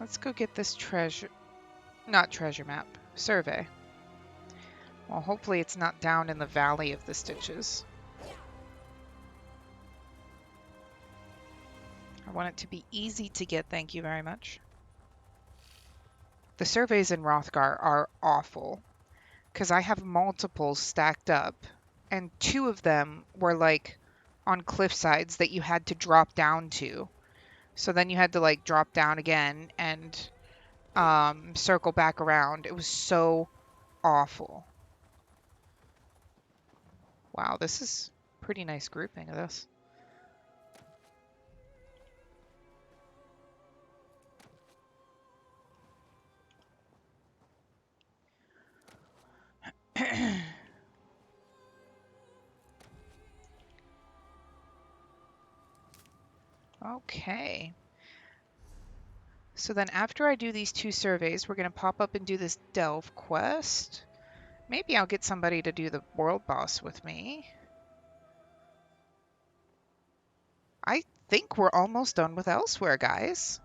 Let's go get this treasure. Not treasure map. Survey. Well, hopefully it's not down in the valley of the Stitches. I want it to be easy to get, thank you very much. The surveys in Rothgar are awful, because I have multiples stacked up, and two of them were like on cliff sides that you had to drop down to. So then you had to like drop down again and circle back around. It was so awful. Wow, this is pretty nice grouping of this. Okay. So then after I do these two surveys, we're going to pop up and do this delve quest. Maybe I'll get somebody to do the world boss with me. I think we're almost done with Elsewhere, guys.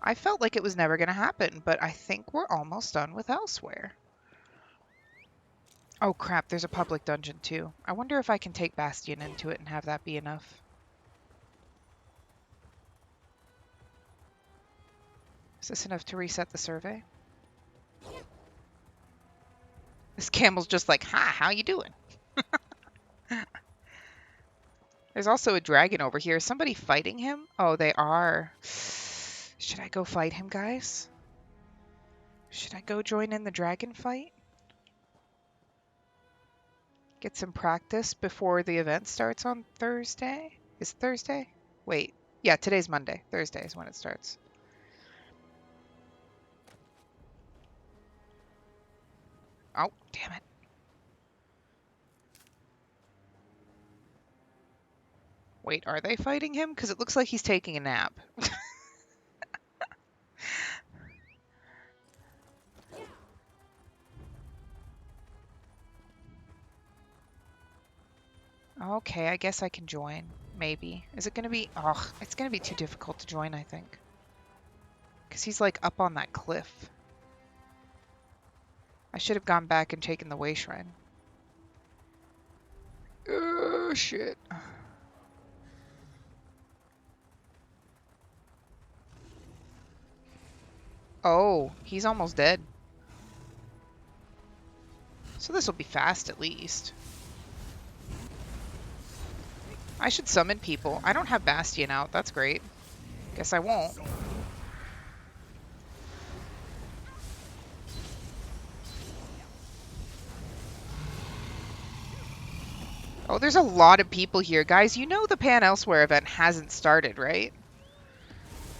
I felt like it was never going to happen, but I think we're almost done with Elsewhere. Oh crap, there's a public dungeon too. I wonder if I can take Bastion into it and have that be enough. Is this enough to reset the survey? This camel's just like, hi, how you doing? There's also a dragon over here. Is somebody fighting him? Oh, they are. Should I go fight him, guys? Should I go join in the dragon fight? Get some practice before the event starts on Thursday? Is it Thursday? Wait. Yeah, today's Monday. Thursday is when it starts. Oh, damn it. Wait, are they fighting him? Because it looks like he's taking a nap. Okay, I guess I can join. Maybe. Is it going to be... Oh, it's going to be too difficult to join, I think. Because he's like up on that cliff. I should have gone back and taken the way shrine. Oh, shit. Oh, he's almost dead. So this will be fast at least. I should summon people. I don't have Bastion out. That's great. Guess I won't. Oh, there's a lot of people here. Guys, you know the Pan Elsewhere event hasn't started, right?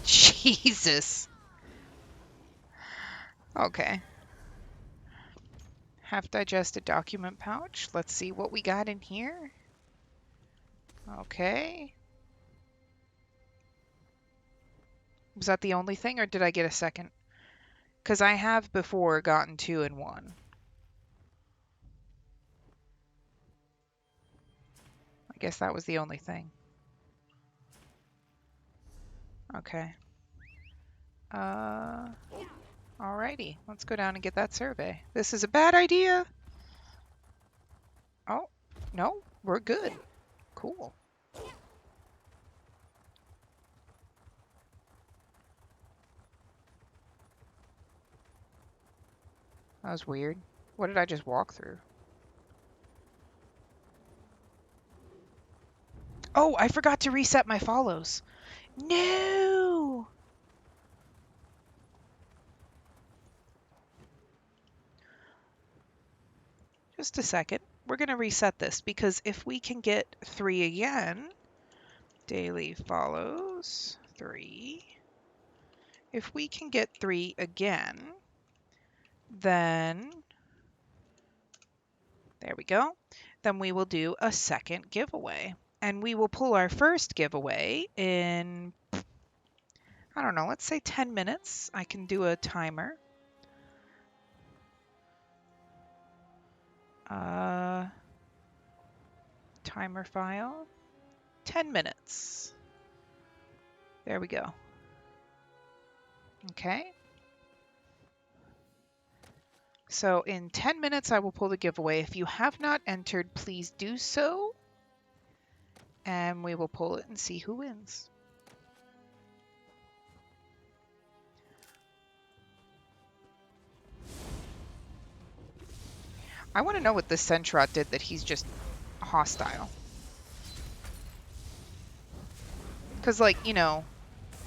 Jesus. Okay. Half digested document pouch. Let's see what we got in here. Okay. Was that the only thing, or did I get a second? Because I have before gotten 2 in 1. I guess that was the only thing. Okay. Alrighty. Let's go down and get that survey. This is a bad idea. Oh, no, we're good. Cool. That was weird. What did I just walk through? Oh, I forgot to reset my follows. No! Just a second. We're going to reset this because if we can get 3 again, daily follows, 3. If we can get 3 again, then, there we go, then we will do a second giveaway. And we will pull our first giveaway in, I don't know, let's say 10 minutes. I can do a timer. Timer file, 10 minutes. There we go. Okay. So in 10 minutes, I will pull the giveaway. If you have not entered, please do so. And we will pull it and see who wins. I want to know what this Centrot did that he's just hostile. Because, like, you know,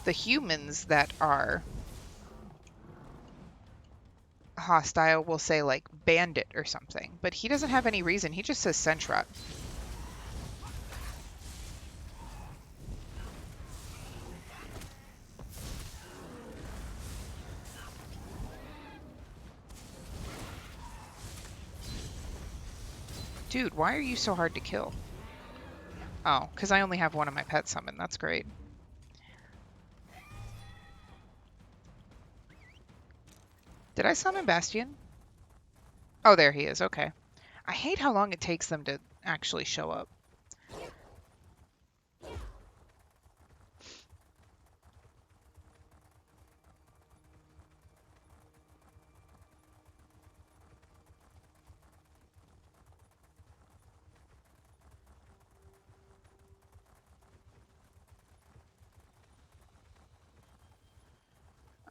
the humans that are hostile will say, like, bandit or something. But he doesn't have any reason. He just says Centrot. Dude, why are you so hard to kill? Oh, because I only have one of my pets summoned. That's great. Did I summon Bastion? Oh, there he is. Okay. I hate how long it takes them to actually show up.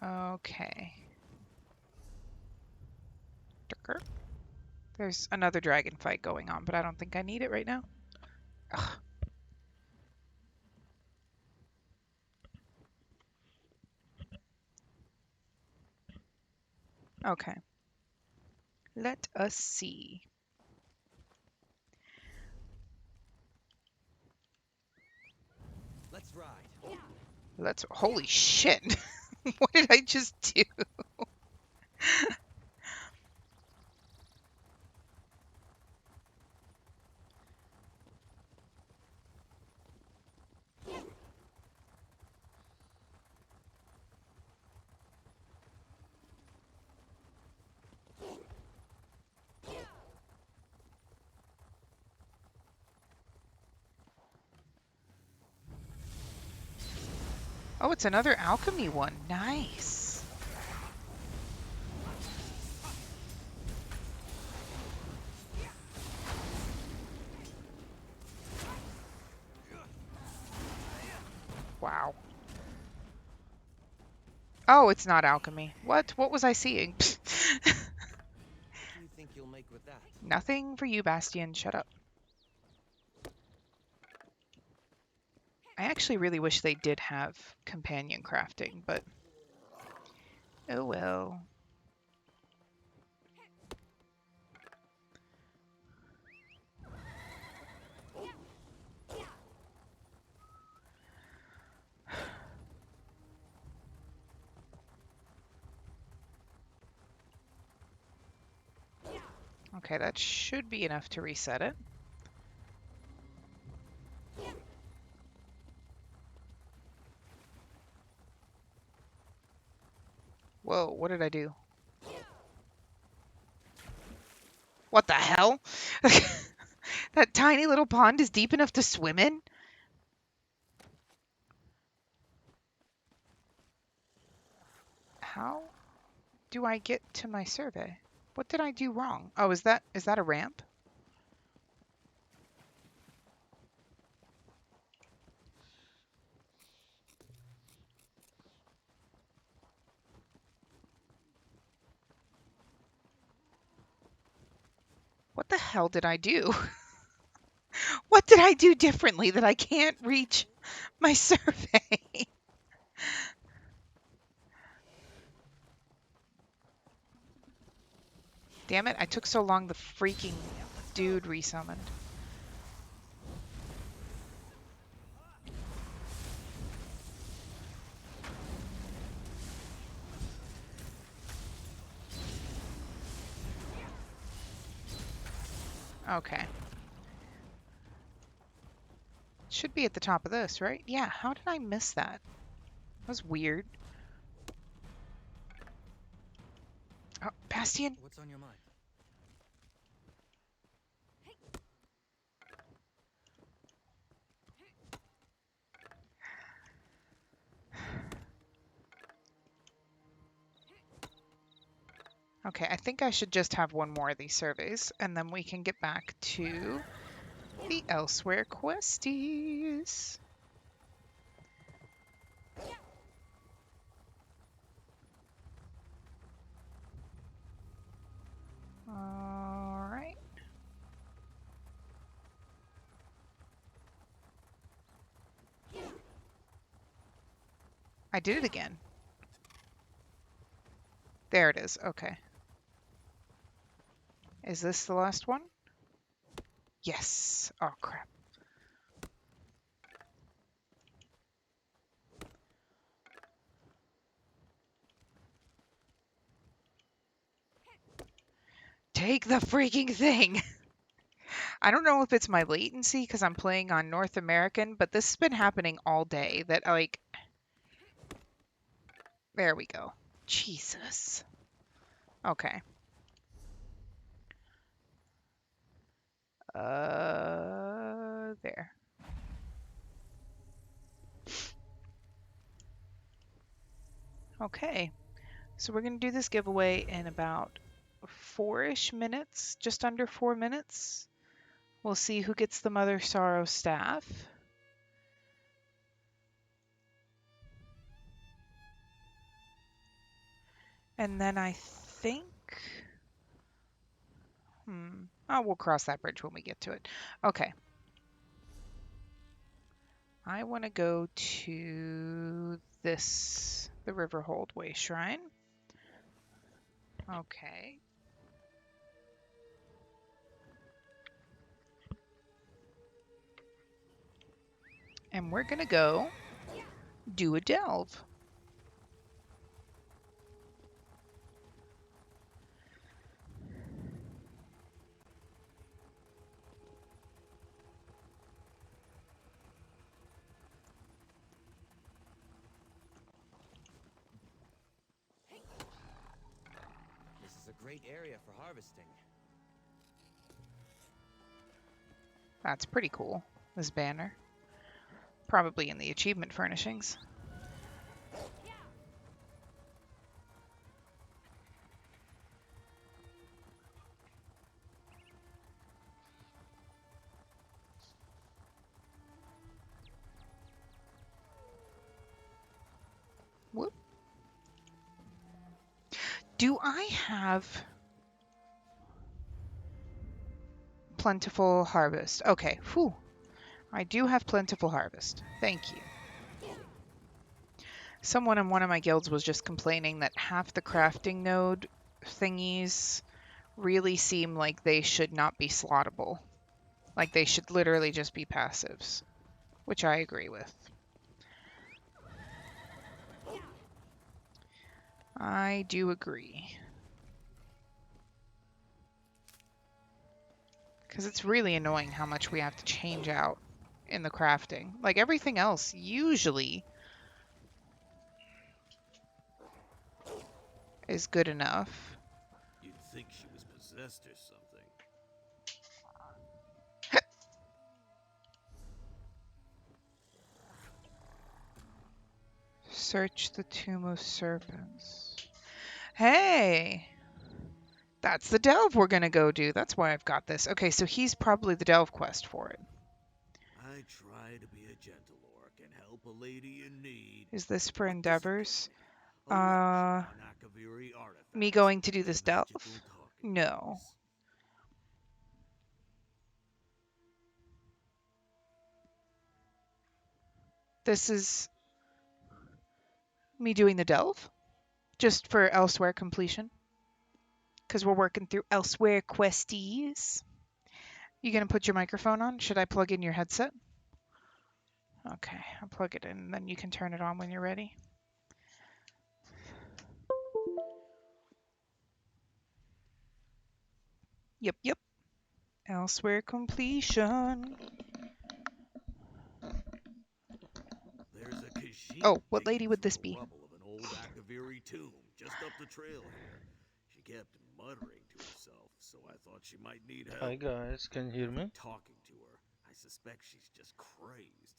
Okay. There's another dragon fight going on, but I don't think I need it right now. Ugh. Okay. Let us see. Let's ride. Let's. Holy shit! What did I just do? Oh, it's another alchemy one. Nice. Wow. Oh, it's not alchemy. What? What was I seeing? What do you think you'll make with that? Nothing for you, Bastion. Shut up. I actually really wish they did have companion crafting, but oh well. Okay, that should be enough to reset it. Whoa, what did I do? What the hell? That tiny little pond is deep enough to swim in? How do I get to my survey? What did I do wrong? Oh, is that a ramp? What the hell did I do? What did I do differently that I can't reach my survey? Damn it, I took so long the freaking dude resummoned. Okay. Should be at the top of this, right? Yeah, how did I miss that? That was weird. Oh, Bastion? What's on your mind? Okay, I think I should just have one more of these surveys, and then we can get back to the elsewhere questies. Alright. I did it again. There it is. Okay. Is this the last one? Yes. Oh, crap. Take the freaking thing! I don't know if it's my latency because I'm playing on North American, but this has been happening all day that, like... There we go. Jesus. Okay. There. Okay. So we're going to do this giveaway in about 4-ish minutes, just under 4 minutes. We'll see who gets the Mother Sorrow staff. And then I think... Oh, we'll cross that bridge when we get to it. Okay. I want to go to this, the Riverhold Way Shrine. Okay. And we're going to go do a delve. This is a great area for harvesting. That's pretty cool, this banner. Probably in the achievement furnishings. Whoop. Do I have plentiful harvest? Okay, whew. I do have plentiful harvest. Thank you. Someone in one of my guilds was just complaining that half the crafting node thingies really seem like they should not be slottable. Like they should literally just be passives, which I agree with. I do agree. Because it's really annoying how much we have to change out in the crafting. Like everything else usually is good enough. You'd think she was possessed or something. Search the Tomb of Serpents. Hey! That's the delve we're gonna go do. That's why I've got this. Okay, so he's probably the delve quest for it. I try to be a gentle orc and help a lady in need. Is this for What does it endeavors? pay me? A lecture on Akaviri Me artifacts going to do and this delve? magical talking No. things. This is me doing the delve? Just for elsewhere completion? Because we're working through elsewhere questies. You gonna put your microphone on? Should I plug in your headset? Okay, I'll plug it in, and then you can turn it on when you're ready. Yep, yep. Elsewhere completion. There's a Khajiit Oh, what digging lady would through this the be? rubble of an old Akaviri tomb just up the trail here. She kept muttering to herself, so I thought she might need help. Hi guys, can you hear After me? talking to her, I suspect she's just crazed.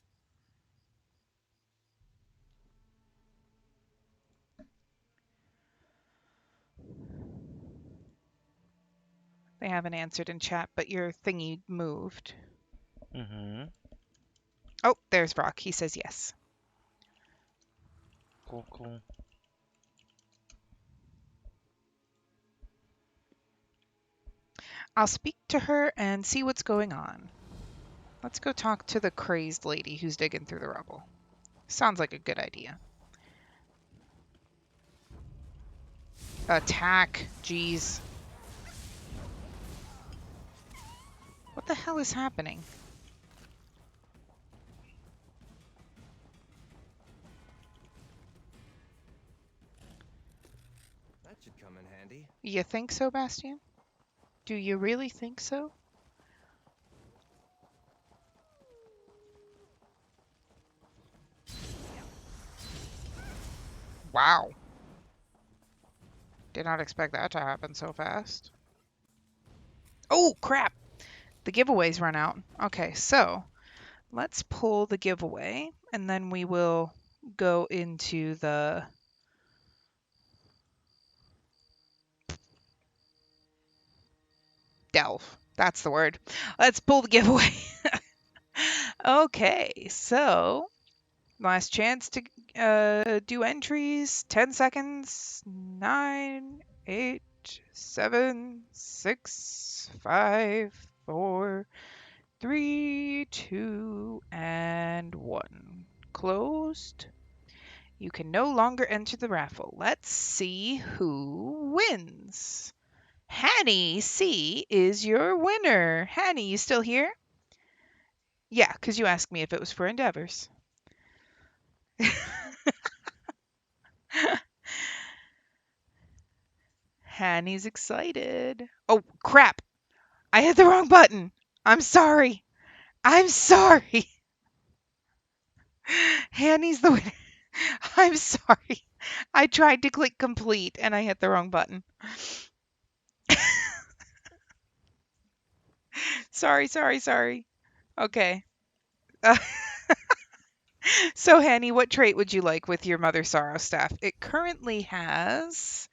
They haven't answered in chat, but your thingy moved. Mm-hmm. Oh, there's Rock. He says yes. Cool, cool. I'll speak to her and see what's going on. Let's go talk to the crazed lady who's digging through the rubble. Sounds like a good idea. Attack. Jeez. What the hell is happening? That should come in handy. You think so, Bastian? Do you really think so? Wow. Did not expect that to happen so fast. Oh, crap! The giveaway's run out. Okay, so let's pull the giveaway, and then we will go into the delve. That's the word. Let's pull the giveaway. Okay, so last chance to do entries. 10 seconds. 9, 8, 7, 6, 5, 4, 3, 2, and 1. Closed. You can no longer enter the raffle. Let's see who wins. Hanny C is your winner. Hanny, you still here? Yeah, because you asked me if it was for endeavors. Hanny's excited. Oh, crap. I hit the wrong button. I'm sorry. I'm sorry. Hanny's the winner. I'm sorry. I tried to click complete and I hit the wrong button. Sorry, sorry, sorry. Okay. Uh, so, Hanny, what trait would you like with your Mother Sorrow staff? It currently has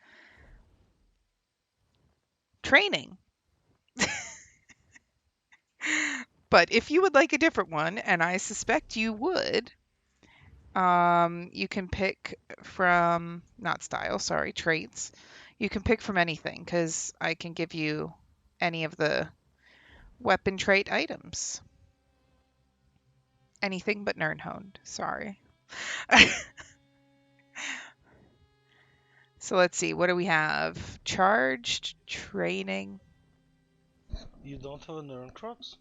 training. But if you would like a different one, and I suspect you would, you can pick from, not style, sorry, traits. You can pick from anything because I can give you any of the weapon trait items. Anything but Nernhoned, sorry. So let's see, what do we have? Charged, training. You don't have a Nern Crux?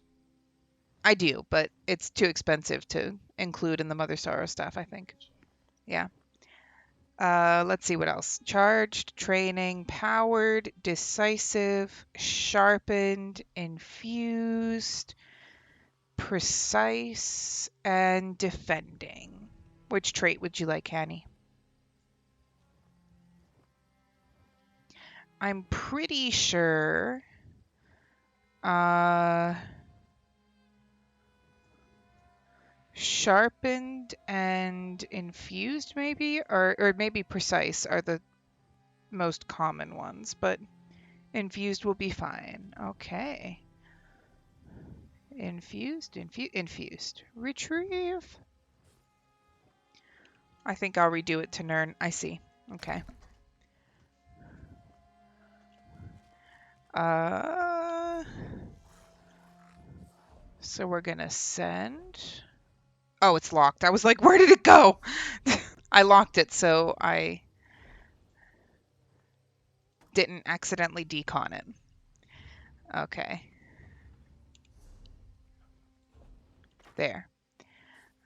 I do, but it's too expensive to include in the Mother Sorrow stuff, I think. Yeah. Let's see what else. Charged, training, powered, decisive, sharpened, infused, precise, and defending. Which trait would you like, Hanny? I'm pretty sure sharpened and infused maybe, or maybe precise are the most common ones, but infused will be fine. Okay. Infused. Retrieve. I think I'll redo it to Nern. I see. Okay. So we're gonna send. Oh, it's locked. I was like, where did it go? I locked it so I didn't accidentally decon it. Okay. There.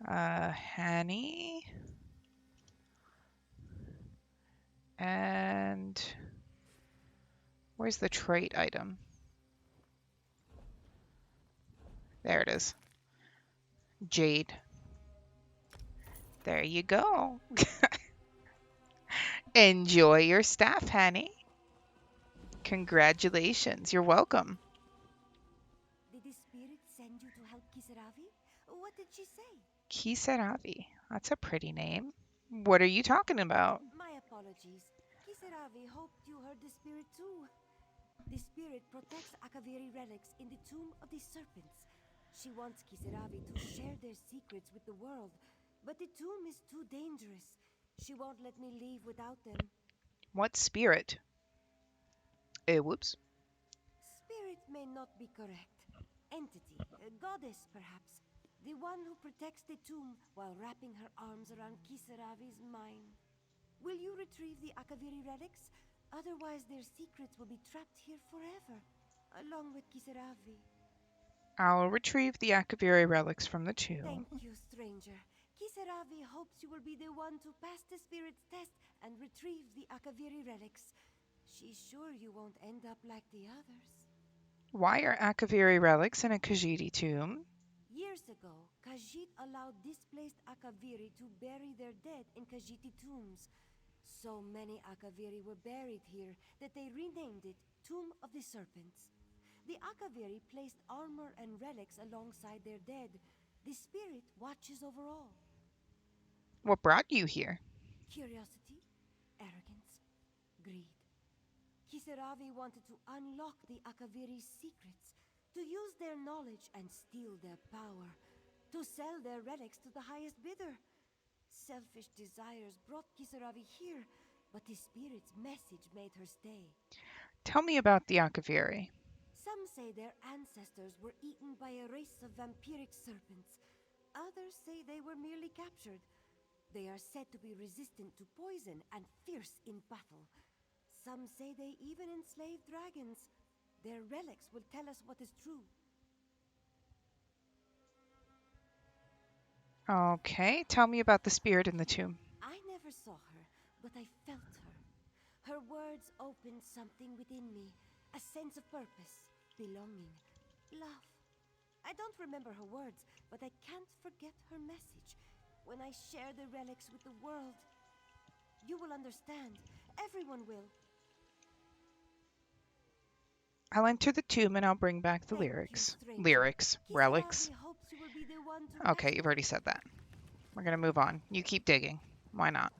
Hanny. And where's the trait item? There it is. Jade. There you go. Enjoy your staff, Hanny. Congratulations. You're welcome. Did the spirit send you to help Kisaravi? What did she say? Kisaravi. That's a pretty name. What are you talking about? My apologies. Kisaravi hoped you heard the spirit too. The spirit protects Akaviri relics in the tomb of the serpents. She wants Kisaravi to share their secrets with the world, but the tomb is too dangerous. She won't let me leave without them. What spirit? Whoops. Spirit may not be correct. Entity, a goddess perhaps. The one who protects the tomb while wrapping her arms around Kisaravi's mind. Will you retrieve the Akaviri relics? Otherwise their secrets will be trapped here forever, along with Kisaravi. I'll retrieve the Akaviri relics from the tomb. Thank you, stranger. Kisaravi hopes you will be the one to pass the spirit's test and retrieve the Akaviri relics. She's sure you won't end up like the others. Why are Akaviri relics in a Khajiit tomb? Years ago, Khajiit allowed displaced Akaviri to bury their dead in Khajiiti tombs. So many Akaviri were buried here that they renamed it Tomb of the Serpents. The Akaviri placed armor and relics alongside their dead. The spirit watches over all. What brought you here? Curiosity, arrogance, greed. Kisaravi wanted to unlock the Akaviri's secrets, to use their knowledge and steal their power, to sell their relics to the highest bidder. Selfish desires brought Kisaravi here, but the spirit's message made her stay. Tell me about the Akaviri. Some say their ancestors were eaten by a race of vampiric serpents. Others say they were merely captured. They are said to be resistant to poison and fierce in battle. Some say they even enslaved dragons. Their relics will tell us what is true. Okay, tell me about the spirit in the tomb. I never saw her, but I felt her. Her words opened something within me, a sense of purpose, belonging, love. I don't remember her words, but I can't forget her message. When I share the relics with the world, you will understand. Everyone will. I'll enter the tomb and I'll bring back the Thank you, lyrics. stranger. Lyrics. Relics. Kisaravi hopes you will be the one to Okay, you've already said that. We're gonna move on. You keep digging. Why not?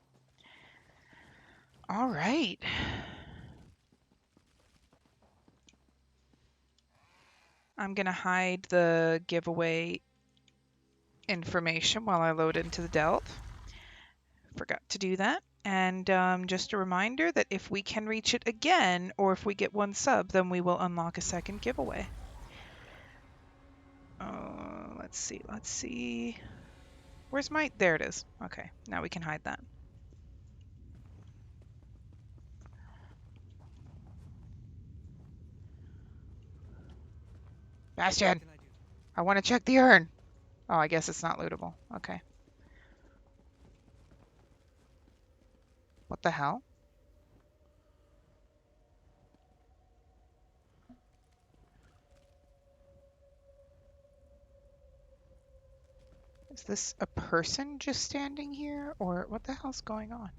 All right. I'm gonna hide the giveaway information while I load into the delve. Forgot to do that. And just a reminder that if we can reach it again, or if we get one sub, then we will unlock a second giveaway. Let's see. Where's my... There it is. Okay, now we can hide that. Bastion! What can I do? I want to check the urn. Oh, I guess it's not lootable. Okay. What the hell? Is this a person just standing here, or what the hell's going on?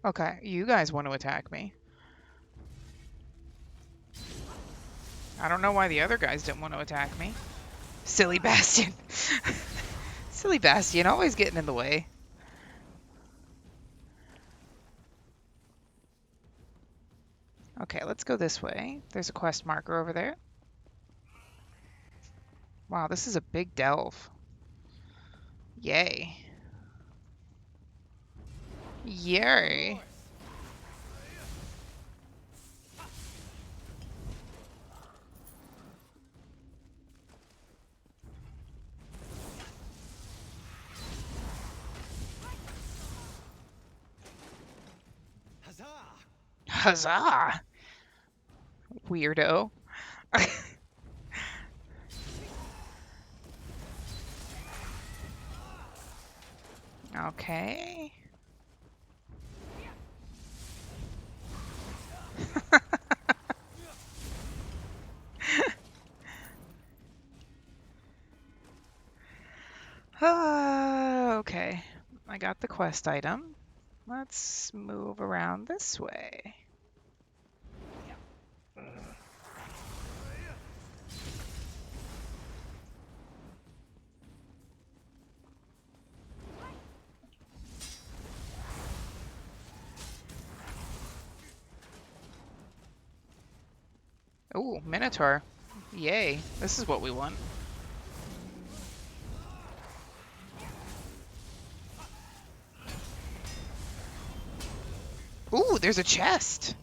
Okay, you guys want to attack me. I don't know why the other guys didn't want to attack me. Silly Bastion. Silly Bastion, always getting in the way. Okay, let's go this way. There's a quest marker over there. Wow, this is a big delve. Yay. Yay. Huzzah! Huzzah! Weirdo. Okay. Okay. I got the quest item. Let's move around this way. Ooh, Minotaur. Yay. This is what we want. Ooh, there's a chest.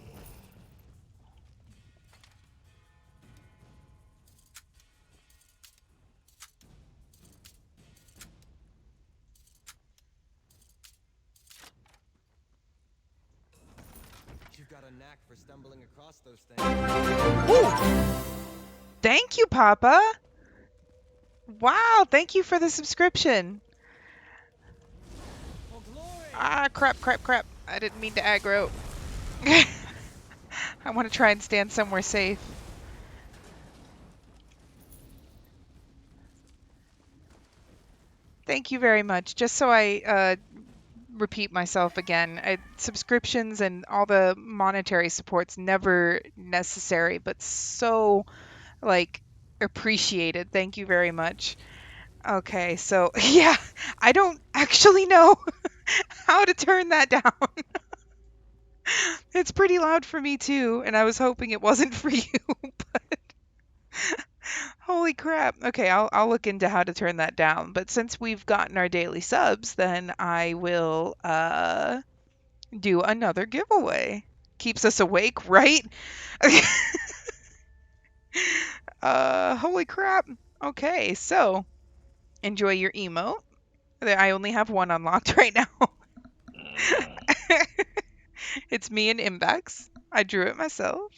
You've got a knack for stumbling across those things. Ooh. Thank you, Papa. Wow, thank you for the subscription. For glory! Ah, crap, crap, crap. I didn't mean to aggro. I want to try and stand somewhere safe. Thank you very much. Just so I repeat myself again, subscriptions and all the monetary support's never necessary, but so, like, appreciated. Thank you very much. Okay, so, yeah, I don't actually know how to turn that down. It's pretty loud for me too, and I was hoping it wasn't for you, but holy crap. Okay, I'll look into how to turn that down. But since we've gotten our daily subs, then I will do another giveaway. Keeps us awake, right? Holy crap. Okay, so enjoy your emote. I only have one unlocked right now. It's me and Imbex. I drew it myself.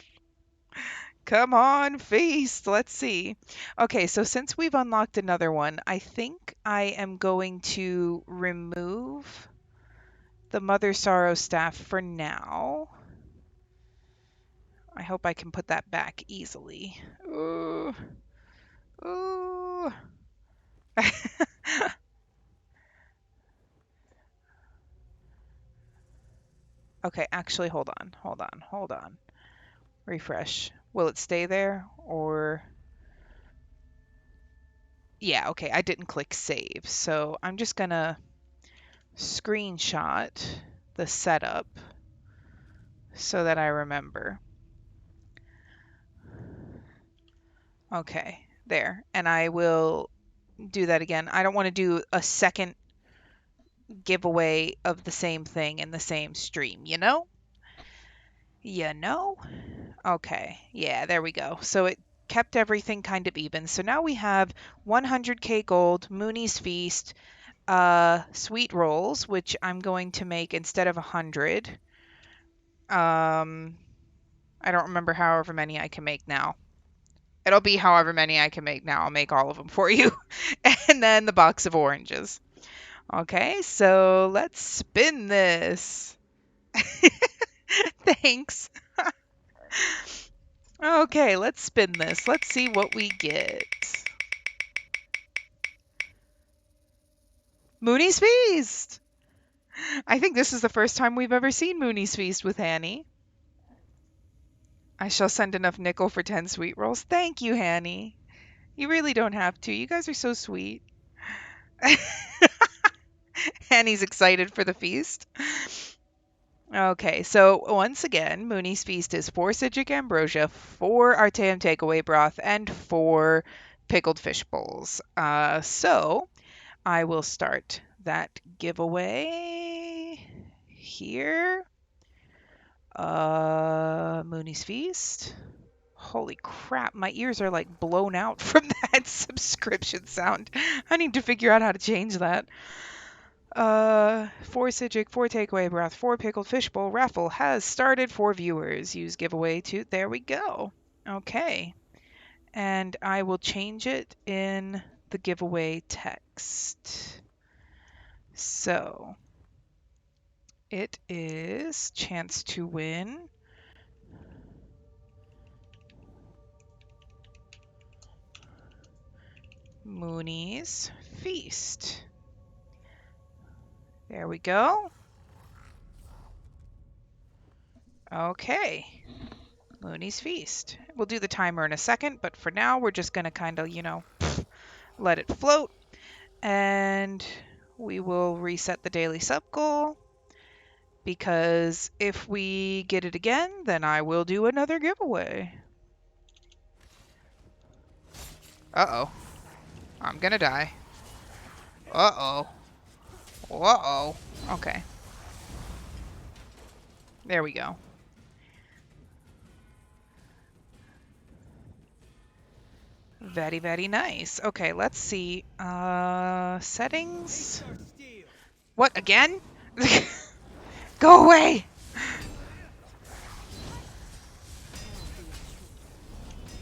Come on, feast. Let's see. Okay, so since we've unlocked another one, I think I am going to remove the Mother Sorrow staff for now. I hope I can put that back easily. Ooh. Ooh. Okay, actually, hold on. Hold on. Hold on. Refresh. Will it stay there or... Yeah, okay, I didn't click save. So I'm just gonna screenshot the setup so that I remember. Okay, there. And I will do that again. I don't want to do a second giveaway of the same thing in the same stream, you know? You know? Okay, yeah, there we go. So it kept everything kind of even. So now we have 100k gold, Mooney's Feast, sweet rolls, which I'm going to make instead of 100. I don't remember however many I can make now. It'll be however many I can make now. I'll make all of them for you. And then the box of oranges. Okay, so let's spin this. Thanks. Okay, let's spin this. Let's see what we get. Mooney's Feast! I think this is the first time we've ever seen Mooney's Feast with Hanny. I shall send enough nickel for 10 sweet rolls. Thank you, Hanny. You really don't have to. You guys are so sweet. Hanny's excited for the feast. Okay, so once again, Mooney's Feast is 4 Citric Ambrosia, 4 Arteum Takeaway Broth, and 4 Pickled Fish Bowls. So I will start that giveaway here. Mooney's Feast. Holy crap, my ears are like blown out from that subscription sound. I need to figure out how to change that. 4 Citric, 4 Takeaway Broth, 4 Pickled Fish Bowl raffle has started for viewers. Use giveaway to, there we go. Okay. And I will change it in the giveaway text. So it is chance to win Mooney's Feast. There we go. Okay. Mooney's Feast. We'll do the timer in a second, but for now we're just going to kind of, let it float. And we will reset the daily sub goal, because if we get it again, then I will do another giveaway. Uh-oh. I'm gonna die. Uh-oh. Uh-oh. Okay. There we go. Very, very nice. Okay, let's see. Settings. What, again? Go away!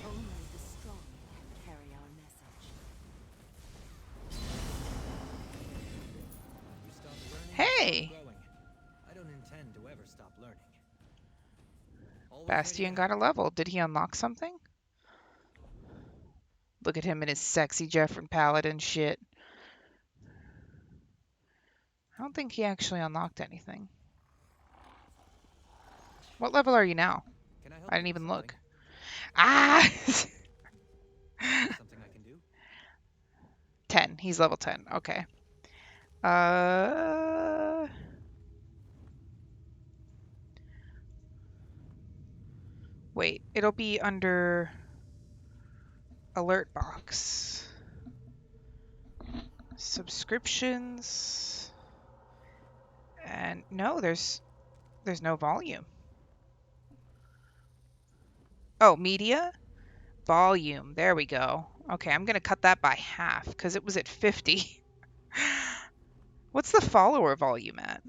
Only the strong can carry our message. You stop learning, Hey! you stop growing. I don't intend to ever stop learning. Always Bastion ready to got a level. Did he unlock something? Look at him in his sexy Jeffrin Paladin shit. I don't think he actually unlocked anything. What level are you now? Can I help I you didn't with even something? look. Ah! Something I can do? 10. He's level 10. Okay. Uh... Wait, it'll be under alert box. Subscriptions. And no, there's no volume. Oh, media? Volume. There we go. Okay, I'm going to cut that by half because it was at 50. What's the follower volume at?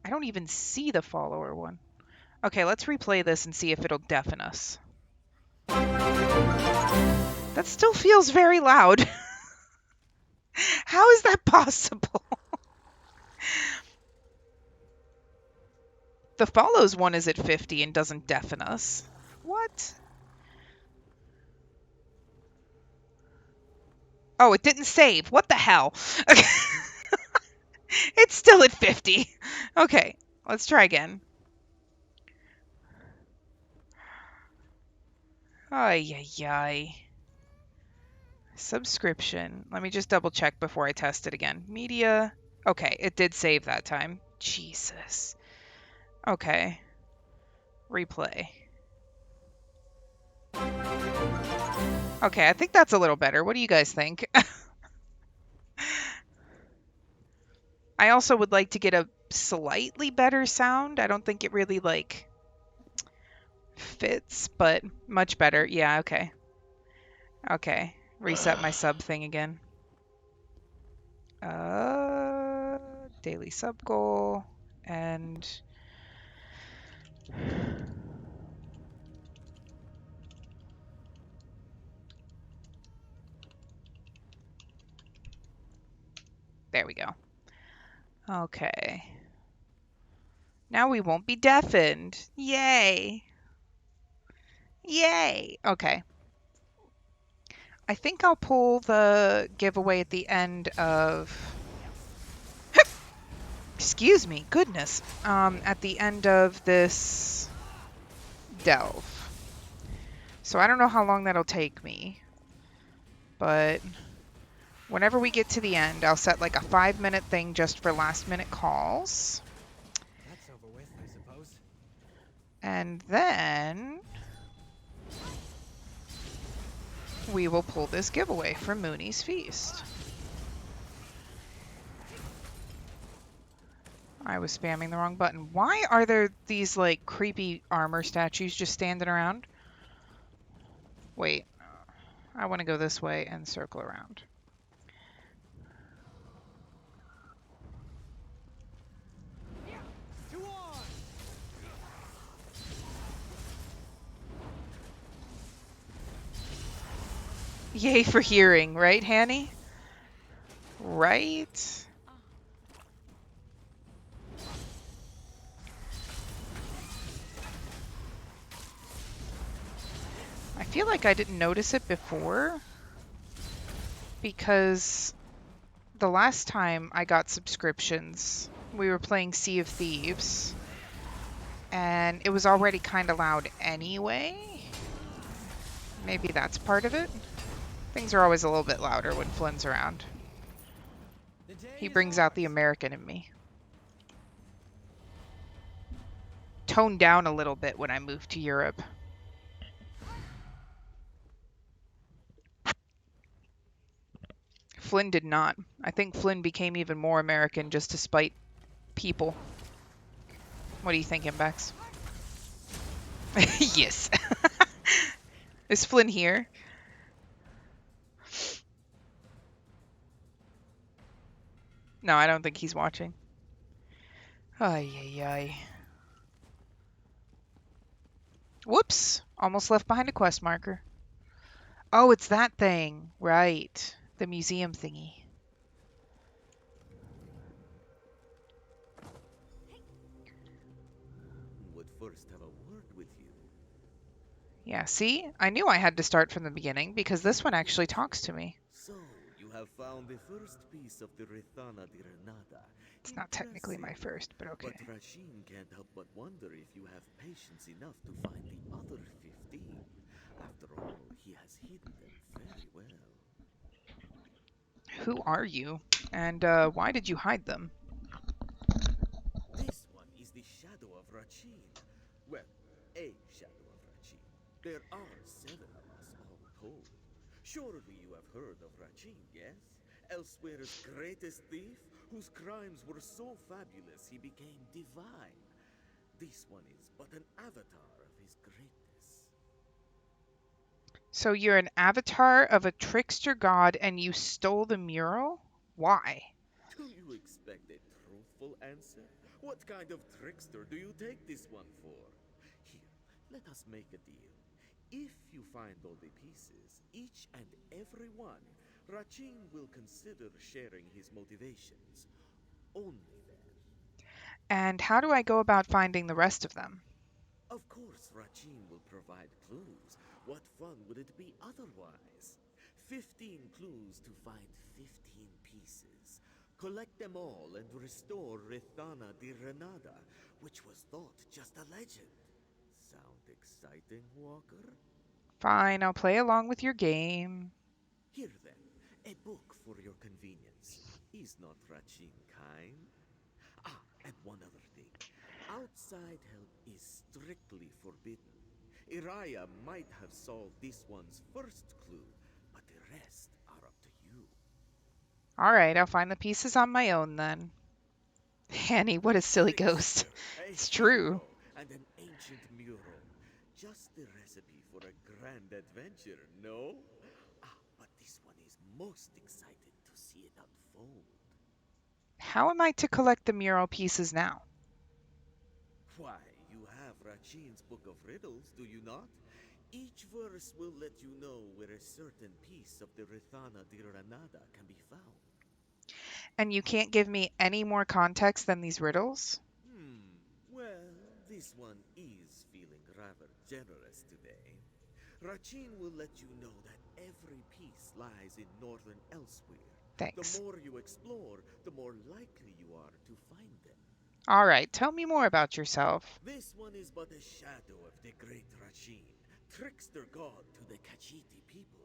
I don't even see the follower one. Okay, let's replay this and see if it'll deafen us. That still feels very loud. How is that possible? The follows one is at 50 and doesn't deafen us. What? Oh, it didn't save. What the hell? It's still at 50. Okay, let's try again. Ay, ay, ay. Subscription. Let me just double check before I test it again. Media. Okay, it did save that time. Jesus. Okay. Replay. Okay, I think that's a little better. What do you guys think? I also would like to get a slightly better sound. I don't think it really, fits, but much better. Yeah, okay. Okay. Reset my sub thing again. Daily sub goal. And... There we go. Okay. Now we won't be deafened. Yay! Yay! Okay. I think I'll pull the giveaway at the end of... Excuse me, goodness. At the end of this delve. So I don't know how long that'll take me, but whenever we get to the end, I'll set like a 5-minute thing just for last-minute calls. That's over with, I suppose. And then we will pull this giveaway from Mooney's Feast. I was spamming the wrong button. Why are there these like creepy armor statues just standing around? Wait, I want to go this way and circle around. To on! Yay for hearing, right, Hanny? Right? I feel like I didn't notice it before because the last time I got subscriptions, we were playing Sea of Thieves, and it was already kind of loud anyway. Maybe that's part of it. Things are always a little bit louder when Flynn's around. The day He is brings out the ours. American in me. Toned down a little bit when I moved to Europe. Flynn did not. I think Flynn became even more American just to spite people. What are you thinking, Bex? Yes. Is Flynn here? No, I don't think he's watching. Ay, ay, ay. Whoops! Almost left behind a quest marker. Oh, it's that thing. Right. The museum thingy. Would first have a word with you. Yeah, see? I knew I had to start from the beginning because this one actually talks to me. So, you have found the first piece of the Rethana di Renata. It's not technically my Impressive. first, but okay. But Rasheen can't help but wonder if you have patience enough to find the other 15. After all, he has hidden them very well. Who are you? And why did you hide them? This one is the shadow of Rachin. Well, a shadow of Rachin. There are 7 of us all told. Surely you have heard of Rachin, yes? Elsewhere's greatest thief, whose crimes were so fabulous he became divine. This one is but an avatar of his greatness. So you're an avatar of a trickster god and you stole the mural? Why? Do you expect a truthful answer? What kind of trickster do you take this one for? Here, let us make a deal. If you find all the pieces, each and every one, Rachin will consider sharing his motivations. Only then. And how do I go about finding the rest of them? Of course, Rachin will provide clues. What fun would it be otherwise? 15 clues to find 15 pieces. Collect them all and restore Rethana di Renada, which was thought just a legend. Sound exciting, Walker? Fine, I'll play along with your game. Here then, a book for your convenience. Is not Rachin kind? Ah, and one other thing. Outside help is strictly forbidden. Iraya might have solved this one's first clue, but the rest are up to you. Alright, I'll find the pieces on my own then. Hanny, what a silly ghost. Trickster, a It's true. hero, and an ancient mural. Just the recipe for a grand adventure, no? Ah, but this one is most excited to see it unfold. How am I to collect the mural pieces now? Why, you have Rachin's Book of Riddles, do you not? Each verse will let you know where a certain piece of the Rethana di Renada can be found. And you can't give me any more context than these riddles? Well, this one is feeling rather generous today. Rachin will let you know that every piece lies in northern Elsewhere. The Thanks. more you explore, the more likely you are to find them. All right, tell me more about yourself. This one is but a shadow of the great Rachin, trickster god to the Khajiiti people.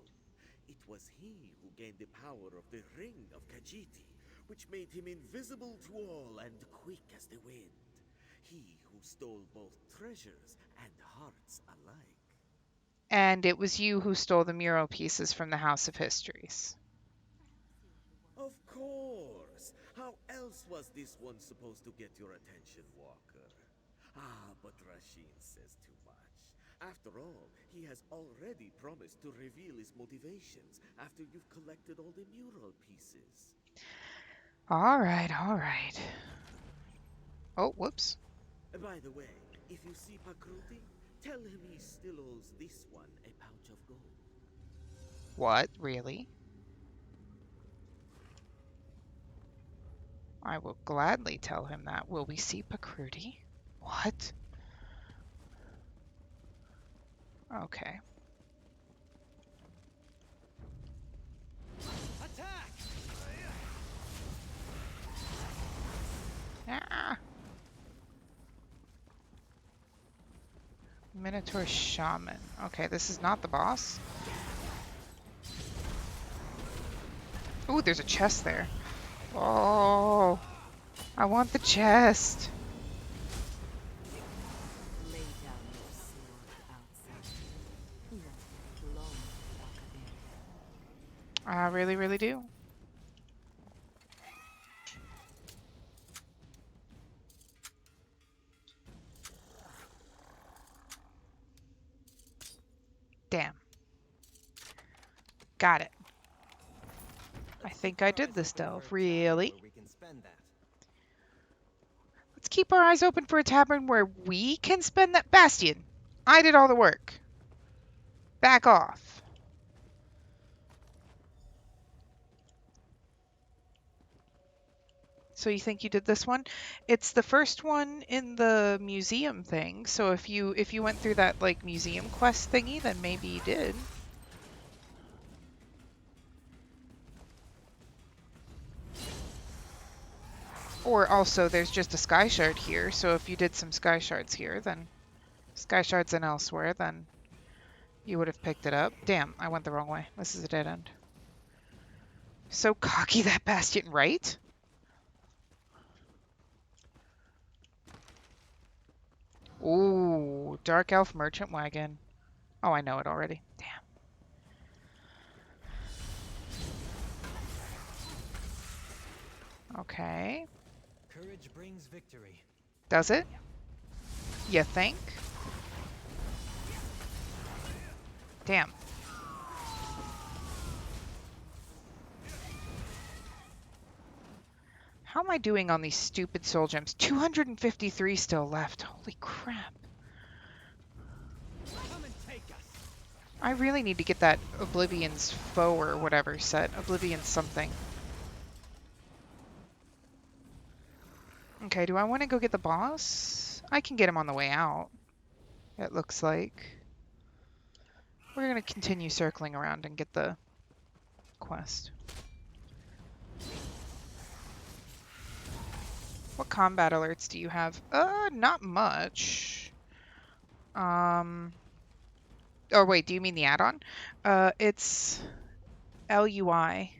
It was he who gained the power of the Ring of Khajiiti, which made him invisible to all and quick as the wind. He who stole both treasures and hearts alike. And it was you who stole the mural pieces from the House of Histories. Of course! How else was this one supposed to get your attention, Walker? But Rasheen says too much. After all, he has already promised to reveal his motivations after you've collected all the mural pieces. All right, all right. Oh, whoops. By the way, if you see Pakruti, tell him he still owes this one a pouch of gold. What? Really? I will gladly tell him that. Will we see Pakruti? What? Okay. Attack! Ah! Minotaur Shaman. Okay, this is not the boss. Ooh, there's a chest there. Oh, I want the chest. Lay down your sword outside. You won't belong to Akaviri. I really, really do. Damn. Got it. I think I did this delve. Really? We can spend that. Let's keep our eyes open for a tavern where we can spend that. Bastion, I did all the work. Back off. So you think you did this one? It's the first one in the museum thing. So if you went through that like museum quest thingy, then maybe you did. Or also there's just a sky shard here. So if you did some sky shards here, then sky shards and elsewhere, then you would have picked it up. Damn, I went the wrong way. This is a dead end. So cocky, that Bastion, right? Ooh, Dark Elf Merchant Wagon. Oh, I know it already. Damn. Okay. Courage brings victory. Does it? You think? Damn. How am I doing on these stupid soul gems? 253 still left. Holy crap. Come and take us. I really need to get that Oblivion's Foe or whatever set. Oblivion something. Okay, do I want to go get the boss? I can get him on the way out, it looks like. We're going to continue circling around and get the quest. What combat alerts do you have? Not much. Oh wait, do you mean the add-on? It's LUI.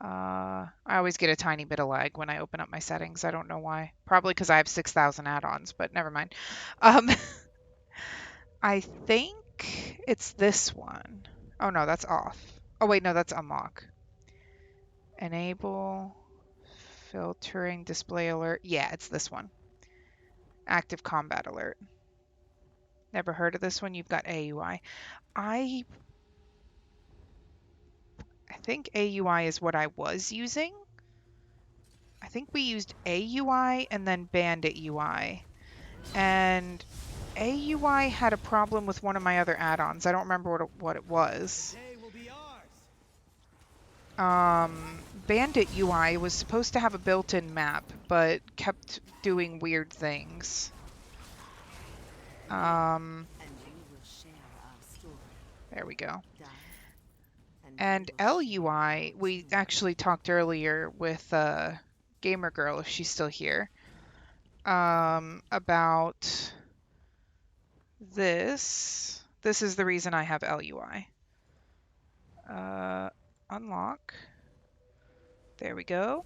I always get a tiny bit of lag when I open up my settings. I don't know why. Probably because I have 6,000 add-ons, but never mind. I think it's this one. Oh no, that's off. Oh wait, no, that's unlock. Enable filtering display alert. Yeah, it's this one. Active combat alert. Never heard of this one. You've got AUI. I think AUI is what I was using. I think we used AUI and then Bandit UI. And AUI had a problem with one of my other add-ons. I don't remember what it was. Today will be ours. Bandit UI was supposed to have a built-in map, but kept doing weird things. And we will share our story. There we go. Die, And we will share LUI, our we tomb. actually talked earlier with Gamer Girl, if she's still here, about this. This is the reason I have LUI. Unlock. There we go.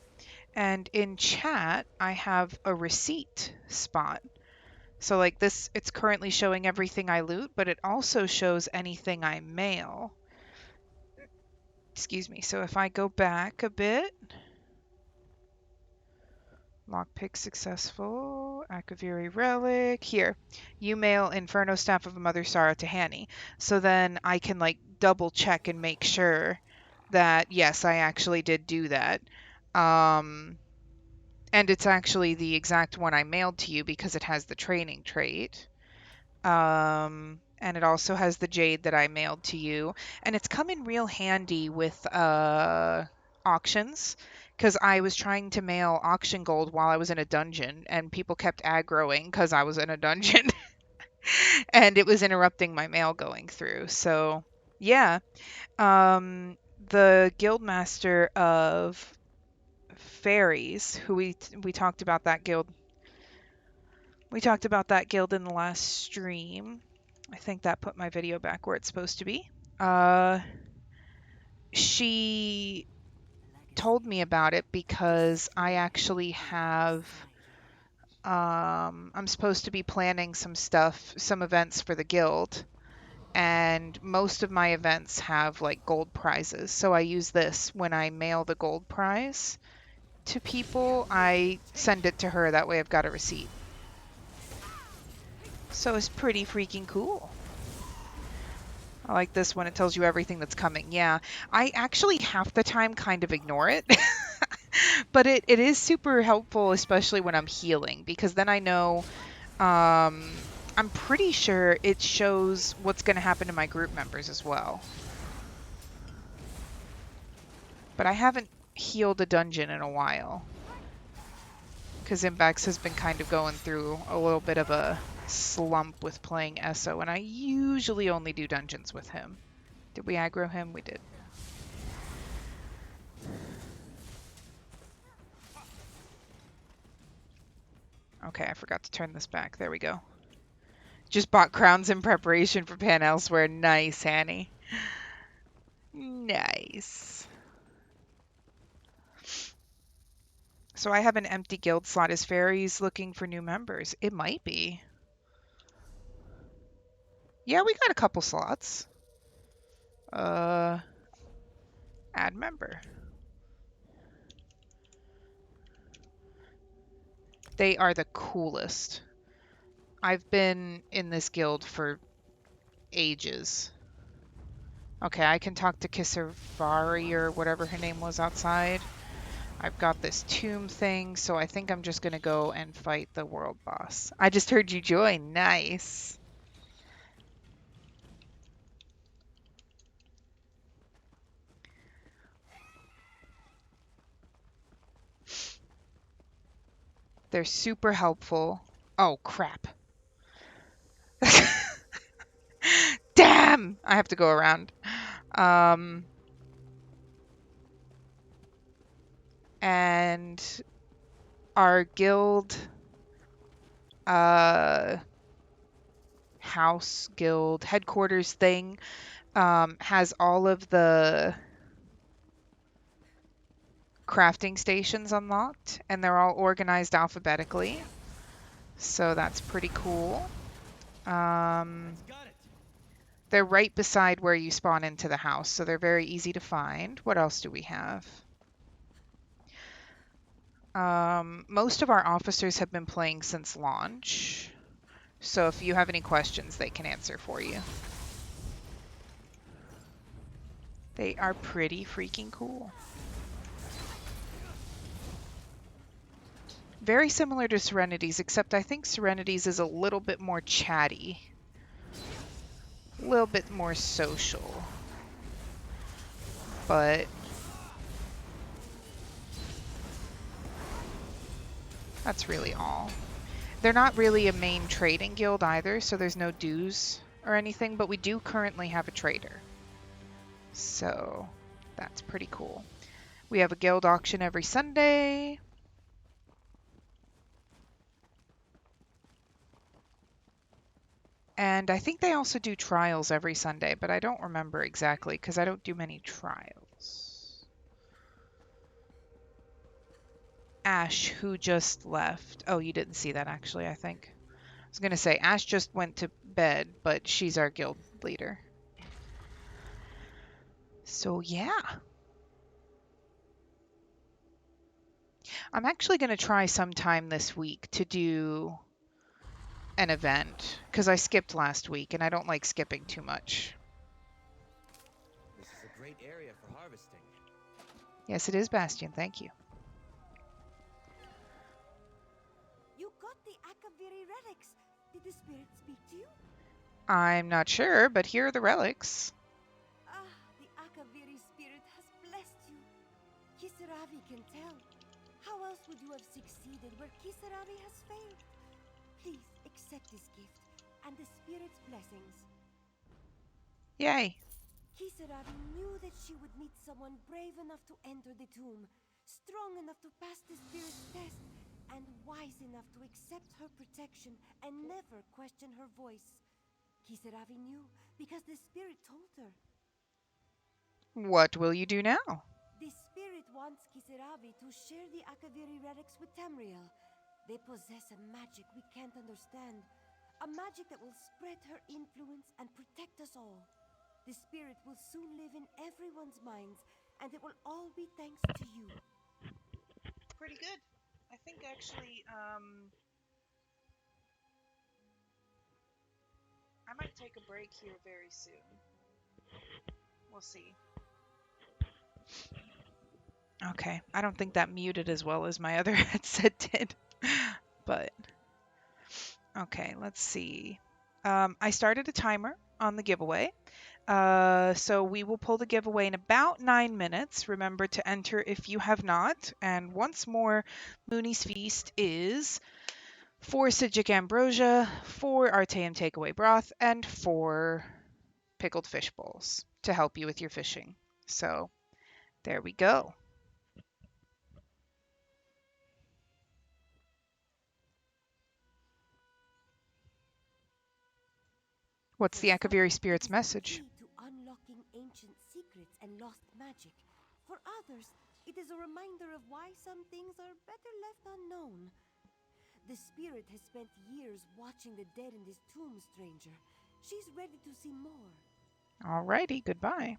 And in chat, I have a receipt spot. So like this, it's currently showing everything I loot, but it also shows anything I mail. Excuse me. So if I go back a bit, lockpick successful, Akaviri relic, here, you mail Inferno Staff of a Mother Sorrow to Hanny. So then I can like double check and make sure that yes, I actually did do that. And it's actually the exact one I mailed to you because it has the training trait. And it also has the jade that I mailed to you. And it's come in real handy with auctions because I was trying to mail auction gold while I was in a dungeon and people kept aggroing because I was in a dungeon and it was interrupting my mail going through. So, yeah. The guildmaster of fairies, who we talked about that guild. We talked about that guild in the last stream. I think that put my video back where it's supposed to be. She told me about it because I actually have I'm supposed to be planning some stuff, some events for the guild, and most of my events have like gold prizes. So I use this when I mail the gold prize to people. I send it to her, that way I've got a receipt. So it's pretty freaking cool. I like this when it tells you everything that's coming. Yeah, I actually half the time kind of ignore it. But it is super helpful, especially when I'm healing, because then I know, I'm pretty sure it shows what's going to happen to my group members as well. But I haven't healed a dungeon in a while, because Imbax has been kind of going through a little bit of a slump with playing ESO, and I usually only do dungeons with him. Did we aggro him? We did. Okay, I forgot to turn this back. There we go. Just bought crowns in preparation for Pan Elsewhere. Nice, Annie. Nice. So I have an empty guild slot. Is Fairies looking for new members? It might be. Yeah, we got a couple slots. Add member. They are the coolest. I've been in this guild for ages. Okay, I can talk to Kisarvari or whatever her name was outside. I've got this tomb thing, so I think I'm just gonna go and fight the world boss. I just heard you join. Nice. They're super helpful. Oh, crap. Damn! I have to go around. And our guild, house guild headquarters thing, has all of the crafting stations unlocked, and they're all organized alphabetically. So that's pretty cool. They're right beside where you spawn into the house, so they're very easy to find. What else do we have? Most of our officers have been playing since launch, so if you have any questions, they can answer for you. They are pretty freaking cool. Very similar to Serenity's, except I think Serenity's is a little bit more chatty. A little bit more social. But That's really all. They're not really a main trading guild either, so there's no dues or anything, but we do currently have a trader. So that's pretty cool. We have a guild auction every Sunday. And I think they also do trials every Sunday, but I don't remember exactly because I don't do many trials. Ash, who just left. Oh, you didn't see that actually, I think. I was going to say, Ash just went to bed, but she's our guild leader. So yeah. I'm actually going to try sometime this week to do an event because I skipped last week and I don't like skipping too much. This is a great area for harvesting. Yes, it is, Bastion. Thank you. You got the Akaviri relics. Did the spirit speak to you? I'm not sure, but here are the relics. Ah, the Akaviri spirit has blessed you. Kisaravi can tell. How else would you have succeeded where Kisaravi has failed? Please accept this gift and the spirit's blessings. Yay. Kisaravi knew that she would meet someone brave enough to enter the tomb, strong enough to pass the spirit's test, and wise enough to accept her protection and never question her voice. Kisaravi knew because the spirit told her. What will you do now? The spirit wants Kisaravi to share the Akaviri relics with Tamriel. They possess a magic we can't understand. A magic that will spread her influence and protect us all. The spirit will soon live in everyone's minds, and it will all be thanks to you. Pretty good. I think actually, I might take a break here very soon. We'll see. Okay, I don't think that muted as well as my other headset did, but okay, let's see. I started a timer on the giveaway. So we will pull the giveaway in about 9 minutes. Remember to enter if you have not. And once more, Mooney's Feast is 4 Sijic Ambrosia, 4 Arteum Takeaway Broth, and 4 Pickled Fish Bowls to help you with your fishing. So there we go. What's the Akaviri Spirit's message? Key to unlocking ancient secrets and lost magic. For others, it is a reminder of why some things are better left unknown. The spirit has spent years watching the dead in this tomb, stranger. She's ready to see more. Alrighty, goodbye.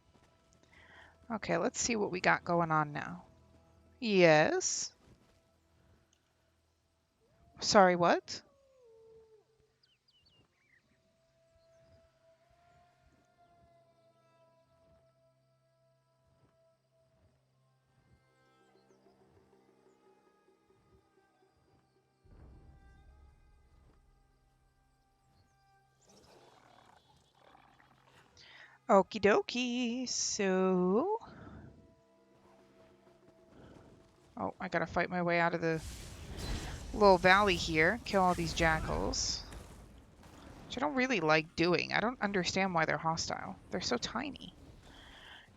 Okay, let's see what we got going on now. Yes. Sorry, what? Okie dokie. So. Oh, I gotta fight my way out of the little valley here. Kill all these jackals. Which I don't really like doing. I don't understand why they're hostile. They're so tiny.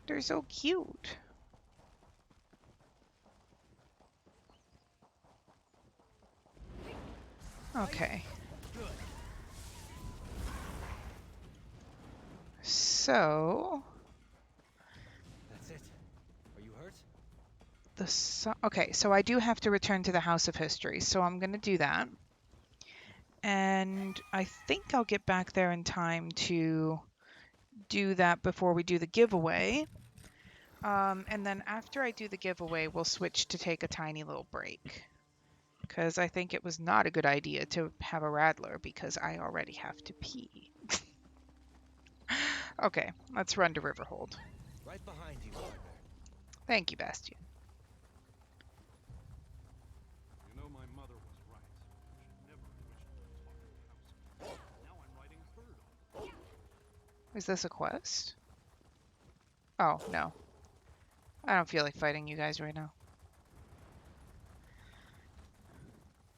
They're so cute. Okay. So. That's it. Are you hurt? Okay, so I do have to return to the House of History, so I'm going to do that. And I think I'll get back there in time to do that before we do the giveaway. And then after I do the giveaway, we'll switch to take a tiny little break. Because I think it was not a good idea to have a rattler because I already have to pee. Okay, let's run to Riverhold. Right behind you, partner. Thank you, Bastion. You know, my mother was right. I should never originally taught the house. Now I'm writing third on it. Is this a quest? Oh, no. I don't feel like fighting you guys right now.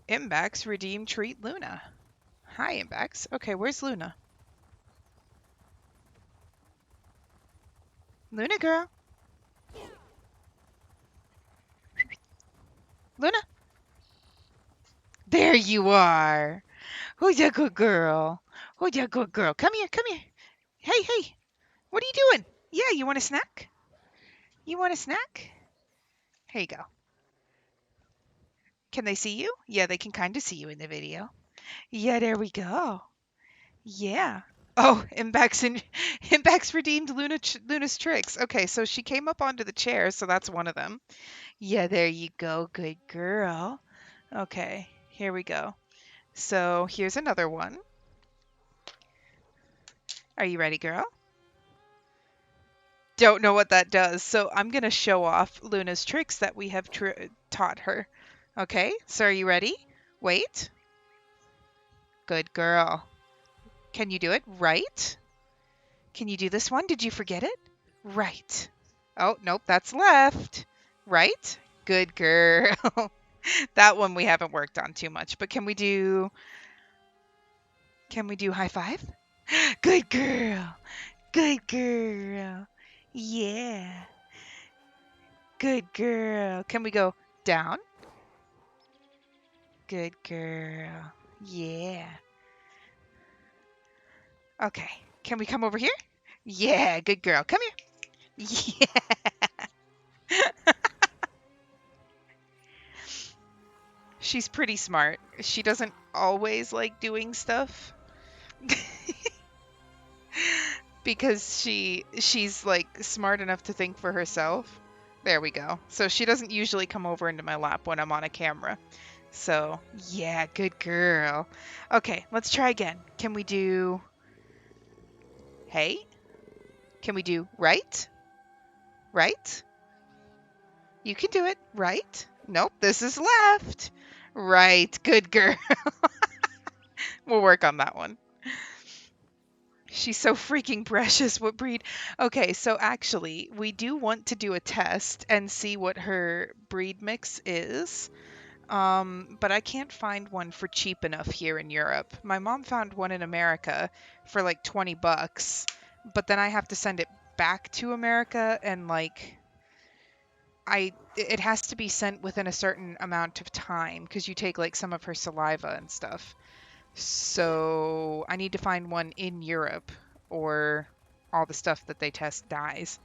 Imbax redeem treat Luna. Hi, Imbax. Okay, where's Luna? Luna girl. Luna. There you are. Who's a good girl? Who's a good girl? Come here, come here. Hey, hey. What are you doing? Yeah, you want a snack? You want a snack? Here you go. Can they see you? Yeah, they can kind of see you in the video. Yeah, there we go. Yeah. Oh, Imbax redeemed Luna's tricks. Okay, so she came up onto the chair, so that's one of them. Yeah, there you go. Good girl. Okay, here we go. So here's another one. Are you ready, girl? Don't know what that does, so I'm going to show off Luna's tricks that we have taught her. Okay, so are you ready? Wait. Good girl. Can you do it? Right? Can you do this one? Did you forget it? Right. Oh, nope, that's left. Right? Good girl. That one we haven't worked on too much, but can we do high five? Good girl. Good girl. Yeah. Good girl. Can we go down? Good girl. Yeah. Okay. Can we come over here? Yeah, good girl. Come here. Yeah. She's pretty smart. She doesn't always like doing stuff because she's like smart enough to think for herself. There we go. So she doesn't usually come over into my lap when I'm on a camera. So, yeah, good girl. Okay, let's try again. Can we do hey? Can we do right? Right? You can do it. Right? Nope, this is left. Right. Good girl. We'll work on that one. She's so freaking precious. What breed? Okay, so actually, we do want to do a test and see what her breed mix is. But I can't find one for cheap enough here in Europe. My mom found one in America for like 20 bucks, but then I have to send it back to America and like it has to be sent within a certain amount of time because you take like some of her saliva and stuff. So I need to find one in Europe or all the stuff that they test dies.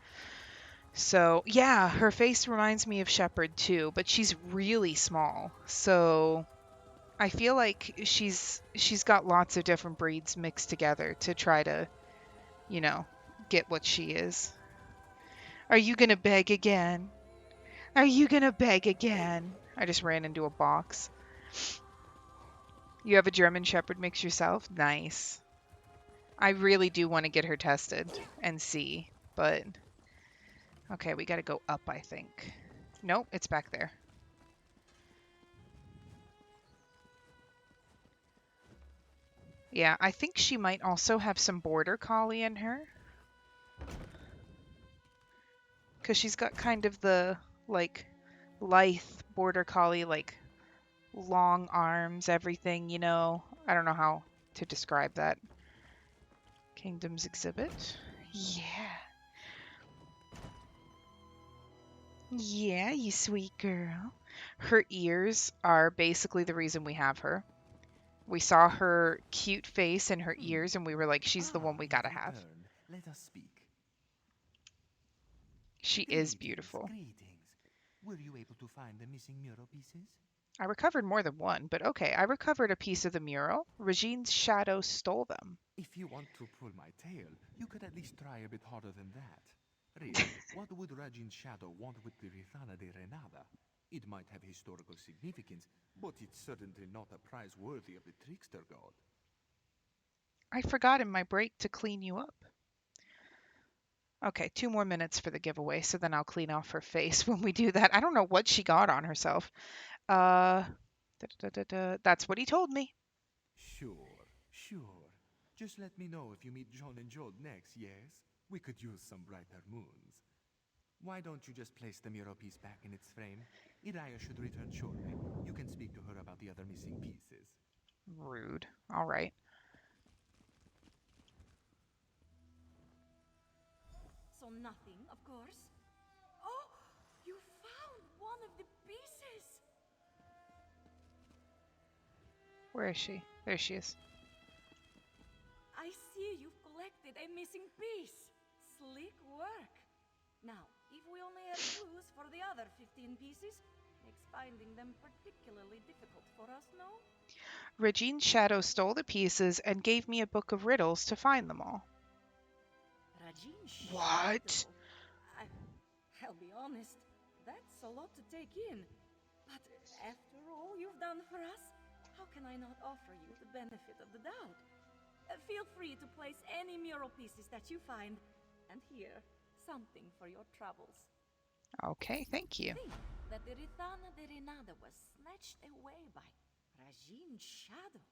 So yeah, her face reminds me of Shepherd too, but she's really small. So I feel like she's got lots of different breeds mixed together to try to, you know, get what she is. Are you gonna beg again? Are you gonna beg again? I just ran into a box. You have a German Shepherd mix yourself? Nice. I really do want to get her tested and see, but okay, we gotta go up, I think. Nope, it's back there. Yeah, I think she might also have some Border Collie in her. Because she's got kind of the, like, lithe Border Collie, like, long arms, everything, you know. I don't know how to describe that. Kingdom's exhibit. Yeah. Yeah, you sweet girl. Her ears are basically the reason we have her. We saw her cute face and her ears, and we were like, she's the one we gotta have. Let us speak. She is beautiful. Greetings. Were you able to find the missing mural pieces? I recovered more than one, but okay, I recovered a piece of the mural. Regine's shadow stole them. If you want to pull my tail, you could at least try a bit harder than that. Really, what would Regine's shadow want with the Rithana de Renada? It might have historical significance, but it's certainly not a prize worthy of the trickster god. I forgot in my break to clean you up. Okay, 2 more minutes for the giveaway, so then I'll clean off her face when we do that. I don't know what she got on herself. That's what he told me. Sure, sure. Just let me know if you meet John and Jod next, yes? We could use some brighter moons. Why don't you just place the mural piece back in its frame? Iraya should return shortly. You can speak to her about the other missing pieces. Rude. All right. So nothing, of course. Oh, you found one of the pieces! Where is she? There she is. I see you've collected a missing piece. Slick work. Now, if we only had clues for the other 15 pieces, makes finding them particularly difficult for us, no? Regine's shadow stole the pieces and gave me a book of riddles to find them all. Rajin What? Shadow. I'll be honest, that's a lot to take in. But after all you've done for us, how can I not offer you the benefit of the doubt? Feel free to place any mural pieces that you find, and here, something for your troubles. Okay, thank you. Think that the Rithana de Renada was snatched away by Rajin Shadow.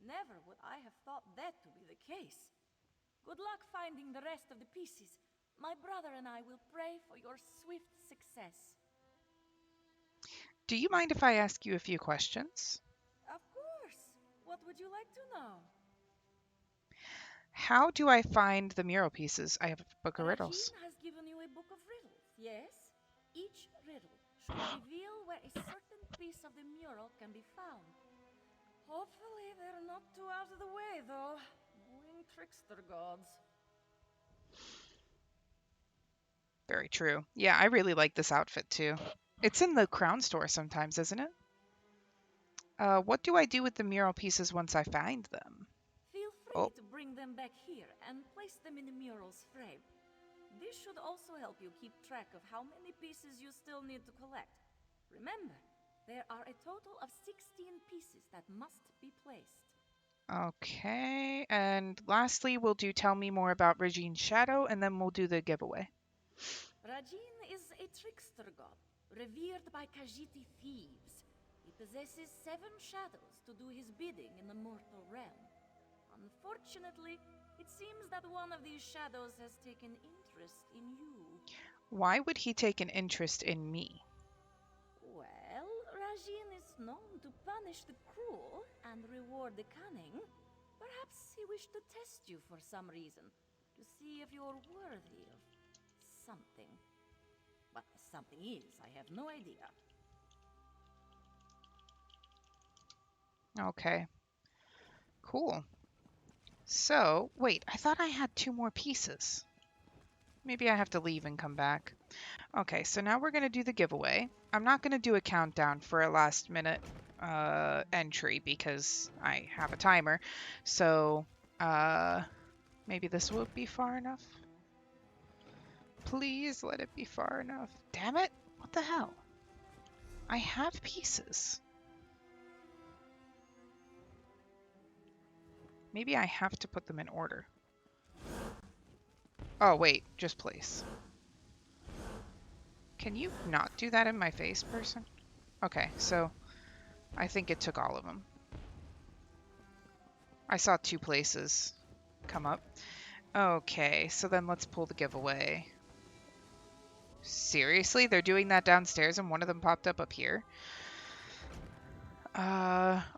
Never would I have thought that to be the case. Good luck finding the rest of the pieces. My brother and I will pray for your swift success. Do you mind if I ask you a few questions? Of course. What would you like to know? How do I find the mural pieces? I have a book of riddles. Rajin has given you a book of riddles, yes? Each riddle should reveal where a certain piece of the mural can be found. Hopefully they're not too out of the way, though. Knowing trickster gods. Very true. Yeah, I really like this outfit too. It's in the crown store sometimes, isn't it? What do I do with the mural pieces once I find them? Feel free Oh, to bring them back here and place them in the mural's frame. This should also help you keep track of how many pieces you still need to collect. Remember, there are a total of 16 pieces that must be placed. okay. And lastly, we'll do tell me more about Regine's shadow, and then we'll do the giveaway. Rajin is a trickster god, revered by Khajiit thieves. He possesses 7 shadows to do his bidding in the mortal realm. Unfortunately, it seems that one of these shadows has taken interest in you. Why would he take an interest in me? Well, Rajin is known to punish the cruel and reward the cunning. Perhaps he wished to test you for some reason, to see if you're worthy of something. What the something is, I have no idea. Okay. Cool. So, wait, I thought I had 2 more pieces. Maybe I have to leave and come back. Okay, so now we're going to do the giveaway. I'm not going to do a countdown for a last minute entry because I have a timer. So, maybe this will be far enough. Please let it be far enough. Damn it! What the hell? I have pieces. Maybe I have to put them in order. Oh, wait, just place. Can you not do that in my face, person? Okay, so I think it took all of them. I saw 2 places come up. Okay, so then let's pull the giveaway. Seriously? They're doing that downstairs and one of them popped up here?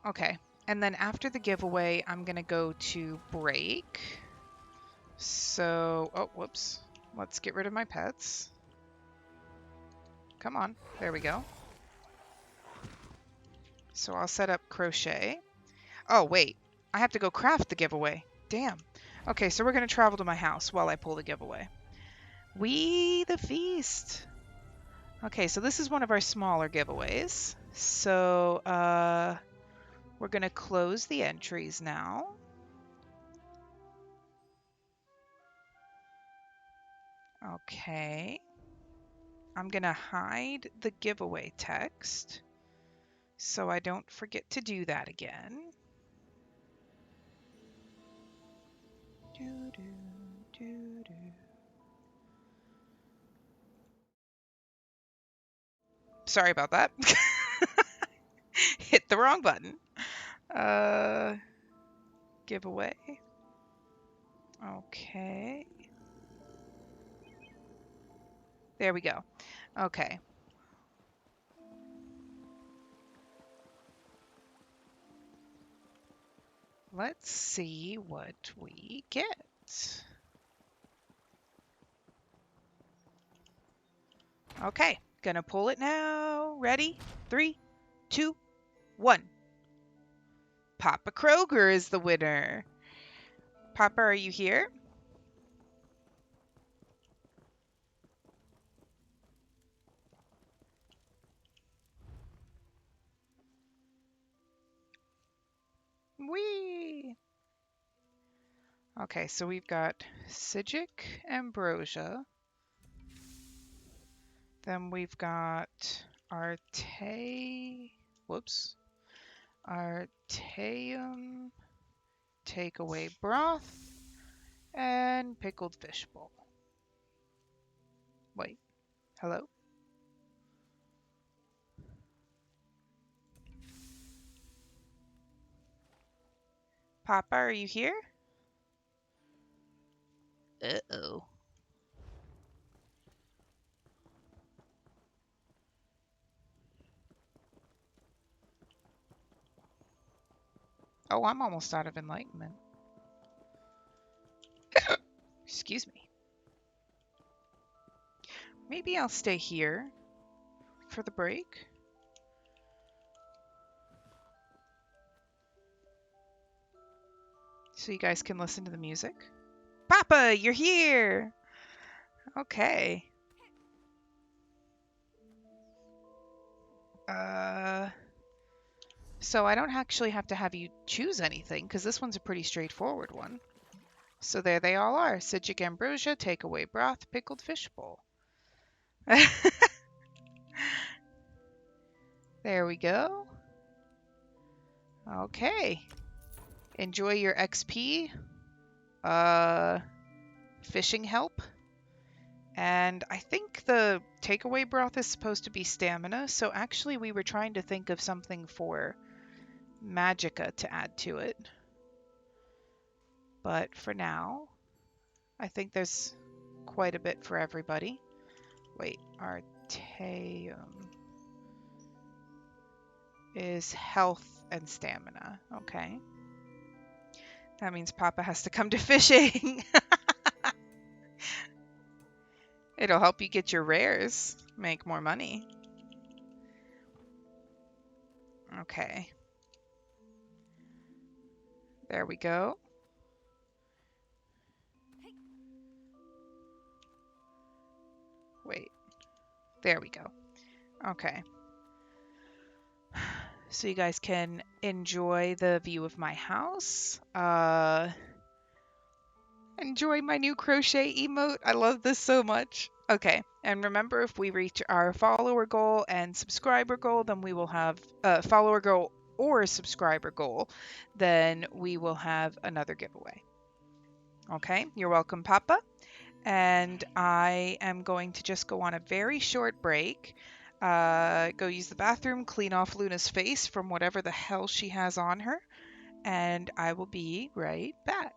Okay. And then after the giveaway, I'm gonna go to break. So, oh, whoops. Let's get rid of my pets. Come on, there we go. So I'll set up crochet. Oh, wait, I have to go craft the giveaway. Damn. Okay, so we're gonna travel to my house while I pull the giveaway. We the feast. Okay, so this is one of our smaller giveaways. So, we're gonna close the entries now. Okay. I'm gonna hide the giveaway text so I don't forget to do that again. Sorry about that. Hit the wrong button. Giveaway. Okay. There we go. Okay. Let's see what we get. Okay, gonna pull it now. Ready? 3, 2, 1. Papa Kroger is the winner. Papa, are you here? Whee! Okay, so we've got Sigic Ambrosia. Then we've got whoops. Artaeum takeaway broth and pickled fishbowl. Wait, hello? Papa, are you here? Uh-oh. Oh, I'm almost out of enlightenment. Excuse me. Maybe I'll stay here for the break. So you guys can listen to the music. Papa, you're here! Okay. So I don't actually have to have you choose anything, because this one's a pretty straightforward one. So there they all are. Sigic Ambrosia, takeaway broth, pickled fishbowl. There we go. Okay. Enjoy your XP. Fishing help. And I think the takeaway broth is supposed to be stamina, so actually we were trying to think of something for magicka to add to it. But for now, I think there's quite a bit for everybody. Wait, Artaeum is health and stamina. Okay. That means Papa has to come to fishing. It'll help you get your rares, make more money. Okay. There we go. Wait. There we go. Okay. So you guys can enjoy the view of my house. Enjoy my new crochet emote. I love this so much. Okay, and remember, if we reach our follower goal and subscriber goal, then we will have follower goal or subscriber goal, then we will have another giveaway. Okay, you're welcome, Papa. And I am going to just go on a very short break, go use the bathroom, clean off Luna's face from whatever the hell she has on her, and I will be right back.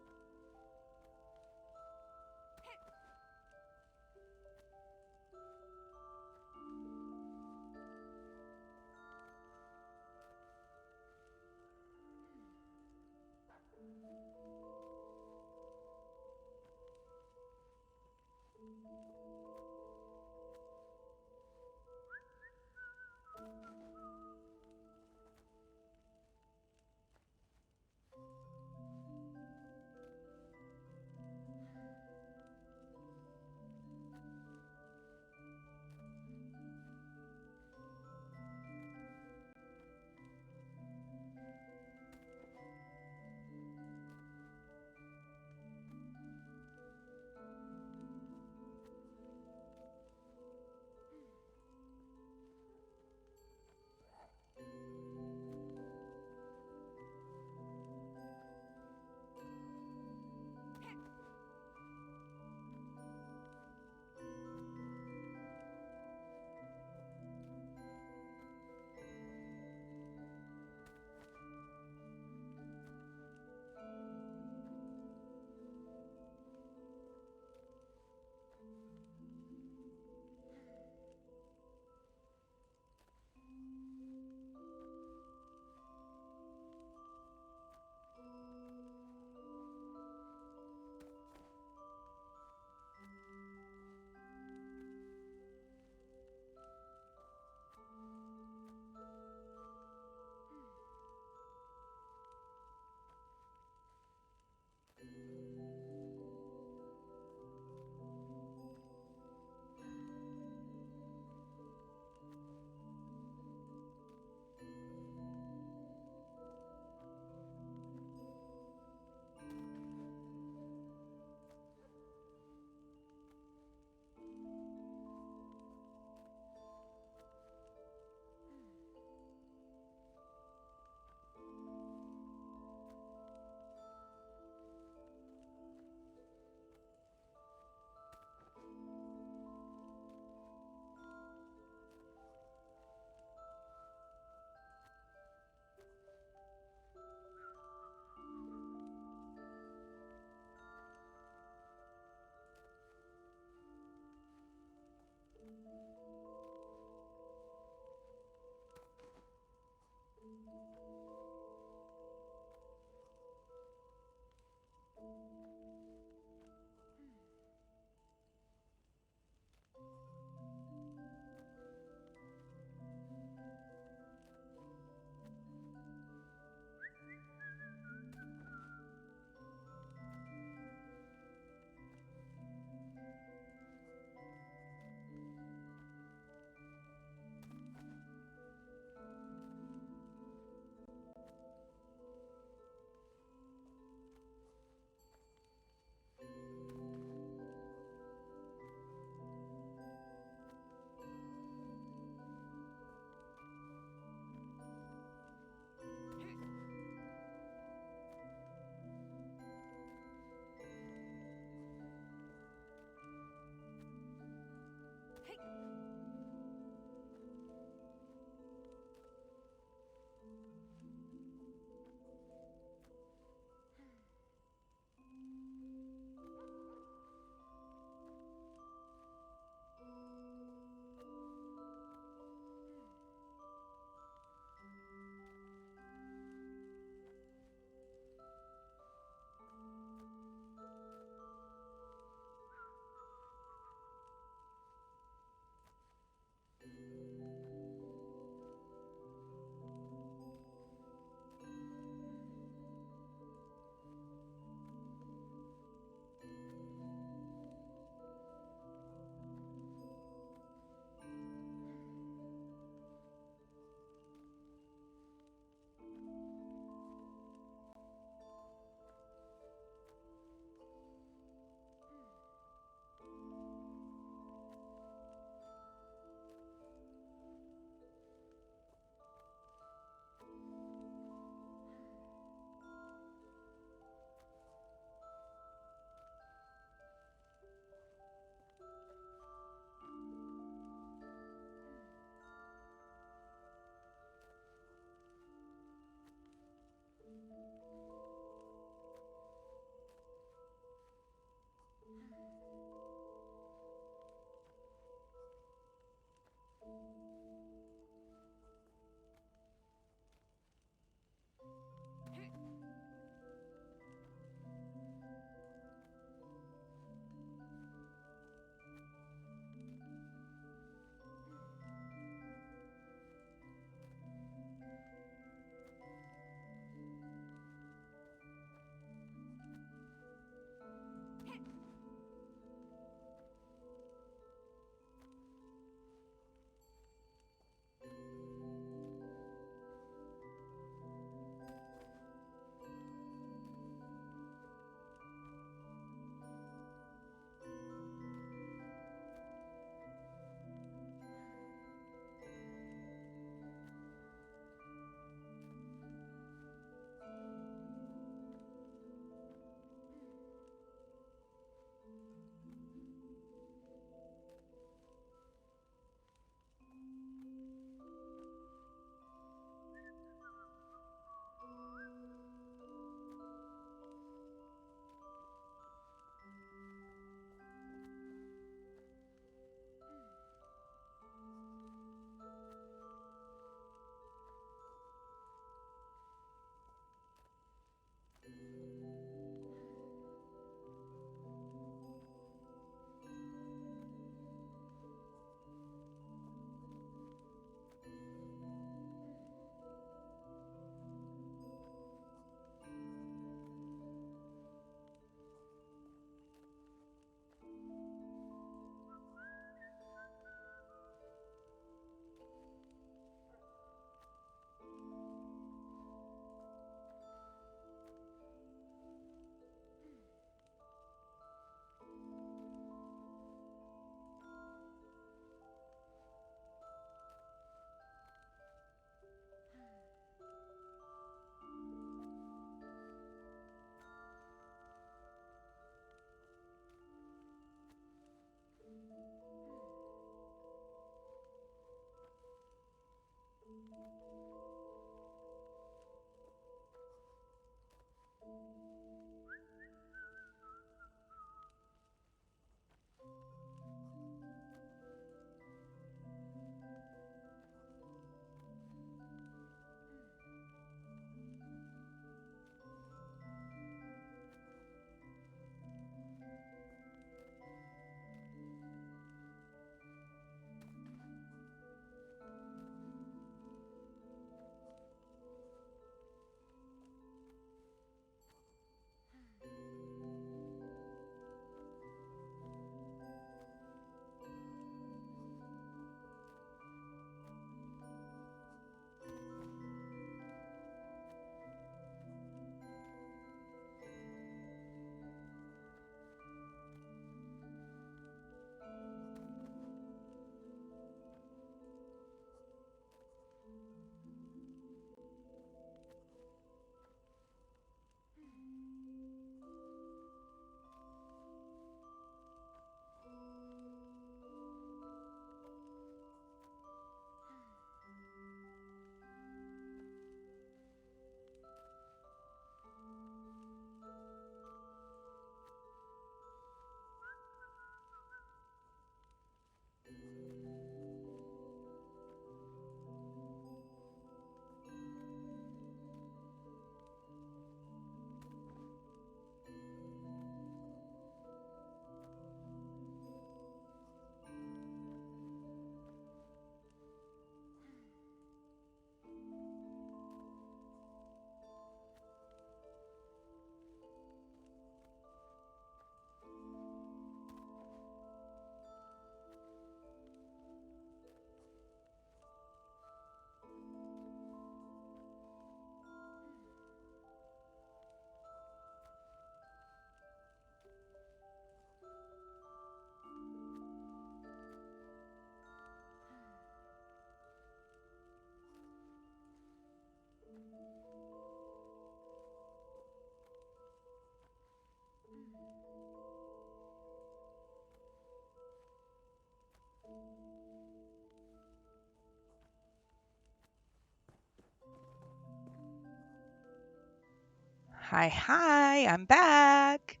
Hi, I'm back.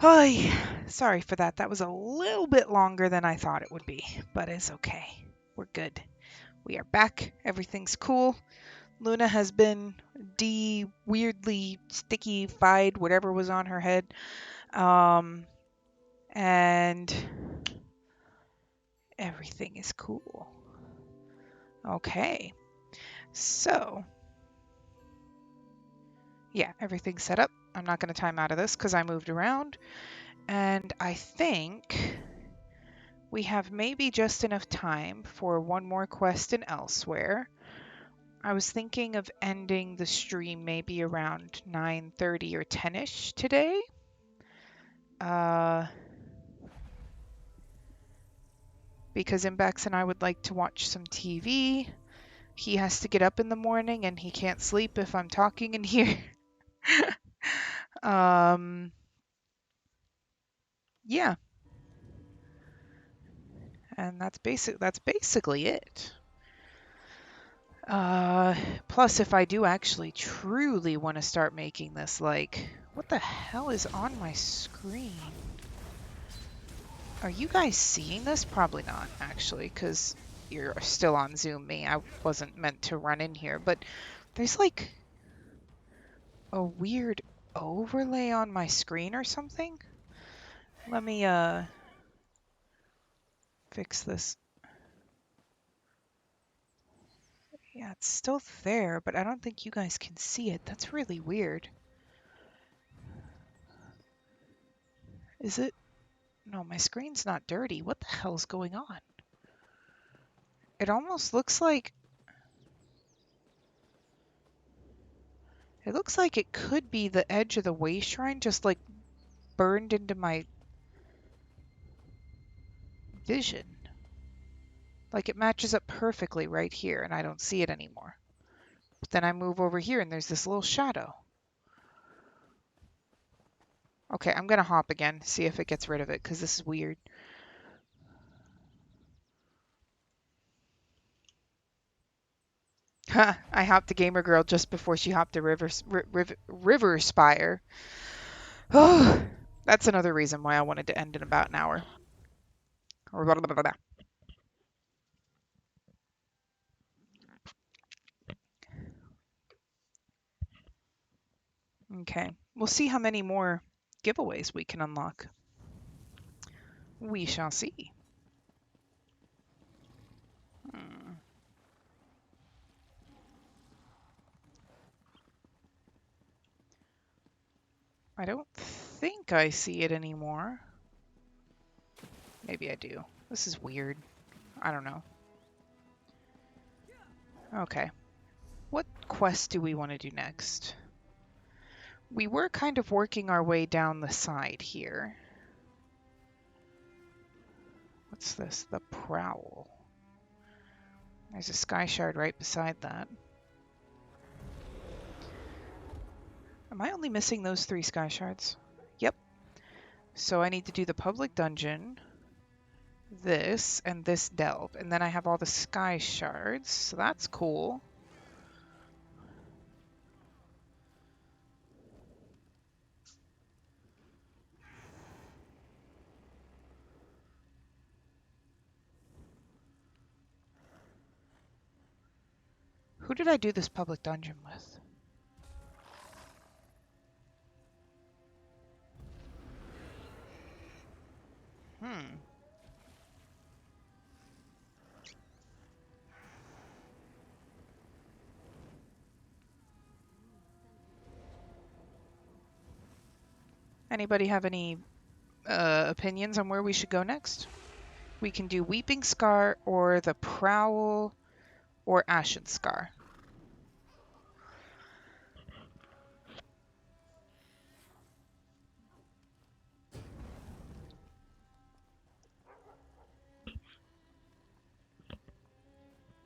Oh, sorry for that. That was a little bit longer than I thought it would be, but it's okay. We're good. We are back. Everything's cool. Luna has been weirdly sticky-fied, whatever was on her head. And everything is cool. Okay. So, yeah, everything's set up. I'm not going to time out of this because I moved around. And I think we have maybe just enough time for one more quest in Elsewhere. I was thinking of ending the stream maybe around 9:30 or 10ish today. Because Imbax and I would like to watch some TV. He has to get up in the morning and he can't sleep if I'm talking in here. Yeah, and that's basically it. Plus, if I do actually truly want to start making this, like, what the hell is on my screen? Are you guys seeing this? Probably not, actually, because you're still on Zoom me. I wasn't meant to run in here, but there's like a weird overlay on my screen or something. Let me fix this. Yeah, it's still there, but I don't think you guys can see it. That's really weird. Is it? No, my screen's not dirty. What the hell's going on? It almost looks like it could be the edge of the way shrine just like burned into my vision. Like it matches up perfectly right here and I don't see it anymore. But then I move over here and there's this little shadow. Okay, I'm gonna hop again, see if it gets rid of it, because this is weird. I hopped the gamer girl just before she hopped a river spire. Oh, that's another reason why I wanted to end in about an hour. Okay, we'll see how many more giveaways we can unlock. We shall see. Hmm. I don't think I see it anymore. Maybe I do. This is weird. I don't know. Okay. What quest do we want to do next? We were kind of working our way down the side here. What's this? The Prowl. There's a Sky Shard right beside that. Am I only missing those 3 Sky Shards? Yep. So I need to do the public dungeon, this, and this delve. And then I have all the Sky Shards, so that's cool. Who did I do this public dungeon with? Hmm. Anybody have any opinions on where we should go next? We can do Weeping Scar or the Prowl or Ashen Scar.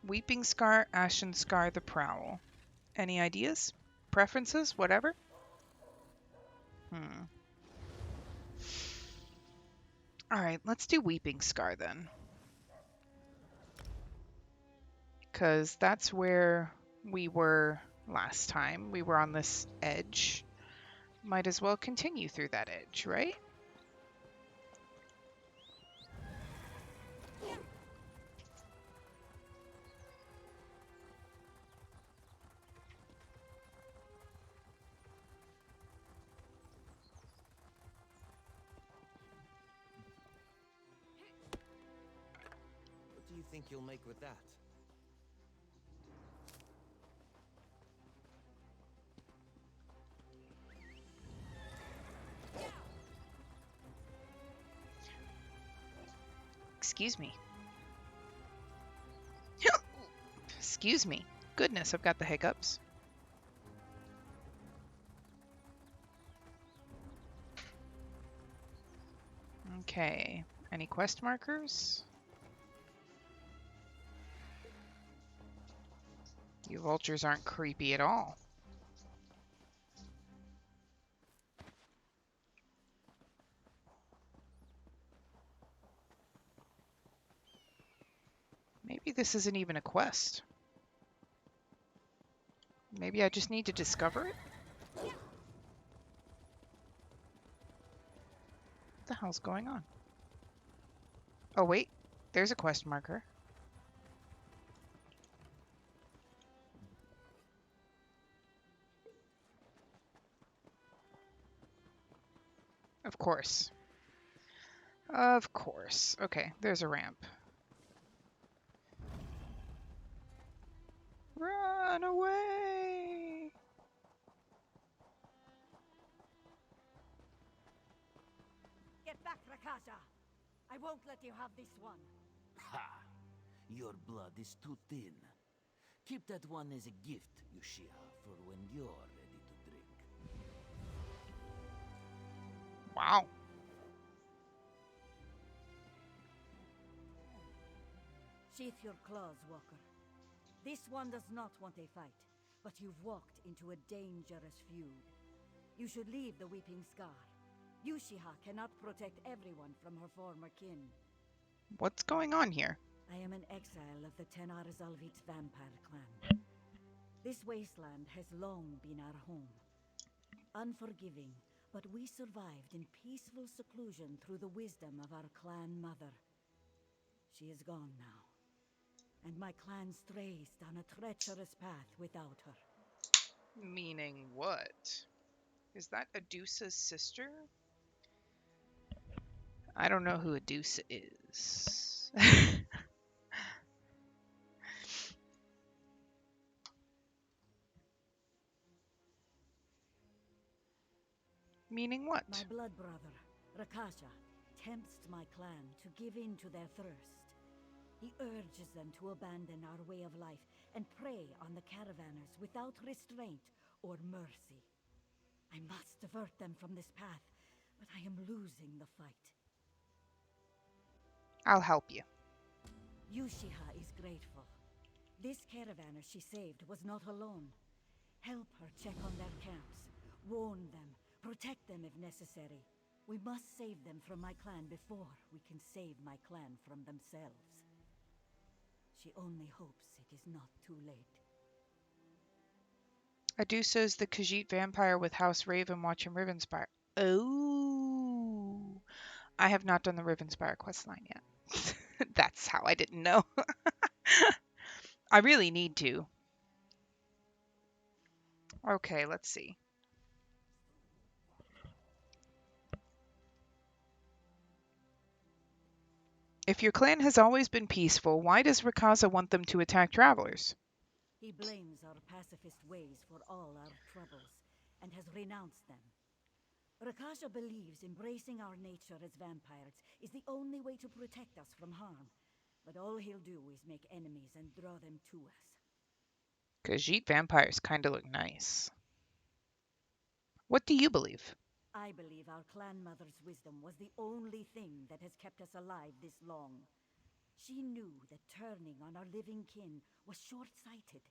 Weeping Scar, Ashen Scar, the Prowl. Any ideas? Preferences? Whatever? Alright, let's do Weeping Scar then. Because that's where we were last time. We were on this edge. might as well continue through that edge, right? What do you think you'll make with that? Excuse me. Excuse me. Goodness, I've got the hiccups. Okay. Any quest markers? You vultures aren't creepy at all. Maybe this isn't even a quest. Maybe I just need to discover it? What the hell's going on? Oh wait, there's a quest marker. Of course. Of course. Okay, there's a ramp. Run away! Get back, Rakasha! I won't let you have this one. Ha! Your blood is too thin. Keep that one as a gift, Yushiha, for when you're ready to drink. Wow. Sheath your claws, Walker. This one does not want a fight, but you've walked into a dangerous feud. You should leave the Weeping Scar. Yushiha cannot protect everyone from her former kin. What's going on here? I am an exile of the Tenar Zalvit vampire clan. This wasteland has long been our home. Unforgiving, but we survived in peaceful seclusion through the wisdom of our clan mother. She is gone now, and my clan strays down a treacherous path without her. Meaning what? Is that Adusa's sister? I don't know who Adusa is. Meaning what? My blood brother, Rakasha, tempts my clan to give in to their thirst. He urges them to abandon our way of life and prey on the caravanners without restraint or mercy. I must divert them from this path, but I am losing the fight. I'll help you. Yushiha is grateful. This caravaner she saved was not alone. Help her check on their camps, warn them, protect them if necessary. We must save them from my clan before we can save my clan from themselves. She only hopes it is not too late. Adusa's the Khajiit vampire with House Ravenwatch and Rivenspire. Oh, I have not done the Rivenspire questline yet. That's how I didn't know. I really need to. Okay, let's see. If your clan has always been peaceful, why does Rikaza want them to attack travelers? He blames our pacifist ways for all our troubles, and has renounced them. Rakasha believes embracing our nature as vampires is the only way to protect us from harm. But all he'll do is make enemies and draw them to us. Khajiit vampires kind of look nice. What do you believe? I believe our clan mother's wisdom was the only thing that has kept us alive this long. She knew that turning on our living kin was short-sighted.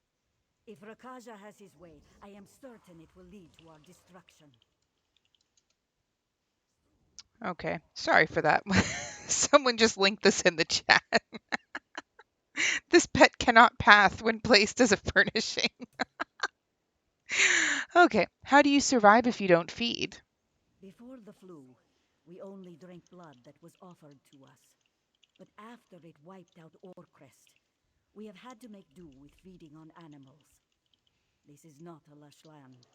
If Rakasha has his way, I am certain it will lead to our destruction. Okay, sorry for that. Someone just linked this in the chat. This pet cannot path when placed as a furnishing. Okay, how do you survive if you don't feed? Before the flu, we only drank blood that was offered to us. But after it wiped out Orcrest, we have had to make do with feeding on animals. This is not a lush land.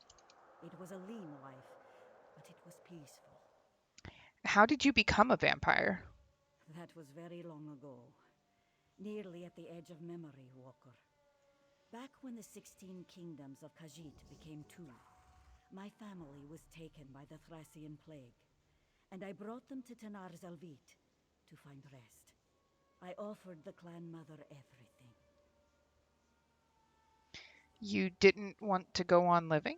It was a lean life, but it was peaceful. How did you become a vampire? That was very long ago. Nearly at the edge of memory, Walker. Back when the 16 kingdoms of Khajiit became two, my family was taken by the Thracian plague, and I brought them to Tanar Zalvit to find rest. I offered the clan mother everything. You didn't want to go on living?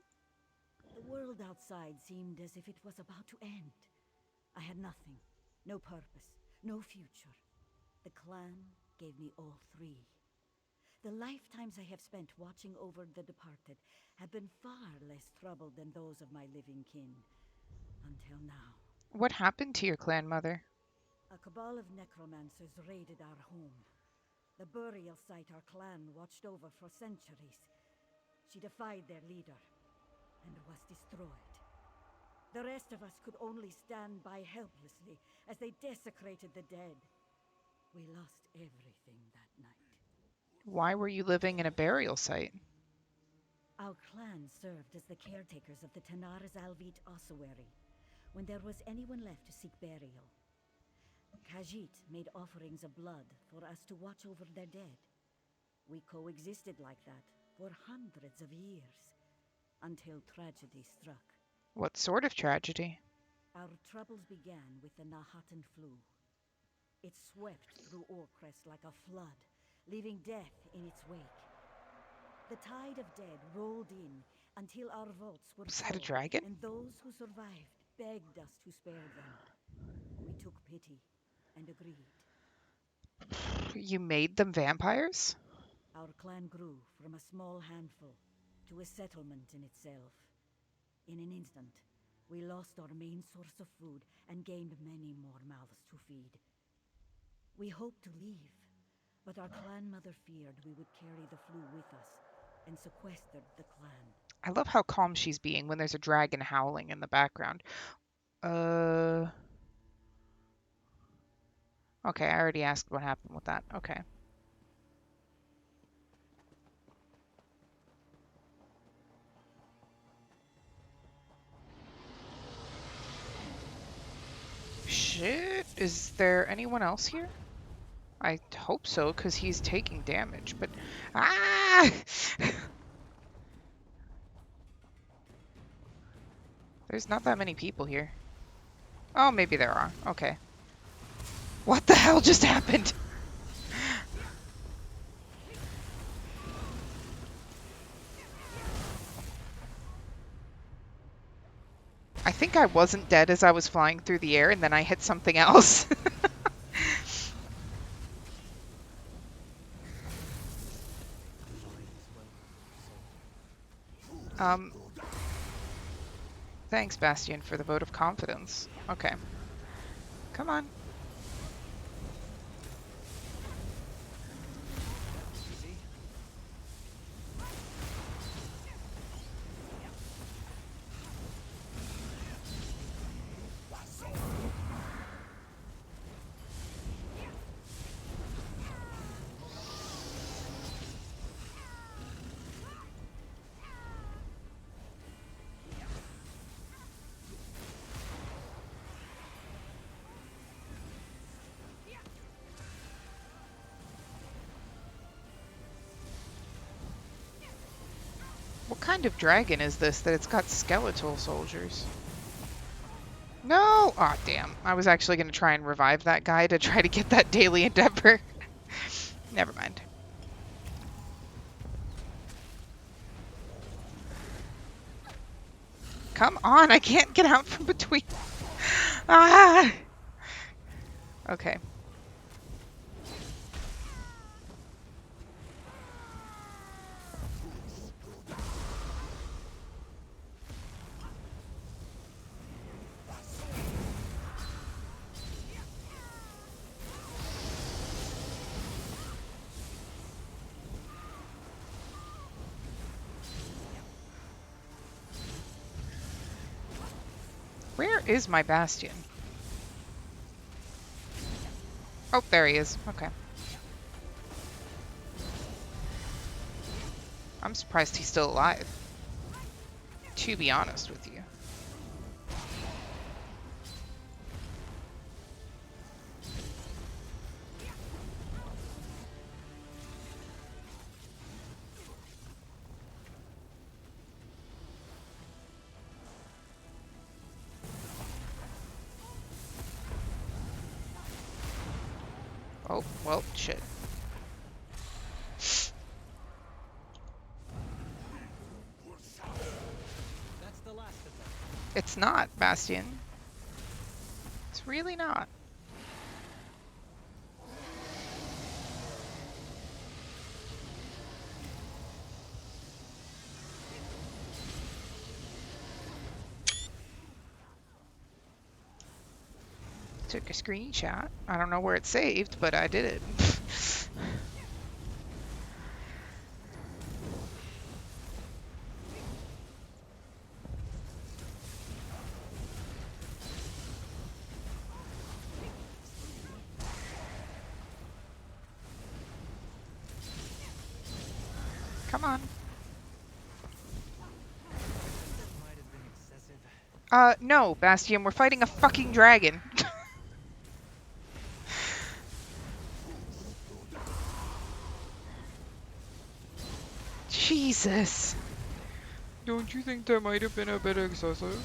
The world outside seemed as if it was about to end. I had nothing, no purpose, no future. The clan gave me all three. The lifetimes I have spent watching over the departed have been far less troubled than those of my living kin. Until now. What happened to your clan mother? A cabal of necromancers raided our home. The burial site our clan watched over for centuries. She defied their leader and was destroyed. The rest of us could only stand by helplessly as they desecrated the dead. We lost everything that night. Why were you living in a burial site? Our clan served as the caretakers of the Tanar Zalvit ossuary when there was anyone left to seek burial. Khajiit made offerings of blood for us to watch over their dead. We coexisted like that for hundreds of years, until tragedy struck. What sort of tragedy? Our troubles began with the Nahatan flu. It swept through Orcrest like a flood, leaving death in its wake. The tide of dead rolled in until our vaults were Was that a full, dragon? and those who survived begged us to spare them. We took pity and agreed. You made them vampires? Our clan grew from a small handful to a settlement in itself. In an instant, we lost our main source of food and gained many more mouths to feed. We hoped to leave, but our clan mother feared we would carry the flu with us and sequestered the clan. I love how calm she's being when there's a dragon howling in the background. Okay, I already asked what happened with that. Okay. Shit, is there anyone else here? I hope so, because he's taking damage, but... Ah! There's not that many people here. Oh, maybe there are. Okay. What the hell just happened? I think I wasn't dead as I was flying through the air, and then I hit something else. um... Thanks, Bastion, for the vote of confidence. Okay. Come on. What kind of dragon is this that it's got skeletal soldiers? No! Aw, damn. I was actually going to try and revive that guy to try to get that daily endeavor. Never mind. Come on, I can't get out from between. Ah! Okay. Where is my Bastion? Oh, there he is. Okay. I'm surprised he's still alive, to be honest with you. Oh, well, shit. That's the last of them. It's not, Bastion. It's really not. Took a screenshot. I don't know where it's saved, but I did it. Come on. Might have been excessive. No, Bastion, we're fighting a fucking dragon. Jesus. Don't you think that might have been a bit excessive?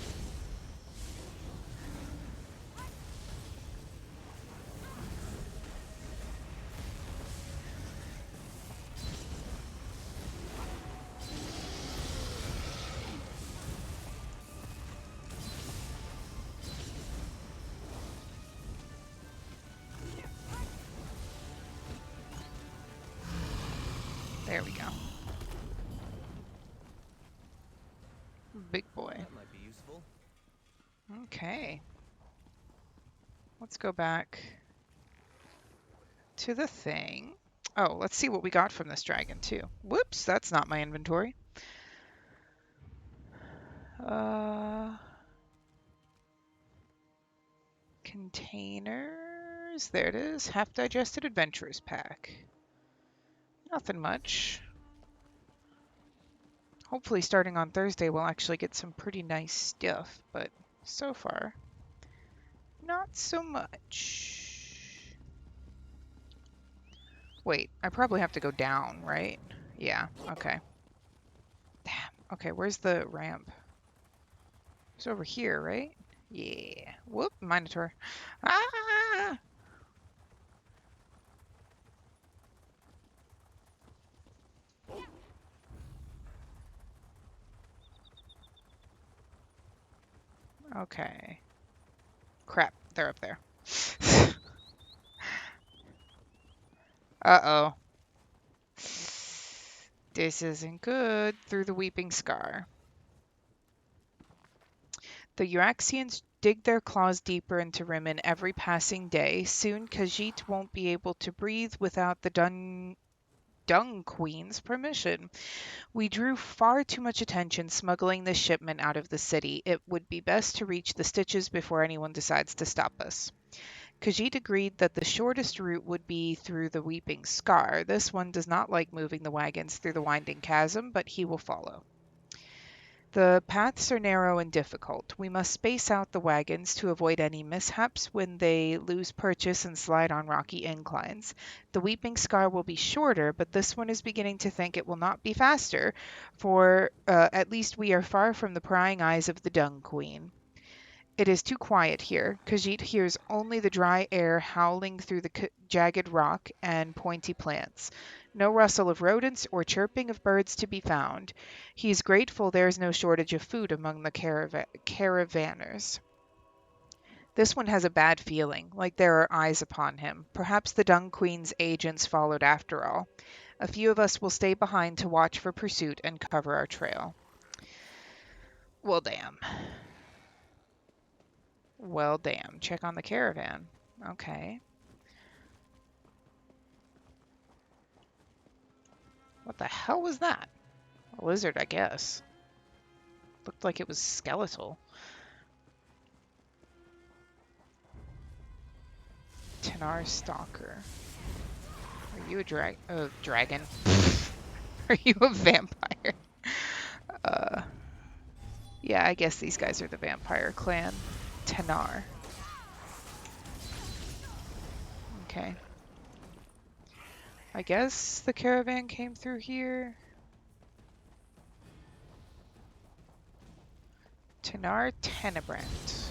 There we go. Big boy. That might be useful. Okay. Let's go back to the thing. Oh, let's see what we got from this dragon, too. Whoops, that's not my inventory. Containers. There it is. Half-digested adventurers pack. Nothing much. Hopefully starting on Thursday we'll actually get some pretty nice stuff, but so far, not so much. Wait, I probably have to go down, right? Yeah, okay. Damn. Okay, where's the ramp? It's over here, right? Yeah. Whoop, Minotaur. Ah! Okay. Crap, they're up there. Uh-oh. This isn't good. Through the Weeping Scar. The Euraxians dig their claws deeper into Rimmon every passing day. Soon Khajiit won't be able to breathe without the Dung Queen's permission. We drew far too much attention smuggling this shipment out of the city. It would be best to reach the Stitches before anyone decides to stop us. Khajiit agreed that the shortest route would be through the Weeping Scar. This one does not like moving the wagons through the winding chasm, but he will follow. The paths are narrow and difficult. We must space out the wagons to avoid any mishaps when they lose purchase and slide on rocky inclines. The Weeping Scar will be shorter, but this one is beginning to think it will not be faster, for at least we are far from the prying eyes of the Dung Queen. It is too quiet here. Khajiit hears only the dry air howling through the jagged rock and pointy plants. No rustle of rodents or chirping of birds to be found. He is grateful there is no shortage of food among the caravanners. This one has a bad feeling, like there are eyes upon him. Perhaps the Dung Queen's agents followed after all. A few of us will stay behind to watch for pursuit and cover our trail. Well, damn. Well, damn. Check on the caravan. Okay. What the hell was that? A lizard, I guess. Looked like it was skeletal. Tanar Stalker. Are you a dragon? Are you a vampire? Uh, yeah, I guess these guys are the vampire clan. Tanar. Okay. I guess the caravan came through here. Tanar Tenebrant.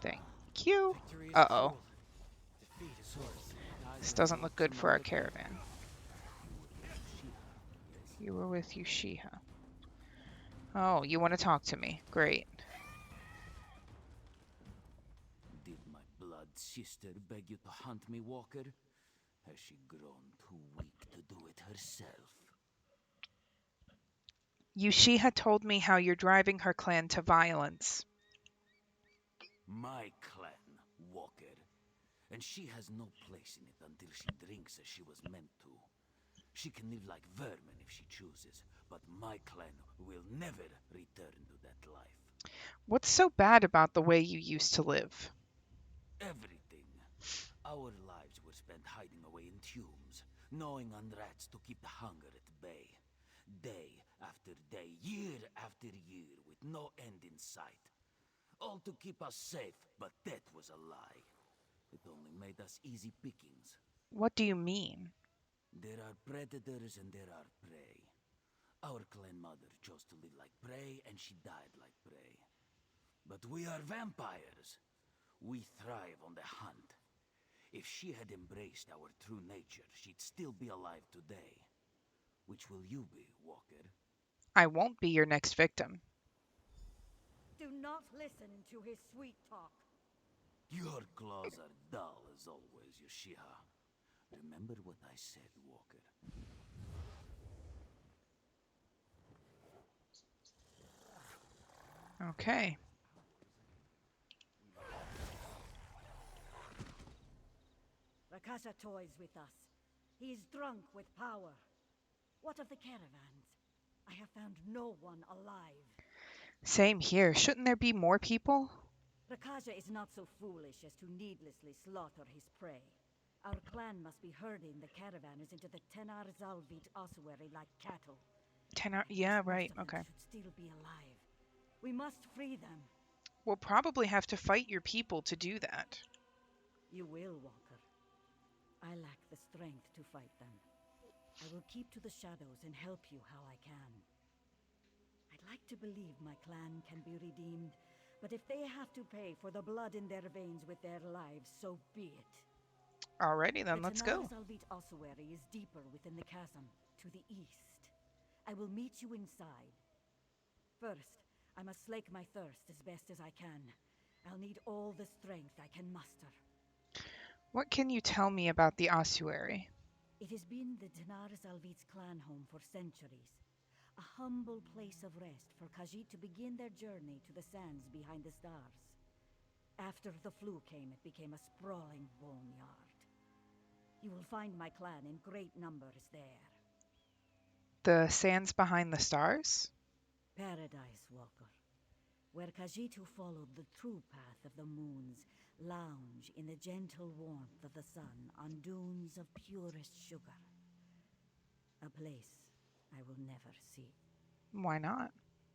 Thank you. Victory is Uh-oh. cruel. Defeat is worse. This doesn't look good for our caravan. You were with Yushiha. Oh, you want to talk to me. Great. Did my blood sister beg you to hunt me, Walker? Has she grown too weak to do it herself? Yushiha told me how you're driving her clan to violence. My clan, Walker. And she has no place in it until she drinks as she was meant to. She can live like vermin if she chooses, but my clan will never return to that life. What's so bad about the way you used to live? Everything. Our lives were spent hiding away in tombs, gnawing on rats to keep the hunger at bay. Day after day, year after year, with no end in sight. All to keep us safe, but that was a lie. It only made us easy pickings. What do you mean? There are predators and there are prey. Our clan mother chose to live like prey, and she died like prey. But we are vampires. We thrive on the hunt. If she had embraced our true nature, she'd still be alive today. Which will you be, Walker? I won't be your next victim. Do not listen to his sweet talk. Your claws are dull as always, Yoshiha. Remember what I said, Walker. Okay. Rakasha toys with us. He is drunk with power. What of the caravans? I have found no one alive. Same here. Shouldn't there be more people? Rakasha is not so foolish as to needlessly slaughter his prey. Our clan must be herding the caravanners into the Tenar Zalvit ossuary like cattle. Yeah, Most right. of them Okay. should still be alive. We must free them. We'll probably have to fight your people to do that. You will, Walker. I lack the strength to fight them. I will keep to the shadows and help you how I can. I'd like to believe my clan can be redeemed, but if they have to pay for the blood in their veins with their lives, so be it. Alrighty then, let's go. The Zalvit ossuary is deeper within the chasm, to the east. I will meet you inside. First, I must slake my thirst as best as I can. I'll need all the strength I can muster. What can you tell me about the ossuary? It has been the Tenar Zalvit's clan home for centuries. A humble place of rest for Khajiit to begin their journey to the sands behind the stars. After the flu came, it became a sprawling boneyard. You will find my clan in great numbers there. The sands behind the stars? Paradise, Walker. Where Khajiit who followed the true path of the moons lounge in the gentle warmth of the sun on dunes of purest sugar. A place I will never see. Why not?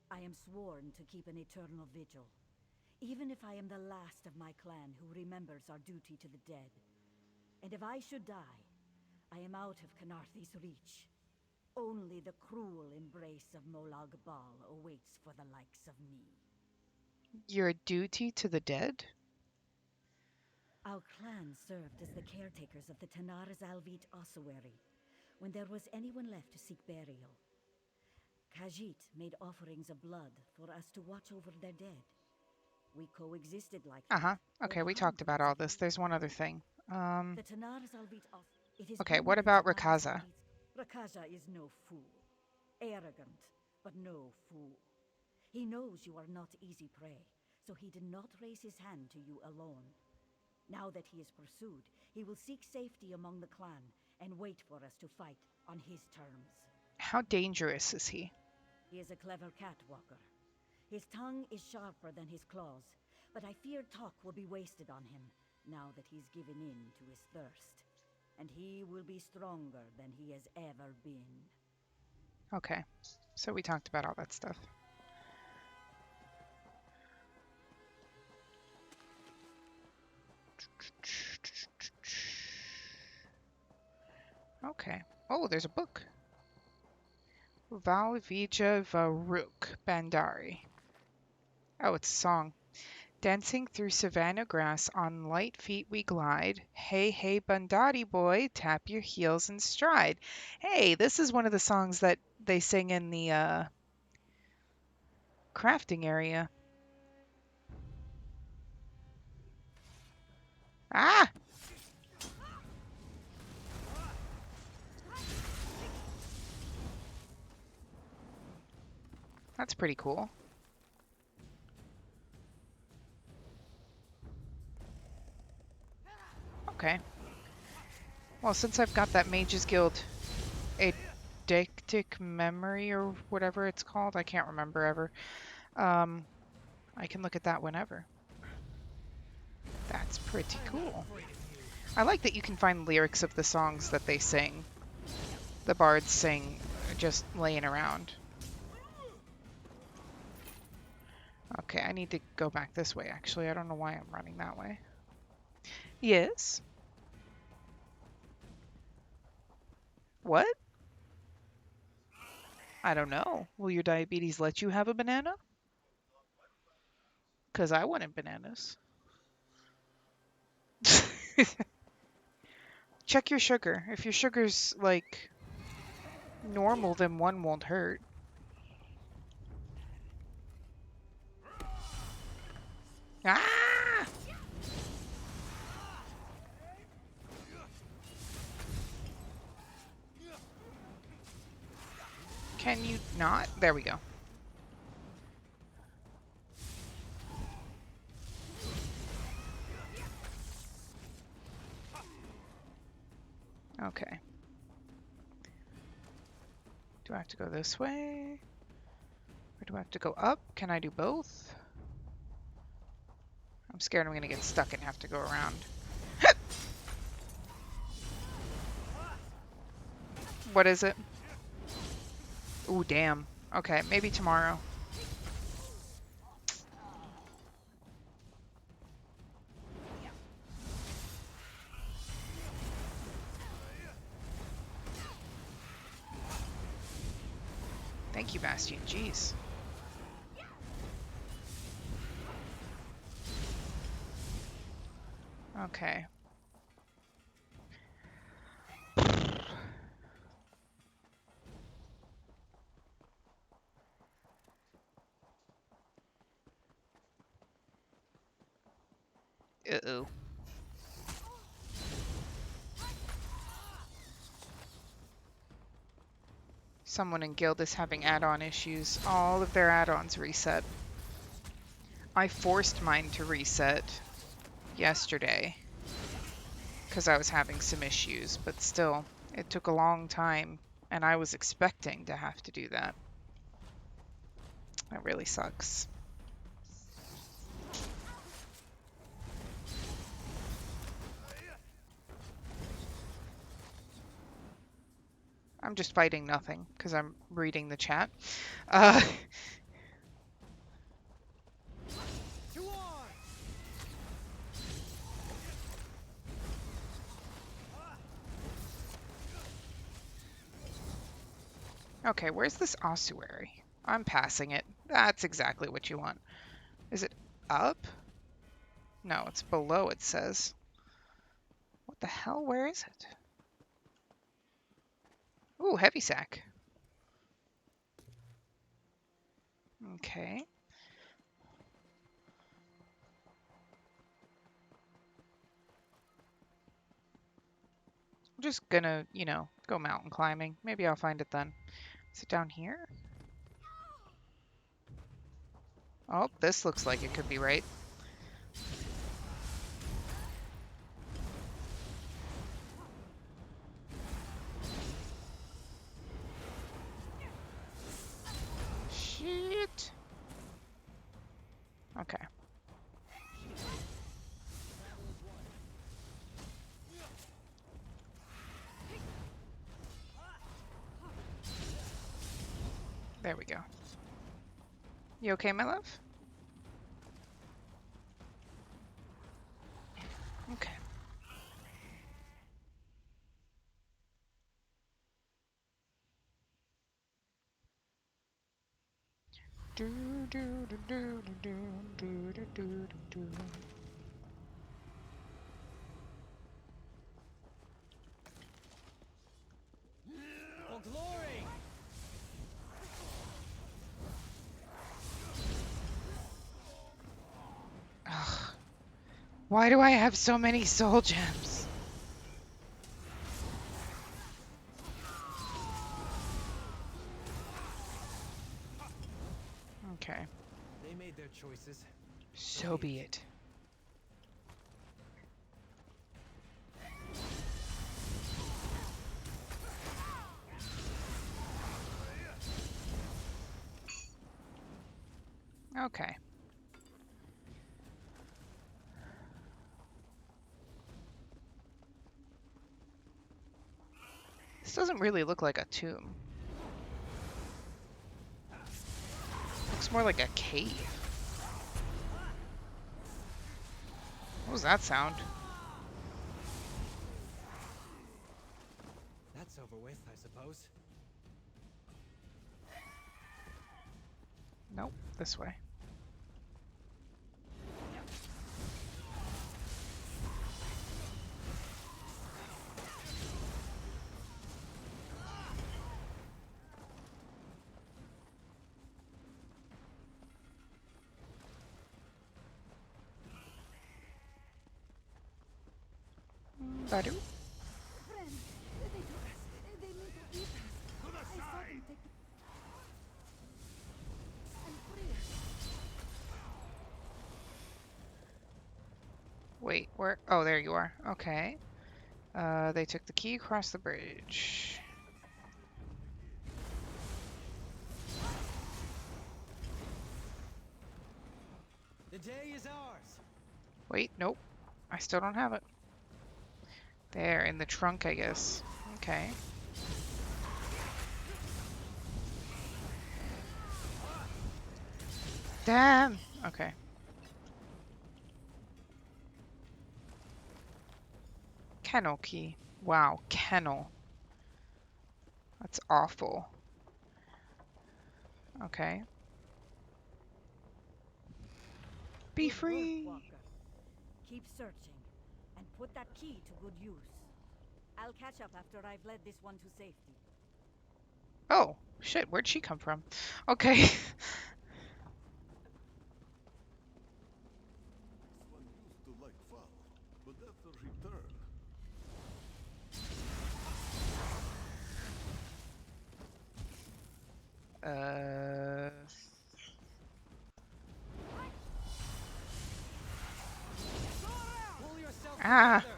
I am sworn to keep an eternal vigil, even if I am the last of my clan who remembers our duty to the dead. And if I should die, I am out of Khenarthi's reach. Only the cruel embrace of Molag Bal awaits for the likes of me. Your duty to the dead? Our clan served as the caretakers of the Tenar Zalvit ossuary when there was anyone left to seek burial. Khajiit made offerings of blood for us to watch over their dead. We coexisted like that. Uh-huh. Okay, we talked about all this. There's one other thing. The Tenar Zalvit Okay, what about Rakaza? Rakaza is no fool. Arrogant, but no fool. He knows you are not easy prey, so he did not raise his hand to you alone. Now that he is pursued, he will seek safety among the clan and wait for us to fight on his terms. How dangerous is he? He is a clever catwalker. His tongue is sharper than his claws, but I fear talk will be wasted on him. now that he's given in to his thirst. And he will be stronger than he has ever been. Okay, so we talked about all that stuff. Okay. Oh, there's a book. Valvija Varuk Bandari. Oh, it's a song. Dancing through savannah grass on light feet we glide. Hey, hey, Bandari boy, tap your heels and stride. Hey, this is one of the songs that they sing in the crafting area. Ah! That's pretty cool. Okay. Well, since I've got that Mage's Guild Eidetic Memory or whatever it's called, I can't remember ever. I can look at that whenever. That's pretty cool. I like that you can find lyrics of the songs that they sing. The bards sing just laying around. Okay, I need to go back this way, actually. I don't know why I'm running that way. Yes? What? I don't know. Will your diabetes let you have a banana? Because I wanted bananas. Check your sugar. If your sugar's, like, normal, then one won't hurt. Ah! Can you not? There we go. Okay. Do I have to go this way? Or do I have to go up? Can I do both? I'm scared I'm going to get stuck and have to go around. What is it? Ooh, damn. Okay, maybe tomorrow. Thank you, Bastion. Jeez. Okay. Uh-oh. Someone in guild is having add-on issues. All of their add-ons reset. I forced mine to reset yesterday because I was having some issues, but still, it took a long time, and I was expecting to have to do that. That really sucks. I'm just fighting nothing because I'm reading the chat. Okay, where's this ossuary? I'm passing it. That's exactly what you want. Is it up? No, it's below, it says. What the hell? Where is it? Ooh, heavy sack. Okay. I'm just gonna, go mountain climbing. Maybe I'll find it then. Is it down here? Oh, this looks like it could be right. Shit. Okay. There we go. You okay, my love? Okay. Do do do do do do do do do. For glory! Ugh. Why do I have so many soul gems? Okay. They made their choices. So be it. Okay. This doesn't really look like a tomb. Looks more like a cave. What was that sound? That's over with, I suppose. Nope, this way. Badu. Friend, they took us. They meant to eat us. I saw them take and free us. Wait, where? Oh, there you are. Okay. They took the key across the bridge. The day is ours. Wait, nope. I still don't have it. There, in the trunk, I guess. Okay. Damn! Okay. Kennel key. Wow, kennel. That's awful. Okay. Be Good work, free! Walker. Keep searching, and put that key to good use. I'll catch up after I've led this one to safety. Oh, shit, where'd she come from? Okay. This one used to like fun, but after return, uh... Pull yourself Ah! together.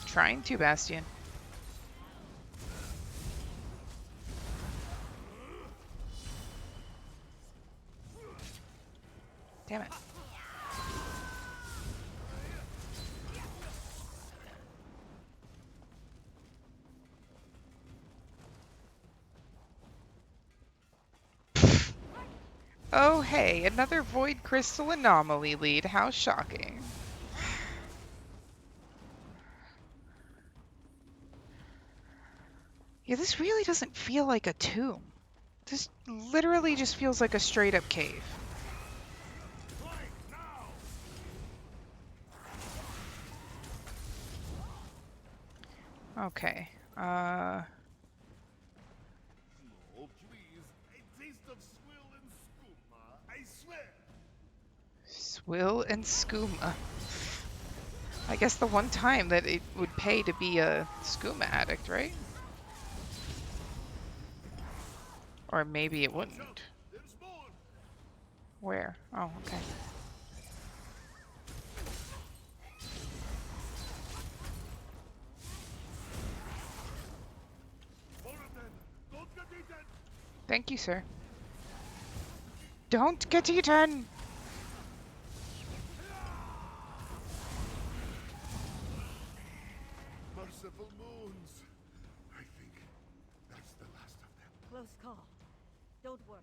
Trying to, Bastion. Damn it. Oh, hey, another Void Crystal Anomaly lead. How shocking. Yeah, this really doesn't feel like a tomb. This literally just feels like a straight up cave. Okay. oh please, a taste of swill and skooma, I swear. Swill and skooma. I guess the one time that it would pay to be a skooma addict, right? Or maybe it wouldn't. There's more. Where? Oh, okay. More of them. Don't get eaten. Thank you, sir. Don't get eaten! Merciful moons. I think that's the last of them. Close call. Don't worry.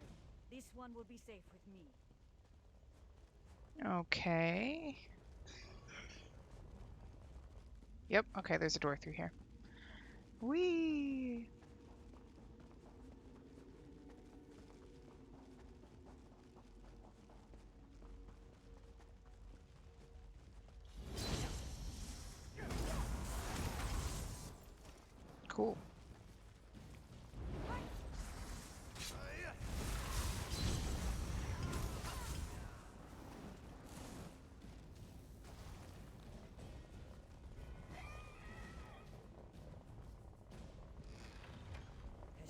This one will be safe with me. Okay. Yep, okay, there's a door through here. Whee! Cool.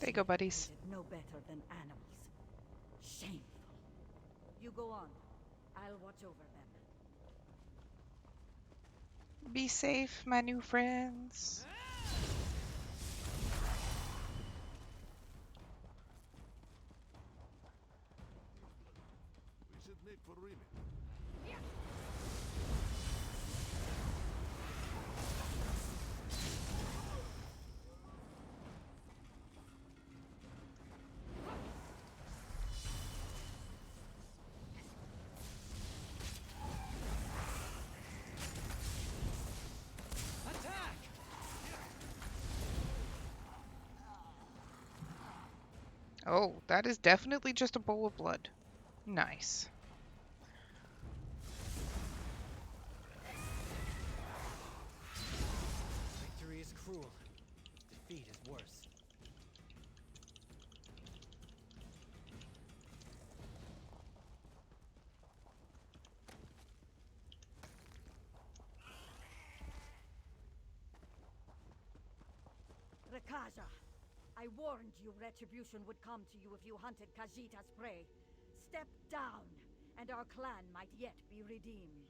There you go, buddies. Treated no better than animals. Shameful. You go on. I'll watch over them. Be safe, my new friends. We should make for Remy. Attack! Oh, that is definitely just a bowl of blood. Nice. Victory is cruel. Defeat is worse. Rakaja, I warned you retribution would come to you if you hunted Khajiit's prey. Step down, and our clan might yet be redeemed.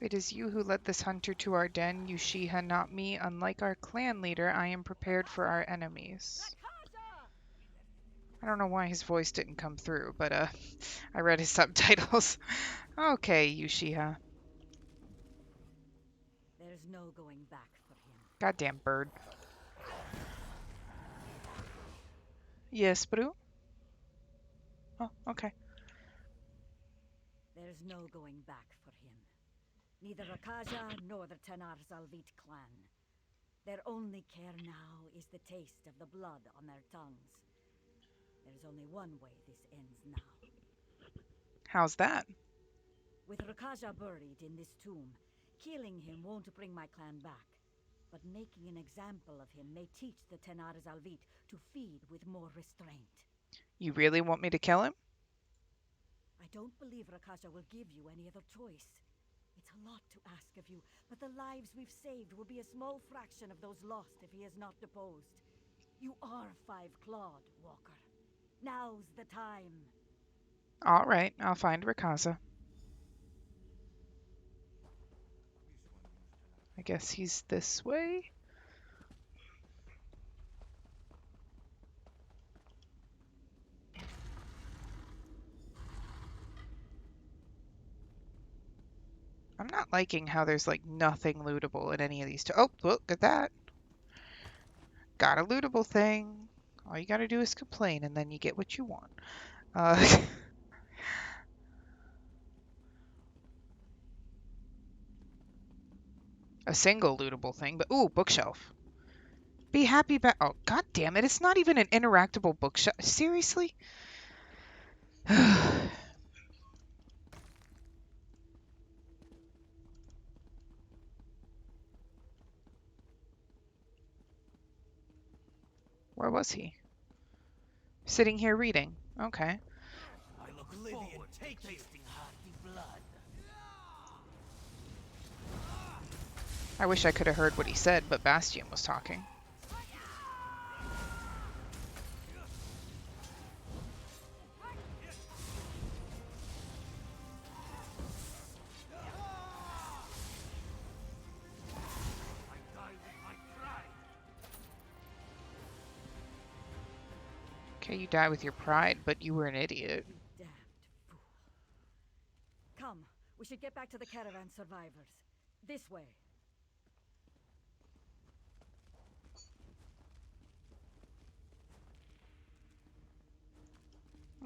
It is you who led this hunter to our den, Yushiha, not me. Unlike our clan leader, I am prepared for our enemies. Rakaja! I don't know why his voice didn't come through, but I read his subtitles. Okay, Yushiha. There's no going back for him. Goddamn bird. Yes, Bru? Oh, okay. There's no going back for him. Neither Rakaja nor the Tenar Zalvit clan. Their only care now is the taste of the blood on their tongues. There's only one way this ends now. How's that? With Rakaja buried in this tomb, killing him won't bring my clan back. But making an example of him may teach the Tenar Zalvit to feed with more restraint. You really want me to kill him? I don't believe Rakaja will give you any other choice. It's a lot to ask of you, but the lives we've saved will be a small fraction of those lost if he is not deposed. You are five-clawed, Walker. Now's the time. All right, I'll find Rakaza. I guess he's this way? I'm not liking how there's like nothing lootable in any of these. Oh, look at that. Got a lootable thing. All you gotta do is complain and then you get what you want. A single lootable thing, but ooh, bookshelf. Be happy about. Oh, god damn it! It's not even an interactable bookshelf. Seriously? Where was he? Sitting here reading. Okay. I look forward to tasting hearty blood. I wish I could have heard what he said, but Bastian was talking. Okay, you die with your pride, but you were an idiot. You damned fool. Come, we should get back to the caravan survivors. This way.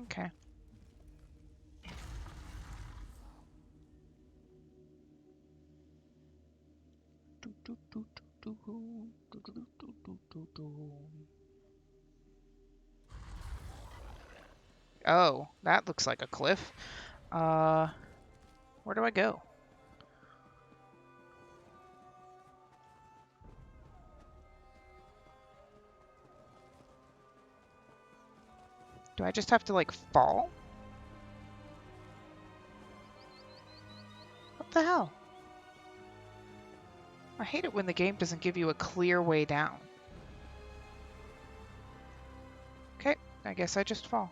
Okay. Oh, that looks like a cliff. Where do I go? Do I just have to, like, fall? What the hell? I hate it when the game doesn't give you a clear way down. Okay, I guess I just fall.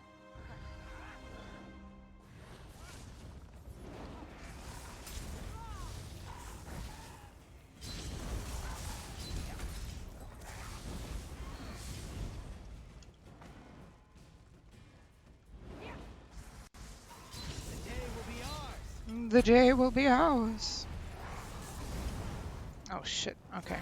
The day will be ours. Oh shit, okay.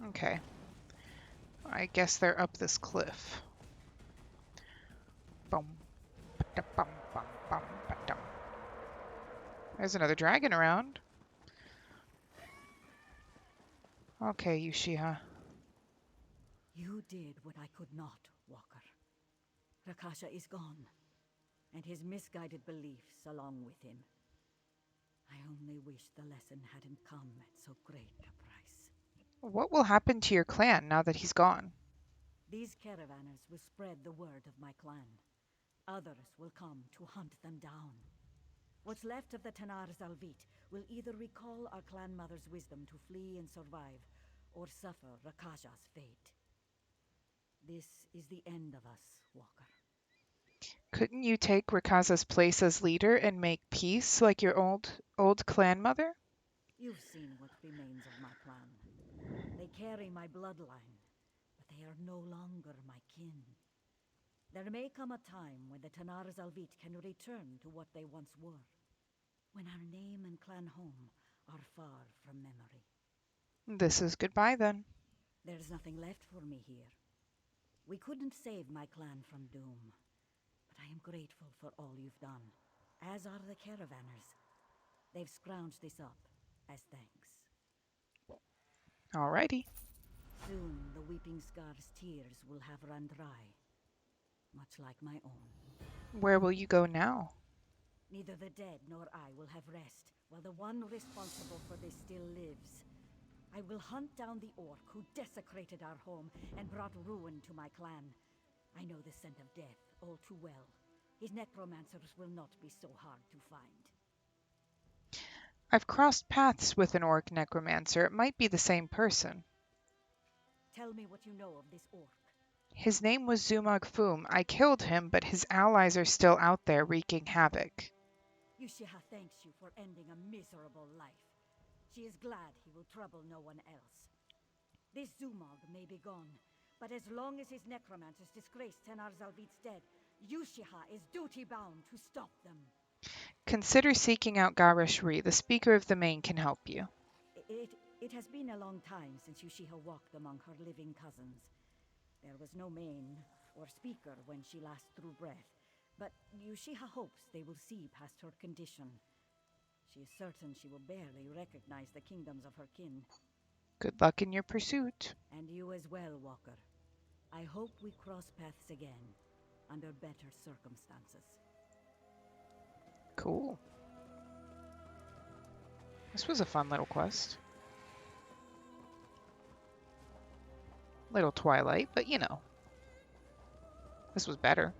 Okay. I guess they're up this cliff. Boom. Ba-dum, bum, bum, ba-dum. There's another dragon around. Okay, Yushiha. You did what I could not, Walker. Rakasha is gone, and his misguided beliefs along with him. I only wish the lesson hadn't come at so great a price. What will happen to your clan now that he's gone? These caravanners will spread the word of my clan. Others will come to hunt them down. What's left of the Tanars Alvit will either recall our clan mother's wisdom to flee and survive, or suffer Rakasha's fate. This is the end of us, Walker. Couldn't you take Rakaza's place as leader and make peace like your old clan mother? You've seen what remains of my clan. They carry my bloodline, but they are no longer my kin. There may come a time when the Tanars Alvit can return to what they once were, when our name and clan home are far from memory. This is goodbye then. There's nothing left for me here. We couldn't save my clan from doom, but I am grateful for all you've done, as are the caravanners. They've scrounged this up as thanks. Alrighty. Soon the Weeping Scar's tears will have run dry, much like my own. Where will you go now? Neither the dead nor I will have rest, while the one responsible for this still lives. I will hunt down the orc who desecrated our home and brought ruin to my clan. I know the scent of death all too well. His necromancers will not be so hard to find. I've crossed paths with an orc necromancer. It might be the same person. Tell me what you know of this orc. His name was Zumag Fum. I killed him, but his allies are still out there wreaking havoc. Yushiha thanks you for ending a miserable life. She is glad he will trouble no one else. This Zumag may be gone, but as long as his necromancers disgrace Tanars Alvit's dead, Yushiha is duty-bound to stop them. Consider seeking out Garishri. The Speaker of the Main can help you. It has been a long time since Yushiha walked among her living cousins. There was no Main or Speaker when she last drew breath, but Yushiha hopes they will see past her condition. She is certain she will barely recognize the kingdoms of her kin. Good luck in your pursuit. And you as well, Walker. I hope we cross paths again, under better circumstances. Cool. This was a fun little quest. Little Twilight, but you know. This was better.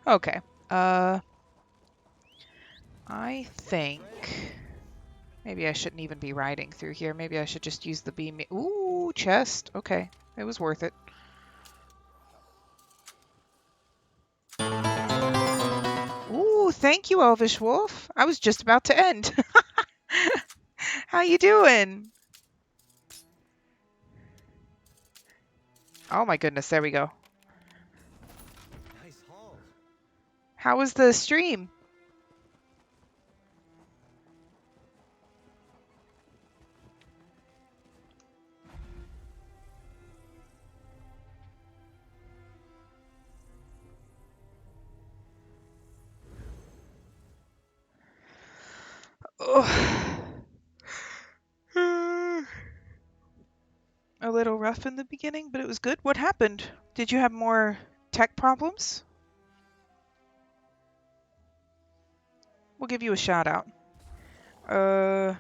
Okay. I think maybe I shouldn't even be riding through here. Maybe I should just use the beam. Ooh, chest. Okay. It was worth it. Ooh, thank you, Elvish Wolf. I was just about to end. How you doing? Oh my goodness, there we go. Nice haul. How was the stream? Ugh. A little rough in the beginning, but it was good. What happened? Did you have more tech problems? We'll give you a shout out. Badoop.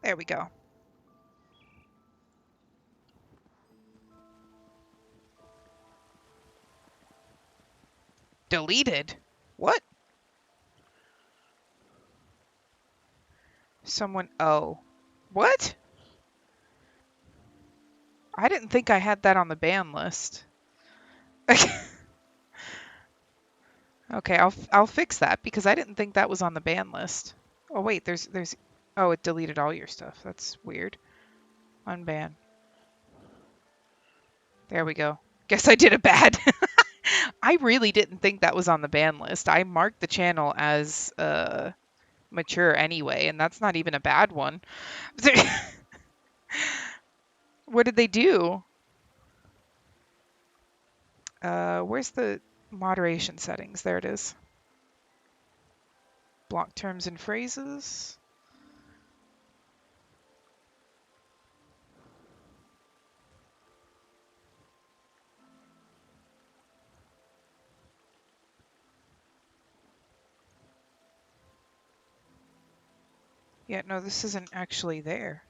There we go. Deleted? What? Someone. Oh. What? I didn't think I had that on the ban list. Okay, I'll fix that because I didn't think that was on the ban list. Oh wait, there's oh, it deleted all your stuff. That's weird. Unban. There we go. Guess I did it bad. I really didn't think that was on the ban list. I marked the channel as mature anyway, and that's not even a bad one. What did they do? Where's the moderation settings? There it is. Block terms and phrases. Yeah, no, this isn't actually there.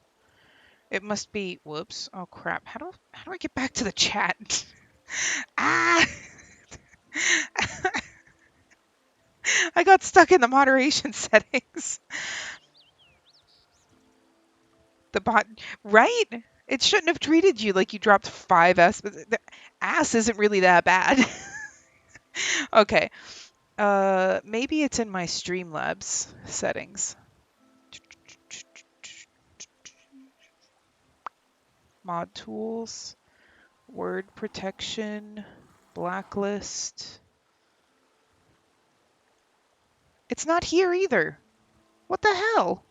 It must be, whoops. Oh crap. How do I get back to the chat? Ah! I got stuck in the moderation settings. The bot, right? It shouldn't have treated you like you dropped 5S, but the ass isn't really that bad. Okay. Maybe it's in my Streamlabs settings. Mod tools, word protection, blacklist. It's not here either. What the hell?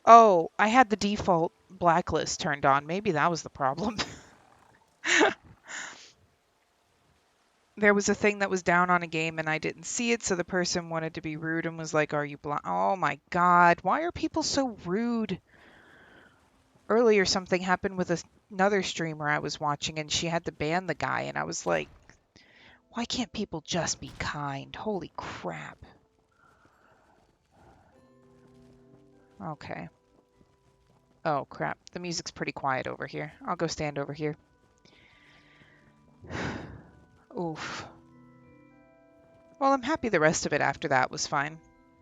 Oh, I had the default blacklist turned on. Maybe that was the problem. There was a thing that was down on a game and I didn't see it, so the person wanted to be rude and was like, "Are you blind?" Oh my God, why are people so rude? Earlier, something happened with another streamer I was watching and she had to ban the guy, and I was like, why can't people just be kind? Holy crap. Okay. Oh crap, the music's pretty quiet over here. I'll go stand over here. Oof. Well, I'm happy the rest of it after that was fine.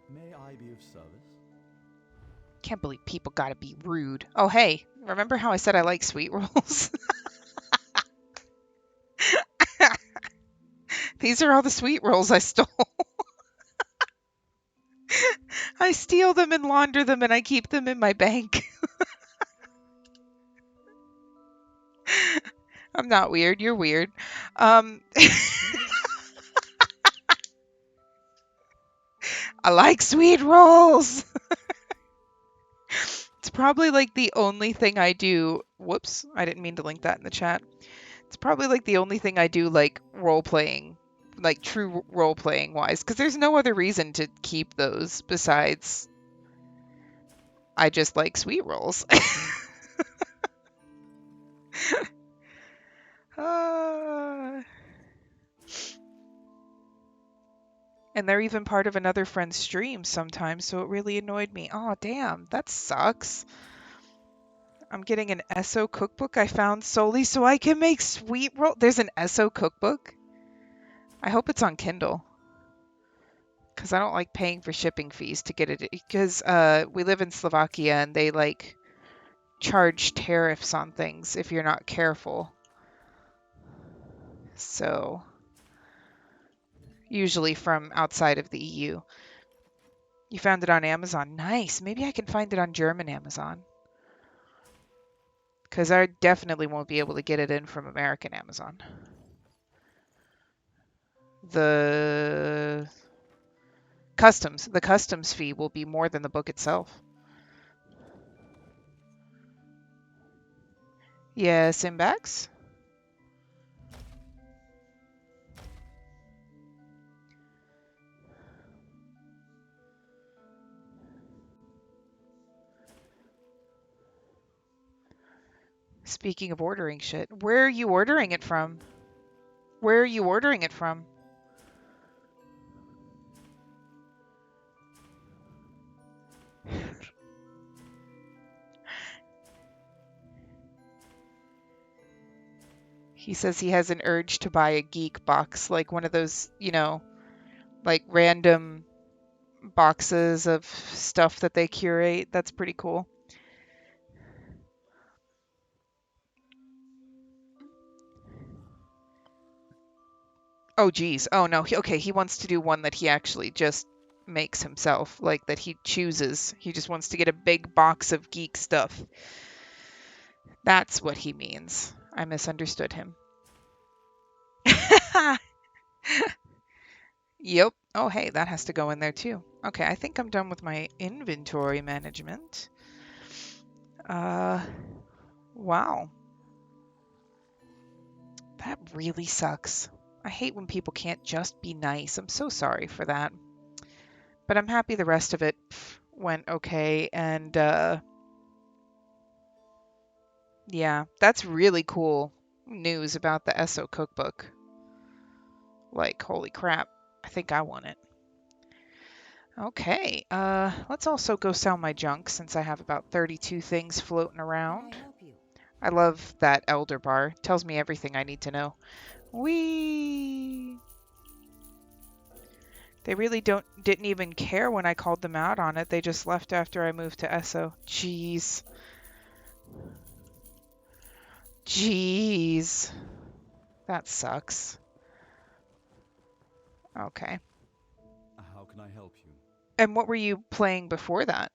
May I be of service? Can't believe people gotta be rude. Oh, hey, remember how I said I like sweet rolls? These are all the sweet rolls I stole. I steal them and launder them and I keep them in my bank. I'm not weird, you're weird. I like sweet rolls. It's probably like the only thing I do. Whoops, I didn't mean to link that in the chat. It's probably like the only thing I do like role playing, like true role playing wise, because there's no other reason to keep those besides I just like sweet rolls. Ah. And they're even part of another friend's stream sometimes, so it really annoyed me. Oh, damn, that sucks. I'm getting an ESO cookbook I found solely so I can make sweet roll. There's an ESO cookbook? I hope it's on Kindle. because I don't like paying for shipping fees to get it. Because we live in Slovakia and they like charge tariffs on things if you're not careful. So usually from outside of the EU. You found it on Amazon. Nice. Maybe I can find it on German Amazon. Because I definitely won't be able to get it in from American Amazon. The customs fee will be more than the book itself. Yes, Imbax? Speaking of ordering shit, where are you ordering it from? Where are you ordering it from? He says he has an urge to buy a geek box, like one of those, like random boxes of stuff that they curate. That's pretty cool. Oh, geez. Oh, no. Okay, he wants to do one that he actually just makes himself, like that he chooses. He just wants to get a big box of geek stuff. That's what he means. I misunderstood him. Yep. Oh, hey, that has to go in there too. Okay, I think I'm done with my inventory management. Wow. That really sucks. I hate when people can't just be nice. I'm so sorry for that. But I'm happy the rest of it went okay. And yeah, that's really cool news about the ESO cookbook. Like, holy crap. I think I want it. Okay, let's also go sell my junk since I have about 32 things floating around. I love that elder bar. Tells me everything I need to know. Whee! They really didn't even care when I called them out on it. They just left after I moved to ESO. Jeez. Jeez. That sucks. Okay. How can I help you? And what were you playing before that?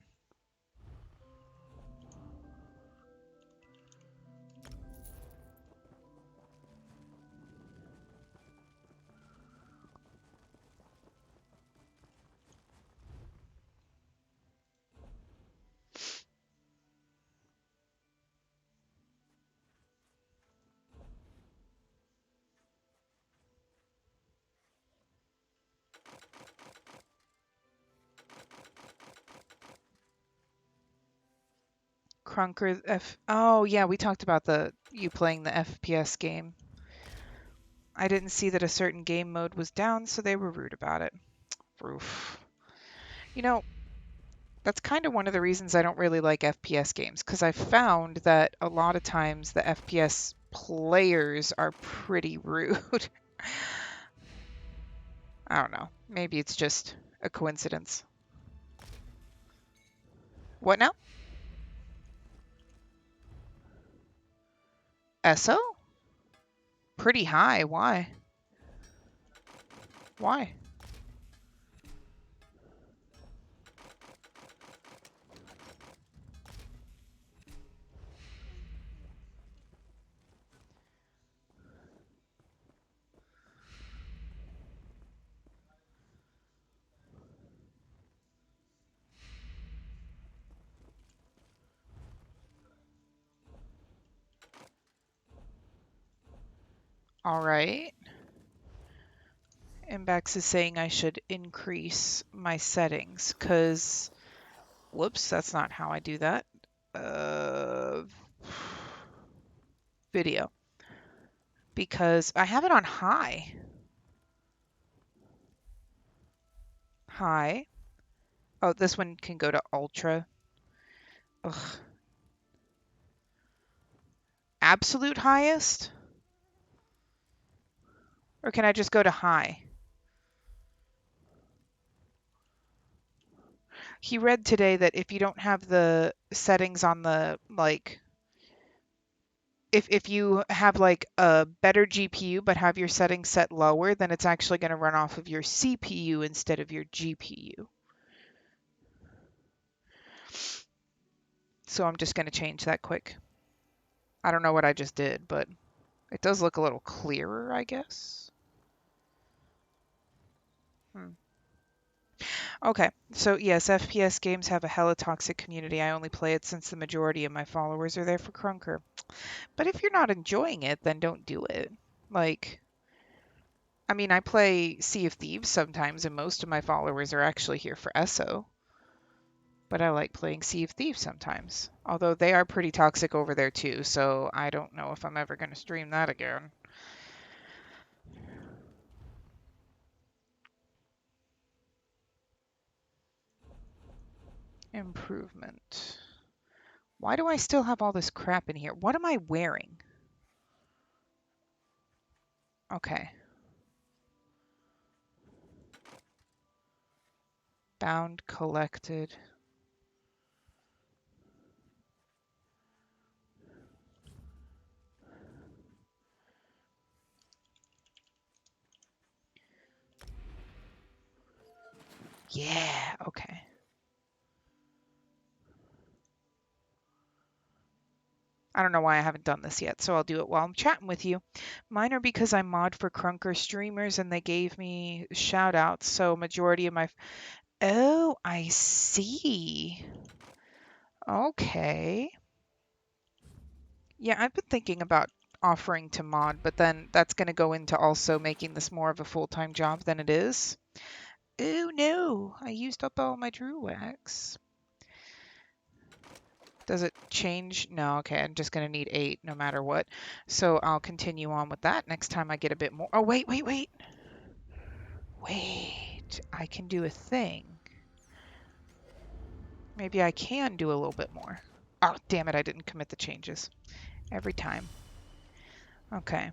Crunker F. Oh yeah, we talked about you playing the FPS game. I didn't see that a certain game mode was down, so they were rude about it. Roof. You know, that's kind of one of the reasons I don't really like FPS games, because I found that a lot of times the FPS players are pretty rude. I don't know. Maybe it's just a coincidence. What now? ESO? Pretty high. Why? Why? All right. Imbax is saying I should increase my settings because, whoops, that's not how I do that. Video. Because I have it on high. High. Oh, this one can go to ultra. Ugh. Absolute highest? Or can I just go to high? He read today that if you don't have the settings on the, like, if you have like a better GPU but have your settings set lower, then it's actually going to run off of your CPU instead of your GPU. So I'm just going to change that quick. I don't know what I just did, but it does look a little clearer, I guess. Okay, so yes, FPS games have a hella toxic community. I only play it since the majority of my followers are there for Crunker. But if you're not enjoying it, then don't do it. Like, I mean, I play Sea of Thieves sometimes, and most of my followers are actually here for ESO. But I like playing Sea of Thieves sometimes. Although they are pretty toxic over there too, so I don't know if I'm ever going to stream that again. Improvement. Why do I still have all this crap in here? What am I wearing? Okay. Bound, collected. Yeah, okay. I don't know why I haven't done this yet, so I'll do it while I'm chatting with you. Mine are because I mod for Crunker streamers and they gave me shout outs, so majority of my... Oh, I see. Okay. Yeah, I've been thinking about offering to mod, but then that's going to go into also making this more of a full-time job than it is. Oh no, I used up all my Drew wax. Does it change? No, okay, I'm just going to need 8 no matter what. So I'll continue on with that next time I get a bit more. Oh, wait. Wait, I can do a thing. Maybe I can do a little bit more. Oh, damn it, I didn't commit the changes. Every time. Okay.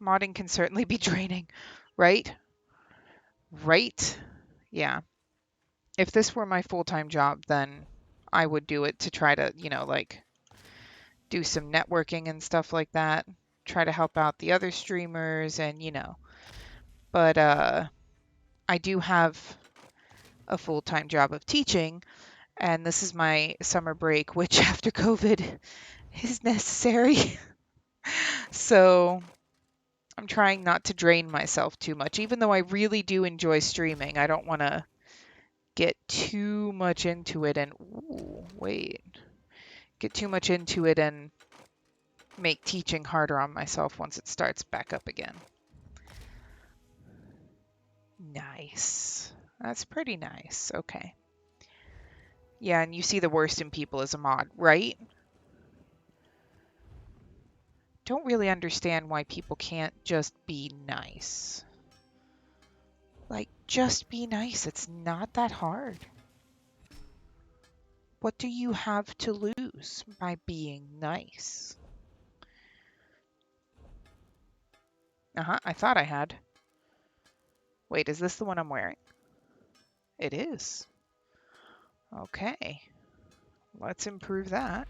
Modding can certainly be draining, right? Right? Yeah. If this were my full-time job, then I would do it to try to, like do some networking and stuff like that. Try to help out the other streamers and, But I do have a full-time job of teaching, and this is my summer break, which after COVID is necessary. So I'm trying not to drain myself too much, even though I really do enjoy streaming. I don't want to get too much into it and, ooh, wait, get too much into it and make teaching harder on myself once it starts back up again. Nice. That's pretty nice. Okay. Yeah, and you see the worst in people as a mod, right? Don't really understand why people can't just be nice. Like, just be nice. It's not that hard. What do you have to lose by being nice? I thought I had. Wait, is this the one I'm wearing? It is. Okay. Let's improve that.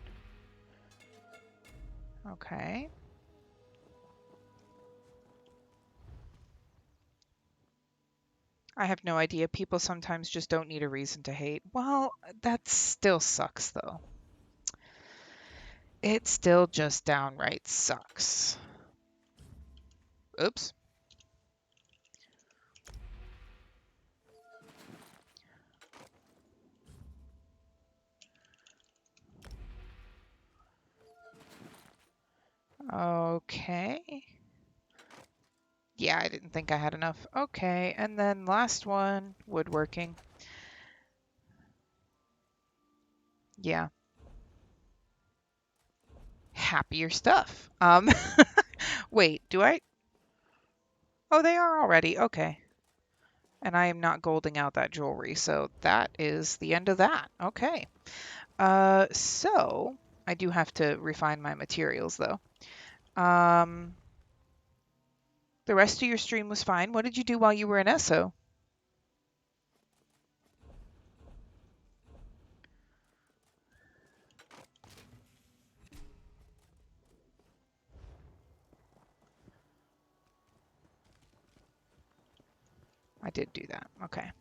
Okay. I have no idea. People sometimes just don't need a reason to hate. Well, that still sucks, though. It still just downright sucks. Oops. Okay. Yeah, I didn't think I had enough. Okay, and then last one, woodworking. Yeah. Happier stuff. Wait, do I? Oh, they are already. Okay. And I am not golding out that jewelry, so that is the end of that. Okay. So I do have to refine my materials though. The rest of your stream was fine. What did you do while you were in ESO? did do that. Okay.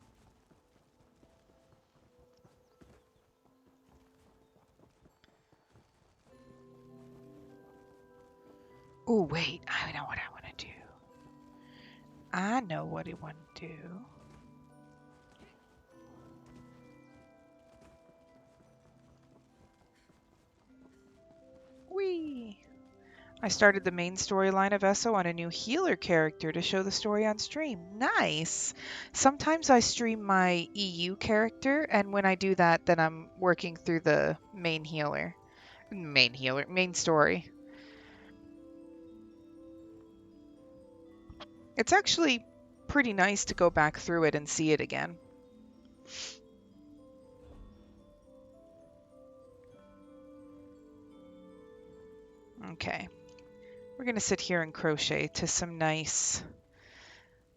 Oh, wait. I know what I want to do. I know what I want to do. Whee! I started the main storyline of ESO on a new healer character to show the story on stream. Nice! Sometimes I stream my EU character, and when I do that, then I'm working through the main healer. Main story. It's actually pretty nice to go back through it and see it again. Okay. We're going to sit here and crochet to some nice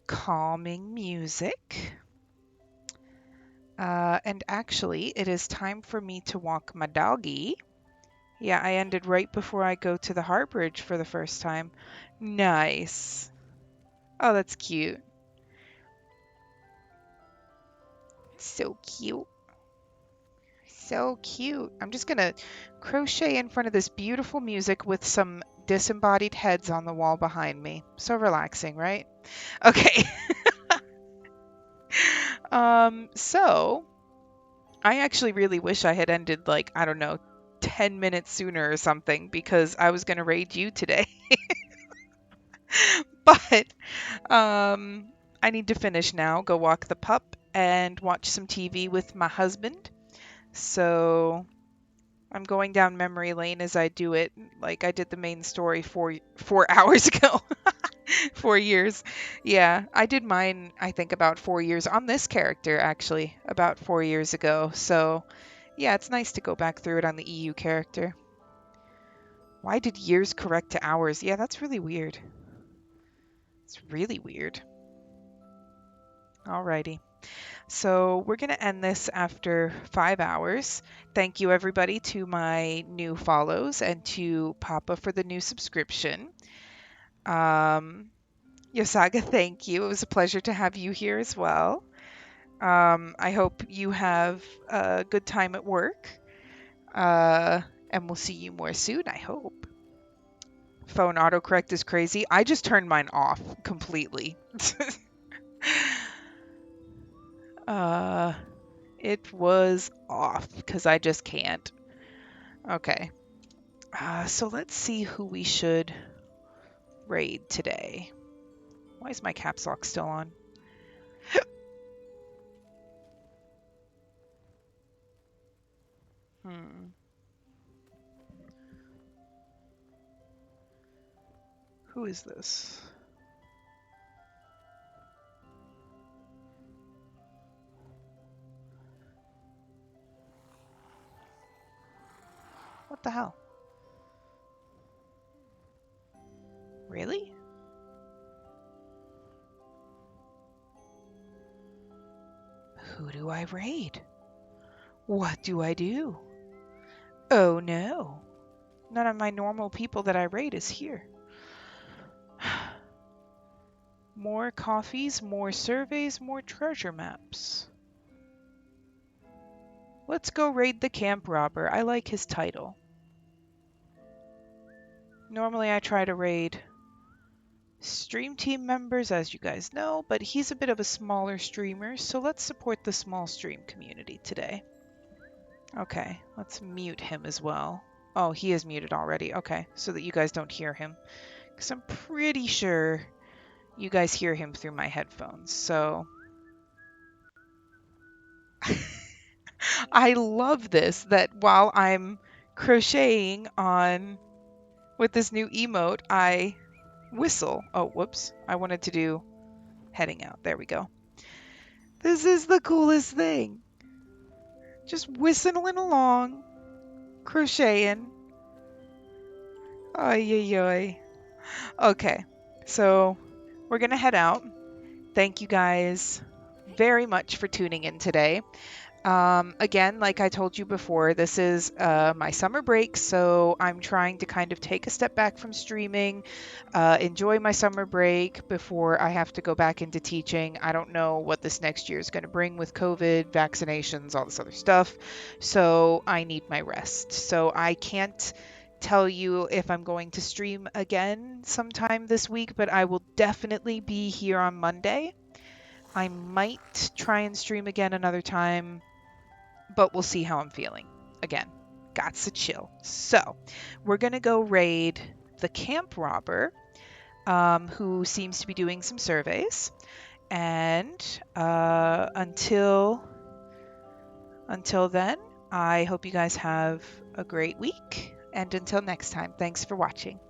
calming music. And actually, it is time for me to walk my doggy. Yeah, I ended right before I go to the Harborage for the first time. Nice. Oh, that's cute. So cute. So cute. I'm just gonna crochet in front of this beautiful music with some disembodied heads on the wall behind me. So relaxing, right? Okay. So I actually really wish I had ended like, I don't know, 10 minutes sooner or something because I was gonna raid you today. But I need to finish now, go walk the pup and watch some TV with my husband. So I'm going down memory lane as I do it. Like I did the main story 4 hours ago. 4 years. Yeah, I did mine, I think, about 4 years on this character, actually, about 4 years ago. So, yeah, it's nice to go back through it on the EU character. Why did years correct to hours? Yeah, that's really weird. It's really weird. Alrighty. So we're going to end this after 5 hours. Thank you, everybody, to my new follows and to Papa for the new subscription. Yosaga, thank you. It was a pleasure to have you here as well. I hope you have a good time at work. And we'll see you more soon, I hope. Phone autocorrect is crazy. I just turned mine off completely. It was off because I just can't. Okay. So let's see who we should raid today. Why is my caps lock still on? Who is this? What the hell? Really? Who do I raid? What do I do? Oh no. None of my normal people that I raid is here. More coffees, more surveys, more treasure maps. Let's go raid the camp robber. I like his title. Normally I try to raid stream team members, as you guys know, but he's a bit of a smaller streamer, so let's support the small stream community today. Okay, let's mute him as well. Oh, he is muted already. Okay, so that you guys don't hear him. Because I'm pretty sure you guys hear him through my headphones, so... I love this, that while I'm crocheting on with this new emote, I whistle. Oh, whoops. I wanted to do heading out. There we go. This is the coolest thing. Just whistling along, crocheting. Ay, ay, ay. Okay, so we're going to head out. Thank you guys very much for tuning in today. Again, like I told you before, this is my summer break, so I'm trying to kind of take a step back from streaming, enjoy my summer break before I have to go back into teaching. I don't know what this next year is going to bring with COVID, vaccinations, all this other stuff, so I need my rest. So I can't tell you if I'm going to stream again sometime this week, but I will definitely be here on Monday. I might try and stream again another time, but we'll see how I'm feeling. Again, gots to chill. So, we're going to go raid the camp robber, who seems to be doing some surveys. And until then, I hope you guys have a great week. And until next time, thanks for watching.